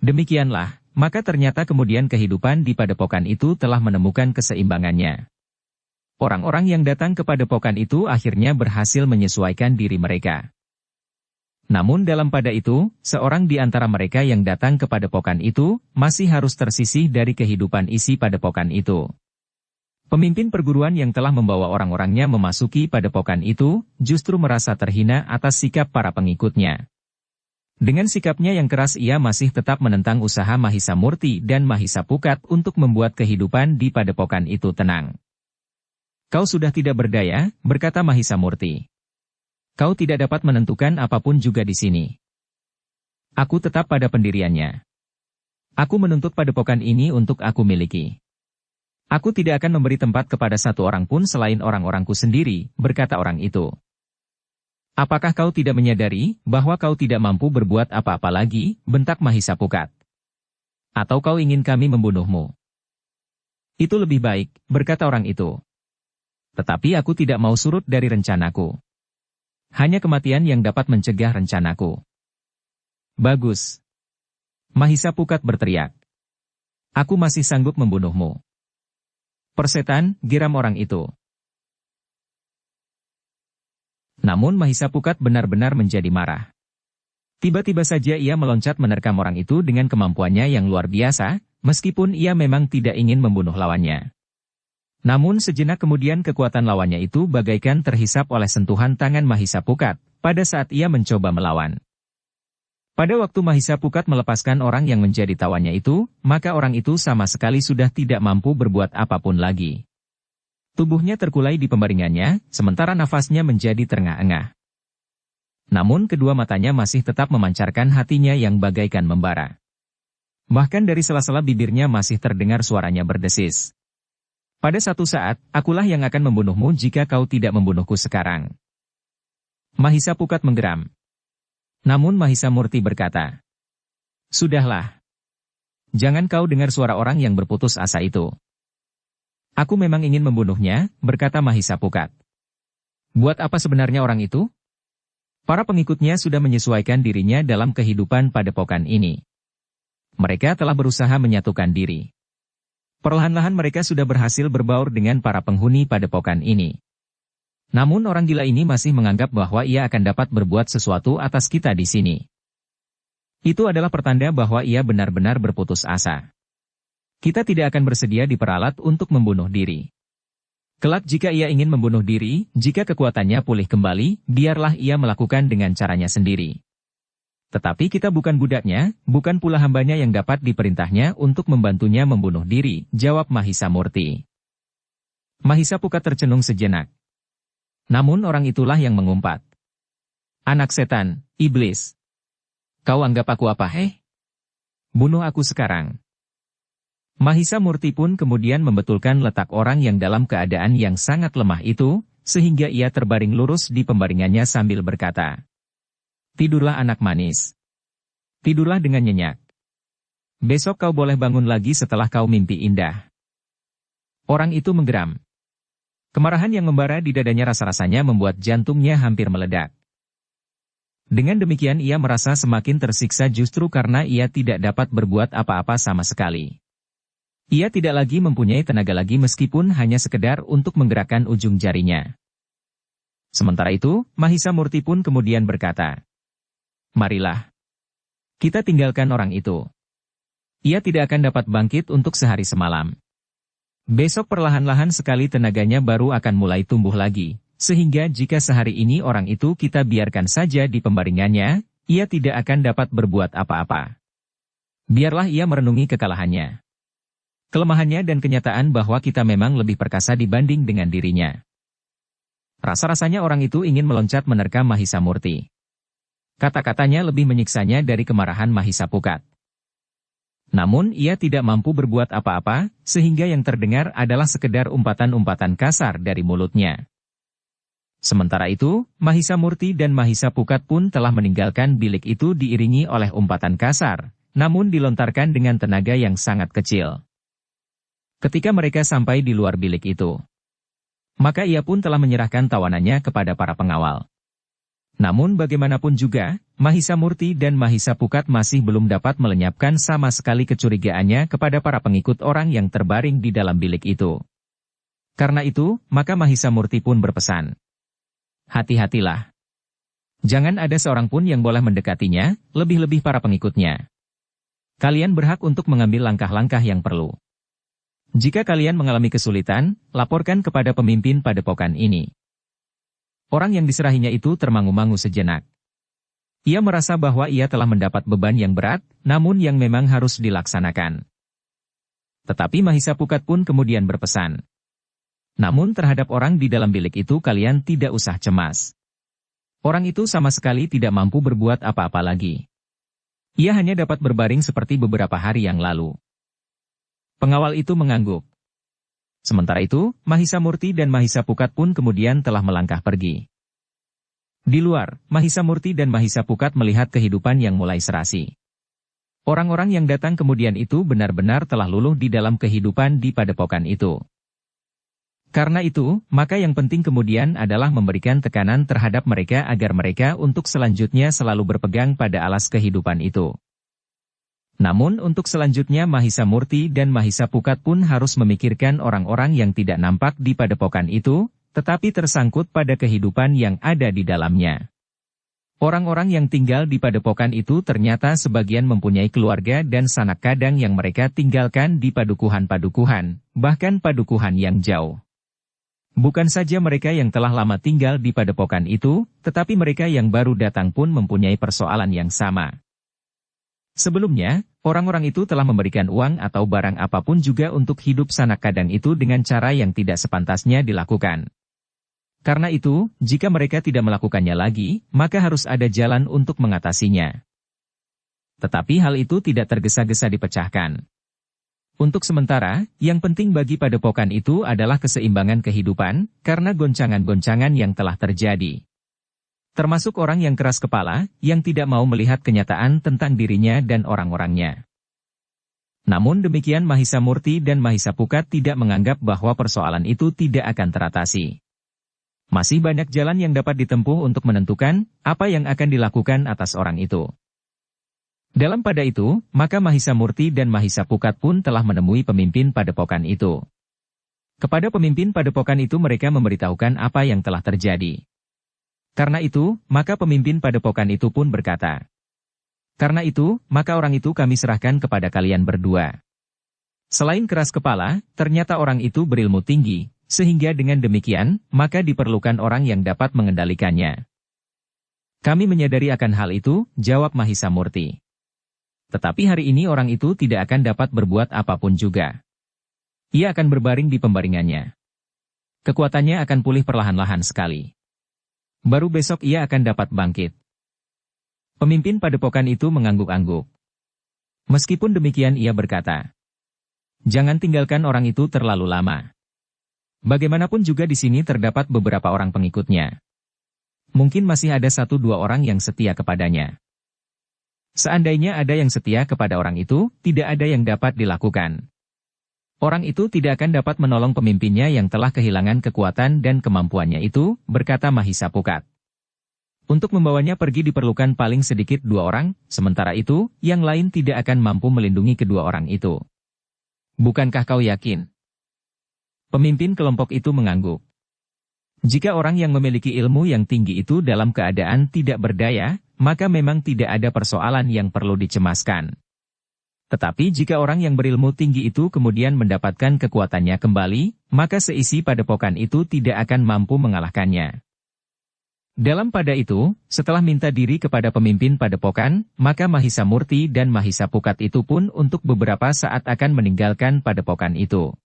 Demikianlah, maka ternyata kemudian kehidupan di padepokan itu telah menemukan keseimbangannya. Orang-orang yang datang ke padepokan itu akhirnya berhasil menyesuaikan diri mereka. Namun dalam pada itu, seorang di antara mereka yang datang ke padepokan itu, masih harus tersisih dari kehidupan isi padepokan itu. Pemimpin perguruan yang telah membawa orang-orangnya memasuki padepokan itu, justru merasa terhina atas sikap para pengikutnya. Dengan sikapnya yang keras ia masih tetap menentang usaha Mahisa Murti dan Mahisa Pukat untuk membuat kehidupan di padepokan itu tenang. "Kau sudah tidak berdaya," berkata Mahisa Murti. "Kau tidak dapat menentukan apapun juga di sini. Aku tetap pada pendiriannya. Aku menuntut padepokan ini untuk aku miliki. Aku tidak akan memberi tempat kepada satu orang pun selain orang-orangku sendiri," berkata orang itu. Apakah kau tidak menyadari bahwa kau tidak mampu berbuat apa-apa lagi, bentak Mahisapukat? Atau kau ingin kami membunuhmu? Itu lebih baik, berkata orang itu. Tetapi aku tidak mau surut dari rencanaku. Hanya kematian yang dapat mencegah rencanaku. Bagus. Mahisapukat berteriak. Aku masih sanggup membunuhmu. Persetan, geram orang itu. Namun Mahisapukat benar-benar menjadi marah. Tiba-tiba saja ia meloncat menerkam orang itu dengan kemampuannya yang luar biasa, meskipun ia memang tidak ingin membunuh lawannya. Namun sejenak kemudian kekuatan lawannya itu bagaikan terhisap oleh sentuhan tangan Mahisapukat, pada saat ia mencoba melawan. Pada waktu Mahisapukat melepaskan orang yang menjadi tawannya itu, maka orang itu sama sekali sudah tidak mampu berbuat apapun lagi. Tubuhnya terkulai di pembaringannya, sementara nafasnya menjadi terengah-engah. Namun kedua matanya masih tetap memancarkan hatinya yang bagaikan membara. Bahkan dari sela-sela bibirnya masih terdengar suaranya berdesis. Pada satu saat, akulah yang akan membunuhmu jika kau tidak membunuhku sekarang. Mahisapukat menggeram. Namun Mahisamurti berkata, sudahlah. Jangan kau dengar suara orang yang berputus asa itu. Aku memang ingin membunuhnya, berkata Mahisapukat. Buat apa sebenarnya orang itu? Para pengikutnya sudah menyesuaikan dirinya dalam kehidupan padepokan ini. Mereka telah berusaha menyatukan diri. Perlahan-lahan mereka sudah berhasil berbaur dengan para penghuni padepokan ini. Namun orang gila ini masih menganggap bahwa ia akan dapat berbuat sesuatu atas kita di sini. Itu adalah pertanda bahwa ia benar-benar berputus asa. Kita tidak akan bersedia diperalat untuk membunuh diri. Kelak jika ia ingin membunuh diri, jika kekuatannya pulih kembali, biarlah ia melakukan dengan caranya sendiri. Tetapi kita bukan budaknya, bukan pula hambanya yang dapat diperintahnya untuk membantunya membunuh diri, jawab Mahisamurti. Mahisapukat tercenung sejenak. Namun orang itulah yang mengumpat. Anak setan, iblis. Kau anggap aku apa, Bunuh aku sekarang. Mahisamurti pun kemudian membetulkan letak orang yang dalam keadaan yang sangat lemah itu, sehingga ia terbaring lurus di pembaringannya sambil berkata, tidurlah anak manis. Tidurlah dengan nyenyak. Besok kau boleh bangun lagi setelah kau mimpi indah. Orang itu menggeram. Kemarahan yang membara di dadanya rasa-rasanya membuat jantungnya hampir meledak. Dengan demikian ia merasa semakin tersiksa justru karena ia tidak dapat berbuat apa-apa sama sekali. Ia tidak lagi mempunyai tenaga lagi meskipun hanya sekedar untuk menggerakkan ujung jarinya. Sementara itu, Mahisamurti pun kemudian berkata, marilah. Kita tinggalkan orang itu. Ia tidak akan dapat bangkit untuk sehari semalam. Besok perlahan-lahan sekali tenaganya baru akan mulai tumbuh lagi, sehingga jika sehari ini orang itu kita biarkan saja di pembaringannya, ia tidak akan dapat berbuat apa-apa. Biarlah ia merenungi kekalahannya. Kelemahannya dan kenyataan bahwa kita memang lebih perkasa dibanding dengan dirinya. Rasa-rasanya orang itu ingin meloncat menerkam Mahisamurti. Kata-katanya lebih menyiksanya dari kemarahan Mahisapukat. Namun ia tidak mampu berbuat apa-apa, sehingga yang terdengar adalah sekedar umpatan-umpatan kasar dari mulutnya. Sementara itu, Mahisamurti dan Mahisapukat pun telah meninggalkan bilik itu diiringi oleh umpatan kasar, namun dilontarkan dengan tenaga yang sangat kecil. Ketika mereka sampai di luar bilik itu, maka ia pun telah menyerahkan tawanannya kepada para pengawal. Namun bagaimanapun juga, Mahisamurti dan Mahisapukat masih belum dapat melenyapkan sama sekali kecurigaannya kepada para pengikut orang yang terbaring di dalam bilik itu. Karena itu, maka Mahisamurti pun berpesan, hati-hatilah. Jangan ada seorang pun yang boleh mendekatinya, lebih-lebih para pengikutnya. Kalian berhak untuk mengambil langkah-langkah yang perlu. Jika kalian mengalami kesulitan, laporkan kepada pemimpin padepokan ini. Orang yang diserahinya itu termangu-mangu sejenak. Ia merasa bahwa ia telah mendapat beban yang berat, namun yang memang harus dilaksanakan. Tetapi Mahisapukat pun kemudian berpesan. Namun terhadap orang di dalam bilik itu kalian tidak usah cemas. Orang itu sama sekali tidak mampu berbuat apa-apa lagi. Ia hanya dapat berbaring seperti beberapa hari yang lalu. Pengawal itu mengangguk. Sementara itu, Mahisamurti dan Mahisapukat pun kemudian telah melangkah pergi. Di luar, Mahisa Murti dan Mahisa Pukat melihat kehidupan yang mulai serasi. Orang-orang yang datang kemudian itu benar-benar telah luluh di dalam kehidupan di padepokan itu. Karena itu, maka yang penting kemudian adalah memberikan tekanan terhadap mereka agar mereka untuk selanjutnya selalu berpegang pada alas kehidupan itu. Namun untuk selanjutnya Mahisa Murti dan Mahisa Pukat pun harus memikirkan orang-orang yang tidak nampak di padepokan itu, tetapi tersangkut pada kehidupan yang ada di dalamnya. Orang-orang yang tinggal di padepokan itu ternyata sebagian mempunyai keluarga dan sanak kadang yang mereka tinggalkan di padukuhan-padukuhan, bahkan padukuhan yang jauh. Bukan saja mereka yang telah lama tinggal di padepokan itu, tetapi mereka yang baru datang pun mempunyai persoalan yang sama. Sebelumnya, orang-orang itu telah memberikan uang atau barang apapun juga untuk hidup sanak kadang itu dengan cara yang tidak sepantasnya dilakukan. Karena itu, jika mereka tidak melakukannya lagi, maka harus ada jalan untuk mengatasinya. Tetapi hal itu tidak tergesa-gesa dipecahkan. Untuk sementara, yang penting bagi padepokan itu adalah keseimbangan kehidupan, karena goncangan-goncangan yang telah terjadi. Termasuk orang yang keras kepala, yang tidak mau melihat kenyataan tentang dirinya dan orang-orangnya. Namun demikian Mahisa Murti dan Mahisa Pukat tidak menganggap bahwa persoalan itu tidak akan teratasi. Masih banyak jalan yang dapat ditempuh untuk menentukan apa yang akan dilakukan atas orang itu. Dalam pada itu, maka Mahisa Murti dan Mahisa Pukat pun telah menemui pemimpin padepokan itu. Kepada pemimpin padepokan itu mereka memberitahukan apa yang telah terjadi. Karena itu, maka pemimpin padepokan itu pun berkata, "Karena itu, maka orang itu kami serahkan kepada kalian berdua." Selain keras kepala, ternyata orang itu berilmu tinggi, sehingga dengan demikian, maka diperlukan orang yang dapat mengendalikannya. "Kami menyadari akan hal itu," jawab Mahisa Murti. "Tetapi hari ini orang itu tidak akan dapat berbuat apapun juga. Ia akan berbaring di pembaringannya. Kekuatannya akan pulih perlahan-lahan sekali. Baru besok ia akan dapat bangkit." Pemimpin padepokan itu mengangguk-angguk. Meskipun demikian ia berkata, "Jangan tinggalkan orang itu terlalu lama. Bagaimanapun juga di sini terdapat beberapa orang pengikutnya. Mungkin masih ada 1-2 orang yang setia kepadanya. Seandainya ada yang setia kepada orang itu, tidak ada yang dapat dilakukan. Orang itu tidak akan dapat menolong pemimpinnya yang telah kehilangan kekuatan dan kemampuannya itu," berkata Mahisa Pukat. "Untuk membawanya pergi diperlukan paling sedikit 2 orang, sementara itu, yang lain tidak akan mampu melindungi kedua orang itu. Bukankah kau yakin?" Pemimpin kelompok itu mengangguk. Jika orang yang memiliki ilmu yang tinggi itu dalam keadaan tidak berdaya, maka memang tidak ada persoalan yang perlu dicemaskan. Tetapi jika orang yang berilmu tinggi itu kemudian mendapatkan kekuatannya kembali, maka seisi padepokan itu tidak akan mampu mengalahkannya. Dalam pada itu, setelah minta diri kepada pemimpin padepokan, maka Mahisa Murti dan Mahisa Pukat itu pun untuk beberapa saat akan meninggalkan padepokan itu.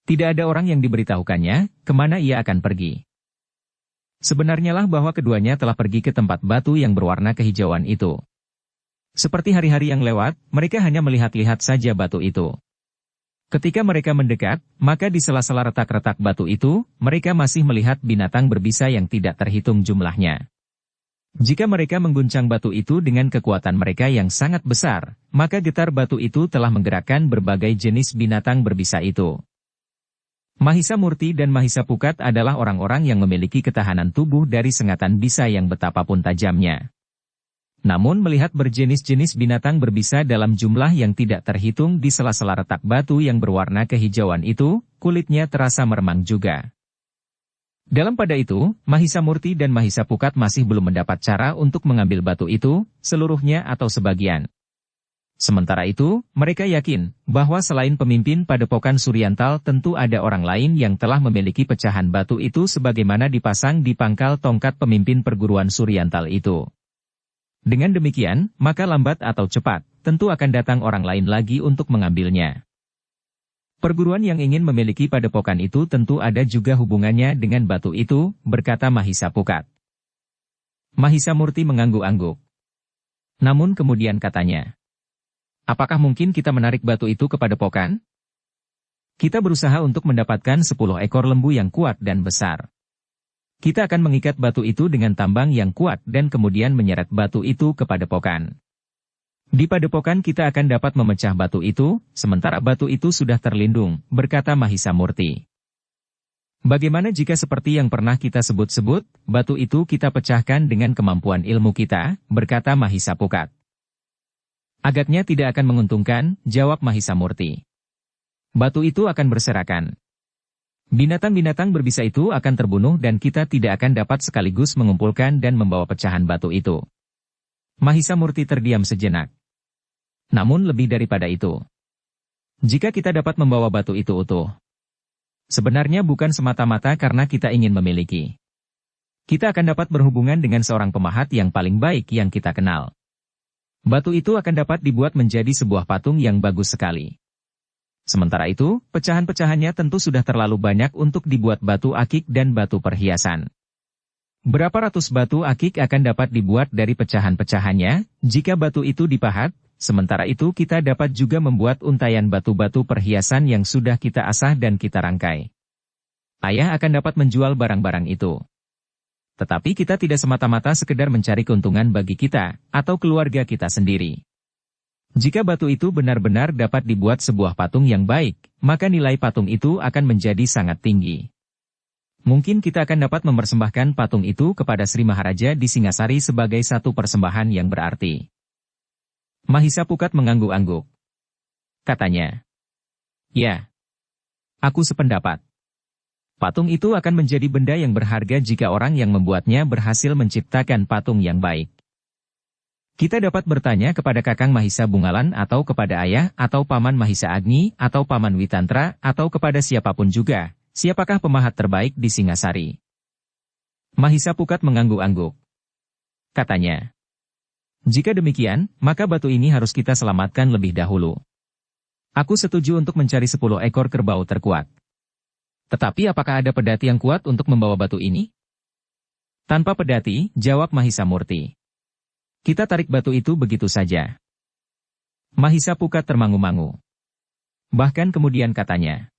Tidak ada orang yang diberitahukannya, kemana ia akan pergi. Sebenarnya lah bahwa keduanya telah pergi ke tempat batu yang berwarna kehijauan itu. Seperti hari-hari yang lewat, mereka hanya melihat-lihat saja batu itu. Ketika mereka mendekat, maka di sela-sela retak-retak batu itu, mereka masih melihat binatang berbisa yang tidak terhitung jumlahnya. Jika mereka mengguncang batu itu dengan kekuatan mereka yang sangat besar, maka getar batu itu telah menggerakkan berbagai jenis binatang berbisa itu. Mahisa Murti dan Mahisa Pukat adalah orang-orang yang memiliki ketahanan tubuh dari sengatan bisa yang betapapun tajamnya. Namun melihat berjenis-jenis binatang berbisa dalam jumlah yang tidak terhitung di sela-sela retak batu yang berwarna kehijauan itu, kulitnya terasa meremang juga. Dalam pada itu, Mahisa Murti dan Mahisa Pukat masih belum mendapat cara untuk mengambil batu itu, seluruhnya atau sebagian. Sementara itu, mereka yakin bahwa selain pemimpin padepokan Suryantal tentu ada orang lain yang telah memiliki pecahan batu itu sebagaimana dipasang di pangkal tongkat pemimpin perguruan Suryantal itu. Dengan demikian, maka lambat atau cepat, tentu akan datang orang lain lagi untuk mengambilnya. Perguruan yang ingin memiliki padepokan itu tentu ada juga hubungannya dengan batu itu, berkata Mahisa Pukat. Mahisa Murti mengangguk-angguk. Namun kemudian katanya, "Apakah mungkin kita menarik batu itu ke padepokan? Kita berusaha untuk mendapatkan 10 ekor lembu yang kuat dan besar. Kita akan mengikat batu itu dengan tambang yang kuat dan kemudian menyeret batu itu ke padepokan. Di padepokan kita akan dapat memecah batu itu, sementara batu itu sudah terlindung, berkata Mahisa Murti. Bagaimana jika seperti yang pernah kita sebut-sebut, batu itu kita pecahkan dengan kemampuan ilmu kita, berkata Mahisa Pukat. Agaknya tidak akan menguntungkan, jawab Mahisa Murti. Batu itu akan berserakan. Binatang-binatang berbisa itu akan terbunuh dan kita tidak akan dapat sekaligus mengumpulkan dan membawa pecahan batu itu. Mahisa Murti terdiam sejenak. Namun lebih daripada itu, jika kita dapat membawa batu itu utuh, sebenarnya bukan semata-mata karena kita ingin memiliki. Kita akan dapat berhubungan dengan seorang pemahat yang paling baik yang kita kenal. Batu itu akan dapat dibuat menjadi sebuah patung yang bagus sekali. Sementara itu, pecahan-pecahannya tentu sudah terlalu banyak untuk dibuat batu akik dan batu perhiasan. Berapa ratus batu akik akan dapat dibuat dari pecahan-pecahannya, jika batu itu dipahat? Sementara itu kita dapat juga membuat untaian batu-batu perhiasan yang sudah kita asah dan kita rangkai. Ayah akan dapat menjual barang-barang itu. Tetapi kita tidak semata-mata sekedar mencari keuntungan bagi kita, atau keluarga kita sendiri. Jika batu itu benar-benar dapat dibuat sebuah patung yang baik, maka nilai patung itu akan menjadi sangat tinggi. Mungkin kita akan dapat mempersembahkan patung itu kepada Sri Maharaja di Singasari sebagai satu persembahan yang berarti. Mahisa Pukat mengangguk-angguk. Katanya, "Ya, aku sependapat. Patung itu akan menjadi benda yang berharga jika orang yang membuatnya berhasil menciptakan patung yang baik. Kita dapat bertanya kepada Kakang Mahisa Bungalan atau kepada Ayah atau Paman Mahisa Agni atau Paman Witantra atau kepada siapapun juga, siapakah pemahat terbaik di Singasari?" Mahisa Pukat mengangguk-angguk. Katanya, "Jika demikian, maka batu ini harus kita selamatkan lebih dahulu. Aku setuju untuk mencari 10 ekor kerbau terkuat. Tetapi apakah ada pedati yang kuat untuk membawa batu ini?" "Tanpa pedati," jawab Mahisa Murti. "Kita tarik batu itu begitu saja." Mahisa Pukat termangu-mangu. Bahkan kemudian katanya,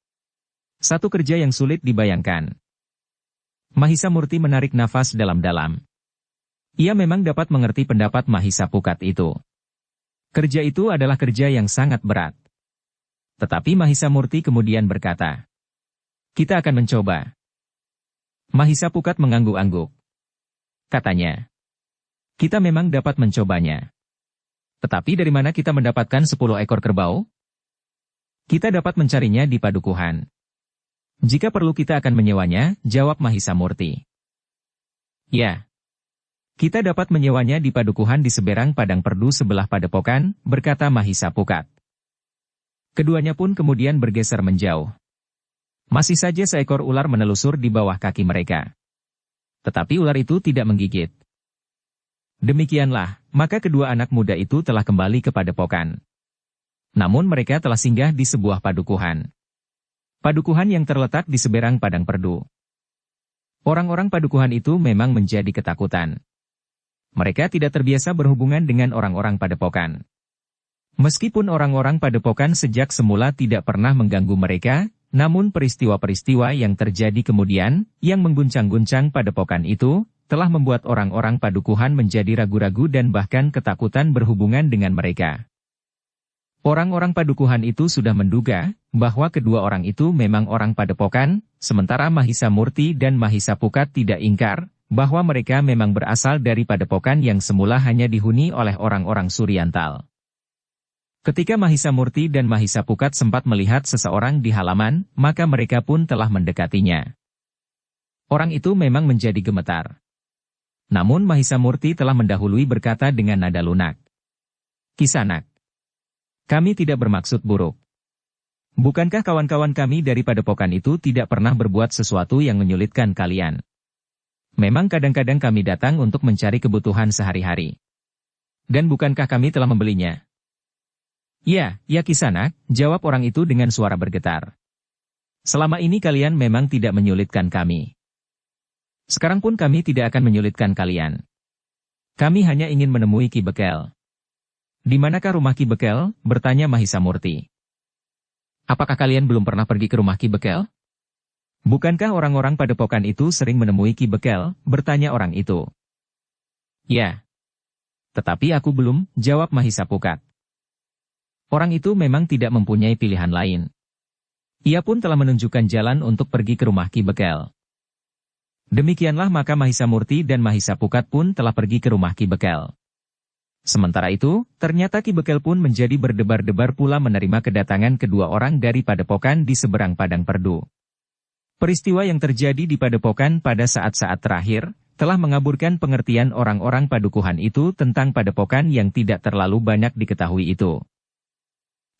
"Satu kerja yang sulit dibayangkan." Mahisa Murti menarik nafas dalam-dalam. Ia memang dapat mengerti pendapat Mahisa Pukat itu. Kerja itu adalah kerja yang sangat berat. Tetapi Mahisa Murti kemudian berkata, "Kita akan mencoba." Mahisa Pukat mengangguk-angguk. Katanya, "Kita memang dapat mencobanya. Tetapi dari mana kita mendapatkan 10 ekor kerbau? Kita dapat mencarinya di padukuhan. Jika perlu kita akan menyewanya," jawab Mahisa Murti. "Ya. Kita dapat menyewanya di padukuhan di seberang padang perdu sebelah padepokan," berkata Mahisa Pukat. Keduanya pun kemudian bergeser menjauh. Masih saja seekor ular menelusur di bawah kaki mereka. Tetapi ular itu tidak menggigit. Demikianlah, maka kedua anak muda itu telah kembali ke padepokan. Namun mereka telah singgah di sebuah padukuhan. Padukuhan yang terletak di seberang padang perdu. Orang-orang padukuhan itu memang menjadi ketakutan. Mereka tidak terbiasa berhubungan dengan orang-orang padepokan. Meskipun orang-orang padepokan sejak semula tidak pernah mengganggu mereka, namun peristiwa-peristiwa yang terjadi kemudian, yang mengguncang-guncang padepokan itu, telah membuat orang-orang padukuhan menjadi ragu-ragu dan bahkan ketakutan berhubungan dengan mereka. Orang-orang padukuhan itu sudah menduga, bahwa kedua orang itu memang orang padepokan, sementara Mahisa Murti dan Mahisa Pukat tidak ingkar, bahwa mereka memang berasal dari padepokan yang semula hanya dihuni oleh orang-orang Suryantal. Ketika Mahisa Murti dan Mahisa Pukat sempat melihat seseorang di halaman, maka mereka pun telah mendekatinya. Orang itu memang menjadi gemetar. Namun Mahisa Murti telah mendahului berkata dengan nada lunak, "Kisanak, kami tidak bermaksud buruk. Bukankah kawan-kawan kami dari padepokan itu tidak pernah berbuat sesuatu yang menyulitkan kalian? Memang kadang-kadang kami datang untuk mencari kebutuhan sehari-hari. Dan bukankah kami telah membelinya?" "Ya, ya Kisanak," jawab orang itu dengan suara bergetar. "Selama ini kalian memang tidak menyulitkan kami. Sekarang pun kami tidak akan menyulitkan kalian. Kami hanya ingin menemui Ki Bekel." "Di manakah rumah Ki Bekel?" bertanya Mahisa Murti. "Apakah kalian belum pernah pergi ke rumah Ki Bekel?" Bukankah orang-orang padepokan itu sering menemui Ki Bekel? Bertanya orang itu. Ya. Tetapi aku belum, jawab Mahisa Pukat. Orang itu memang tidak mempunyai pilihan lain. Ia pun telah menunjukkan jalan untuk pergi ke rumah Ki Bekel. Demikianlah maka Mahisa Murti dan Mahisa Pukat pun telah pergi ke rumah Ki Bekel. Sementara itu, ternyata Ki Bekel pun menjadi berdebar-debar pula menerima kedatangan kedua orang dari padepokan di seberang padang perdu. Peristiwa yang terjadi di padepokan pada saat-saat terakhir, telah mengaburkan pengertian orang-orang padukuhan itu tentang padepokan yang tidak terlalu banyak diketahui itu.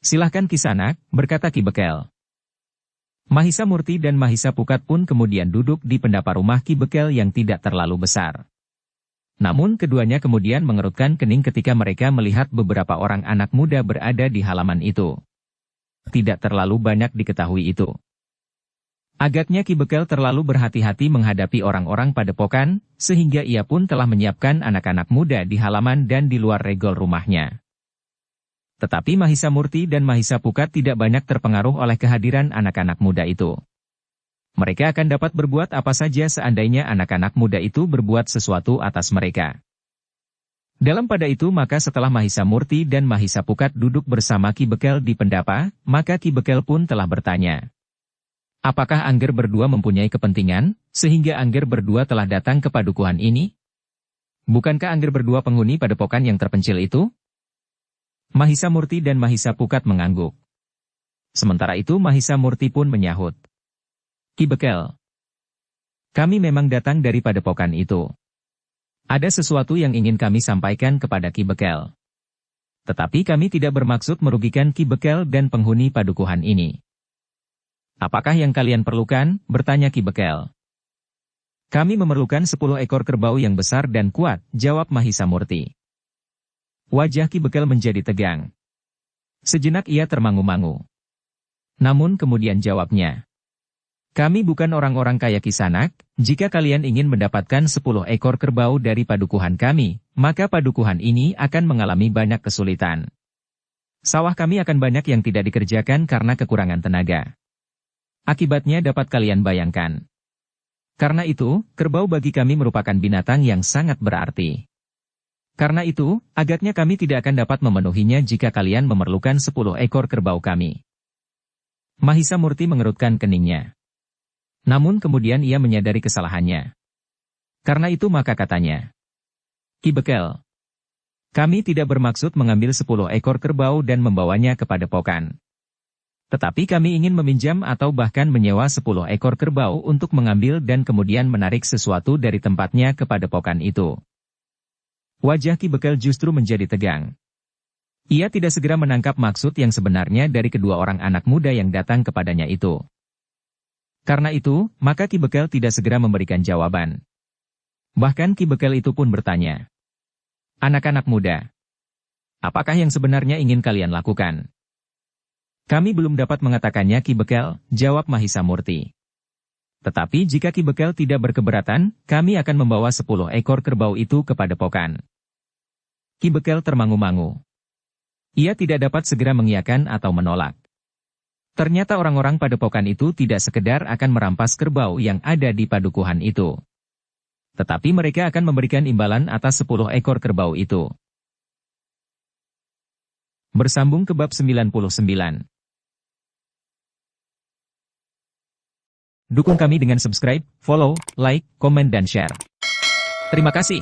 Silahkan Kisanak, berkata Ki Bekel. Mahisa Murti dan Mahisa Pukat pun kemudian duduk di pendapa rumah Ki Bekel yang tidak terlalu besar. Namun keduanya kemudian mengerutkan kening ketika mereka melihat beberapa orang anak muda berada di halaman itu. Tidak terlalu banyak diketahui itu. Agaknya Ki Bekel terlalu berhati-hati menghadapi orang-orang padepokan, sehingga ia pun telah menyiapkan anak-anak muda di halaman dan di luar regol rumahnya. Tetapi Mahisa Murti dan Mahisa Pukat tidak banyak terpengaruh oleh kehadiran anak-anak muda itu. Mereka akan dapat berbuat apa saja seandainya anak-anak muda itu berbuat sesuatu atas mereka. Dalam pada itu maka setelah Mahisa Murti dan Mahisa Pukat duduk bersama Ki Bekel di pendapa, maka Ki Bekel pun telah bertanya. Apakah Angger berdua mempunyai kepentingan, sehingga Angger berdua telah datang ke padukuhan ini? Bukankah Angger berdua penghuni padepokan yang terpencil itu? Mahisa Murti dan Mahisa Pukat mengangguk. Sementara itu Mahisa Murti pun menyahut. Ki Bekel. Kami memang datang dari padepokan itu. Ada sesuatu yang ingin kami sampaikan kepada Ki Bekel. Tetapi kami tidak bermaksud merugikan Ki Bekel dan penghuni padukuhan ini. Apakah yang kalian perlukan? Bertanya Ki Bekel. Kami memerlukan 10 ekor kerbau yang besar dan kuat, jawab Mahisa Murti. Wajah Ki Bekel menjadi tegang. Sejenak ia termangu-mangu. Namun kemudian jawabnya. Kami bukan orang-orang kaya Kisanak, jika kalian ingin mendapatkan 10 ekor kerbau dari padukuhan kami, maka padukuhan ini akan mengalami banyak kesulitan. Sawah kami akan banyak yang tidak dikerjakan karena kekurangan tenaga. Akibatnya dapat kalian bayangkan. Karena itu, kerbau bagi kami merupakan binatang yang sangat berarti. Karena itu, agaknya kami tidak akan dapat memenuhinya jika kalian memerlukan 10 ekor kerbau kami. Mahisa Murti mengerutkan keningnya. Namun kemudian ia menyadari kesalahannya. Karena itu maka katanya. Ki Bekel. Kami tidak bermaksud mengambil 10 ekor kerbau dan membawanya ke padepokan. Tetapi kami ingin meminjam atau bahkan menyewa 10 ekor kerbau untuk mengambil dan kemudian menarik sesuatu dari tempatnya ke padepokan itu. Wajah Ki Bekel justru menjadi tegang. Ia tidak segera menangkap maksud yang sebenarnya dari kedua orang anak muda yang datang kepadanya itu. Karena itu, maka Ki Bekel tidak segera memberikan jawaban. Bahkan Ki Bekel itu pun bertanya. Anak-anak muda, apakah yang sebenarnya ingin kalian lakukan? Kami belum dapat mengatakannya Ki Bekel, jawab Mahisa Murti. Tetapi jika Ki Bekel tidak berkeberatan, kami akan membawa 10 ekor kerbau itu ke padepokan. Ki Bekel termangu-mangu. Ia tidak dapat segera mengiyakan atau menolak. Ternyata orang-orang padepokan itu tidak sekedar akan merampas kerbau yang ada di padukuhan itu. Tetapi mereka akan memberikan imbalan atas 10 ekor kerbau itu. Bersambung ke bab 99. Dukung kami dengan subscribe, follow, like, komen dan share. Terima kasih.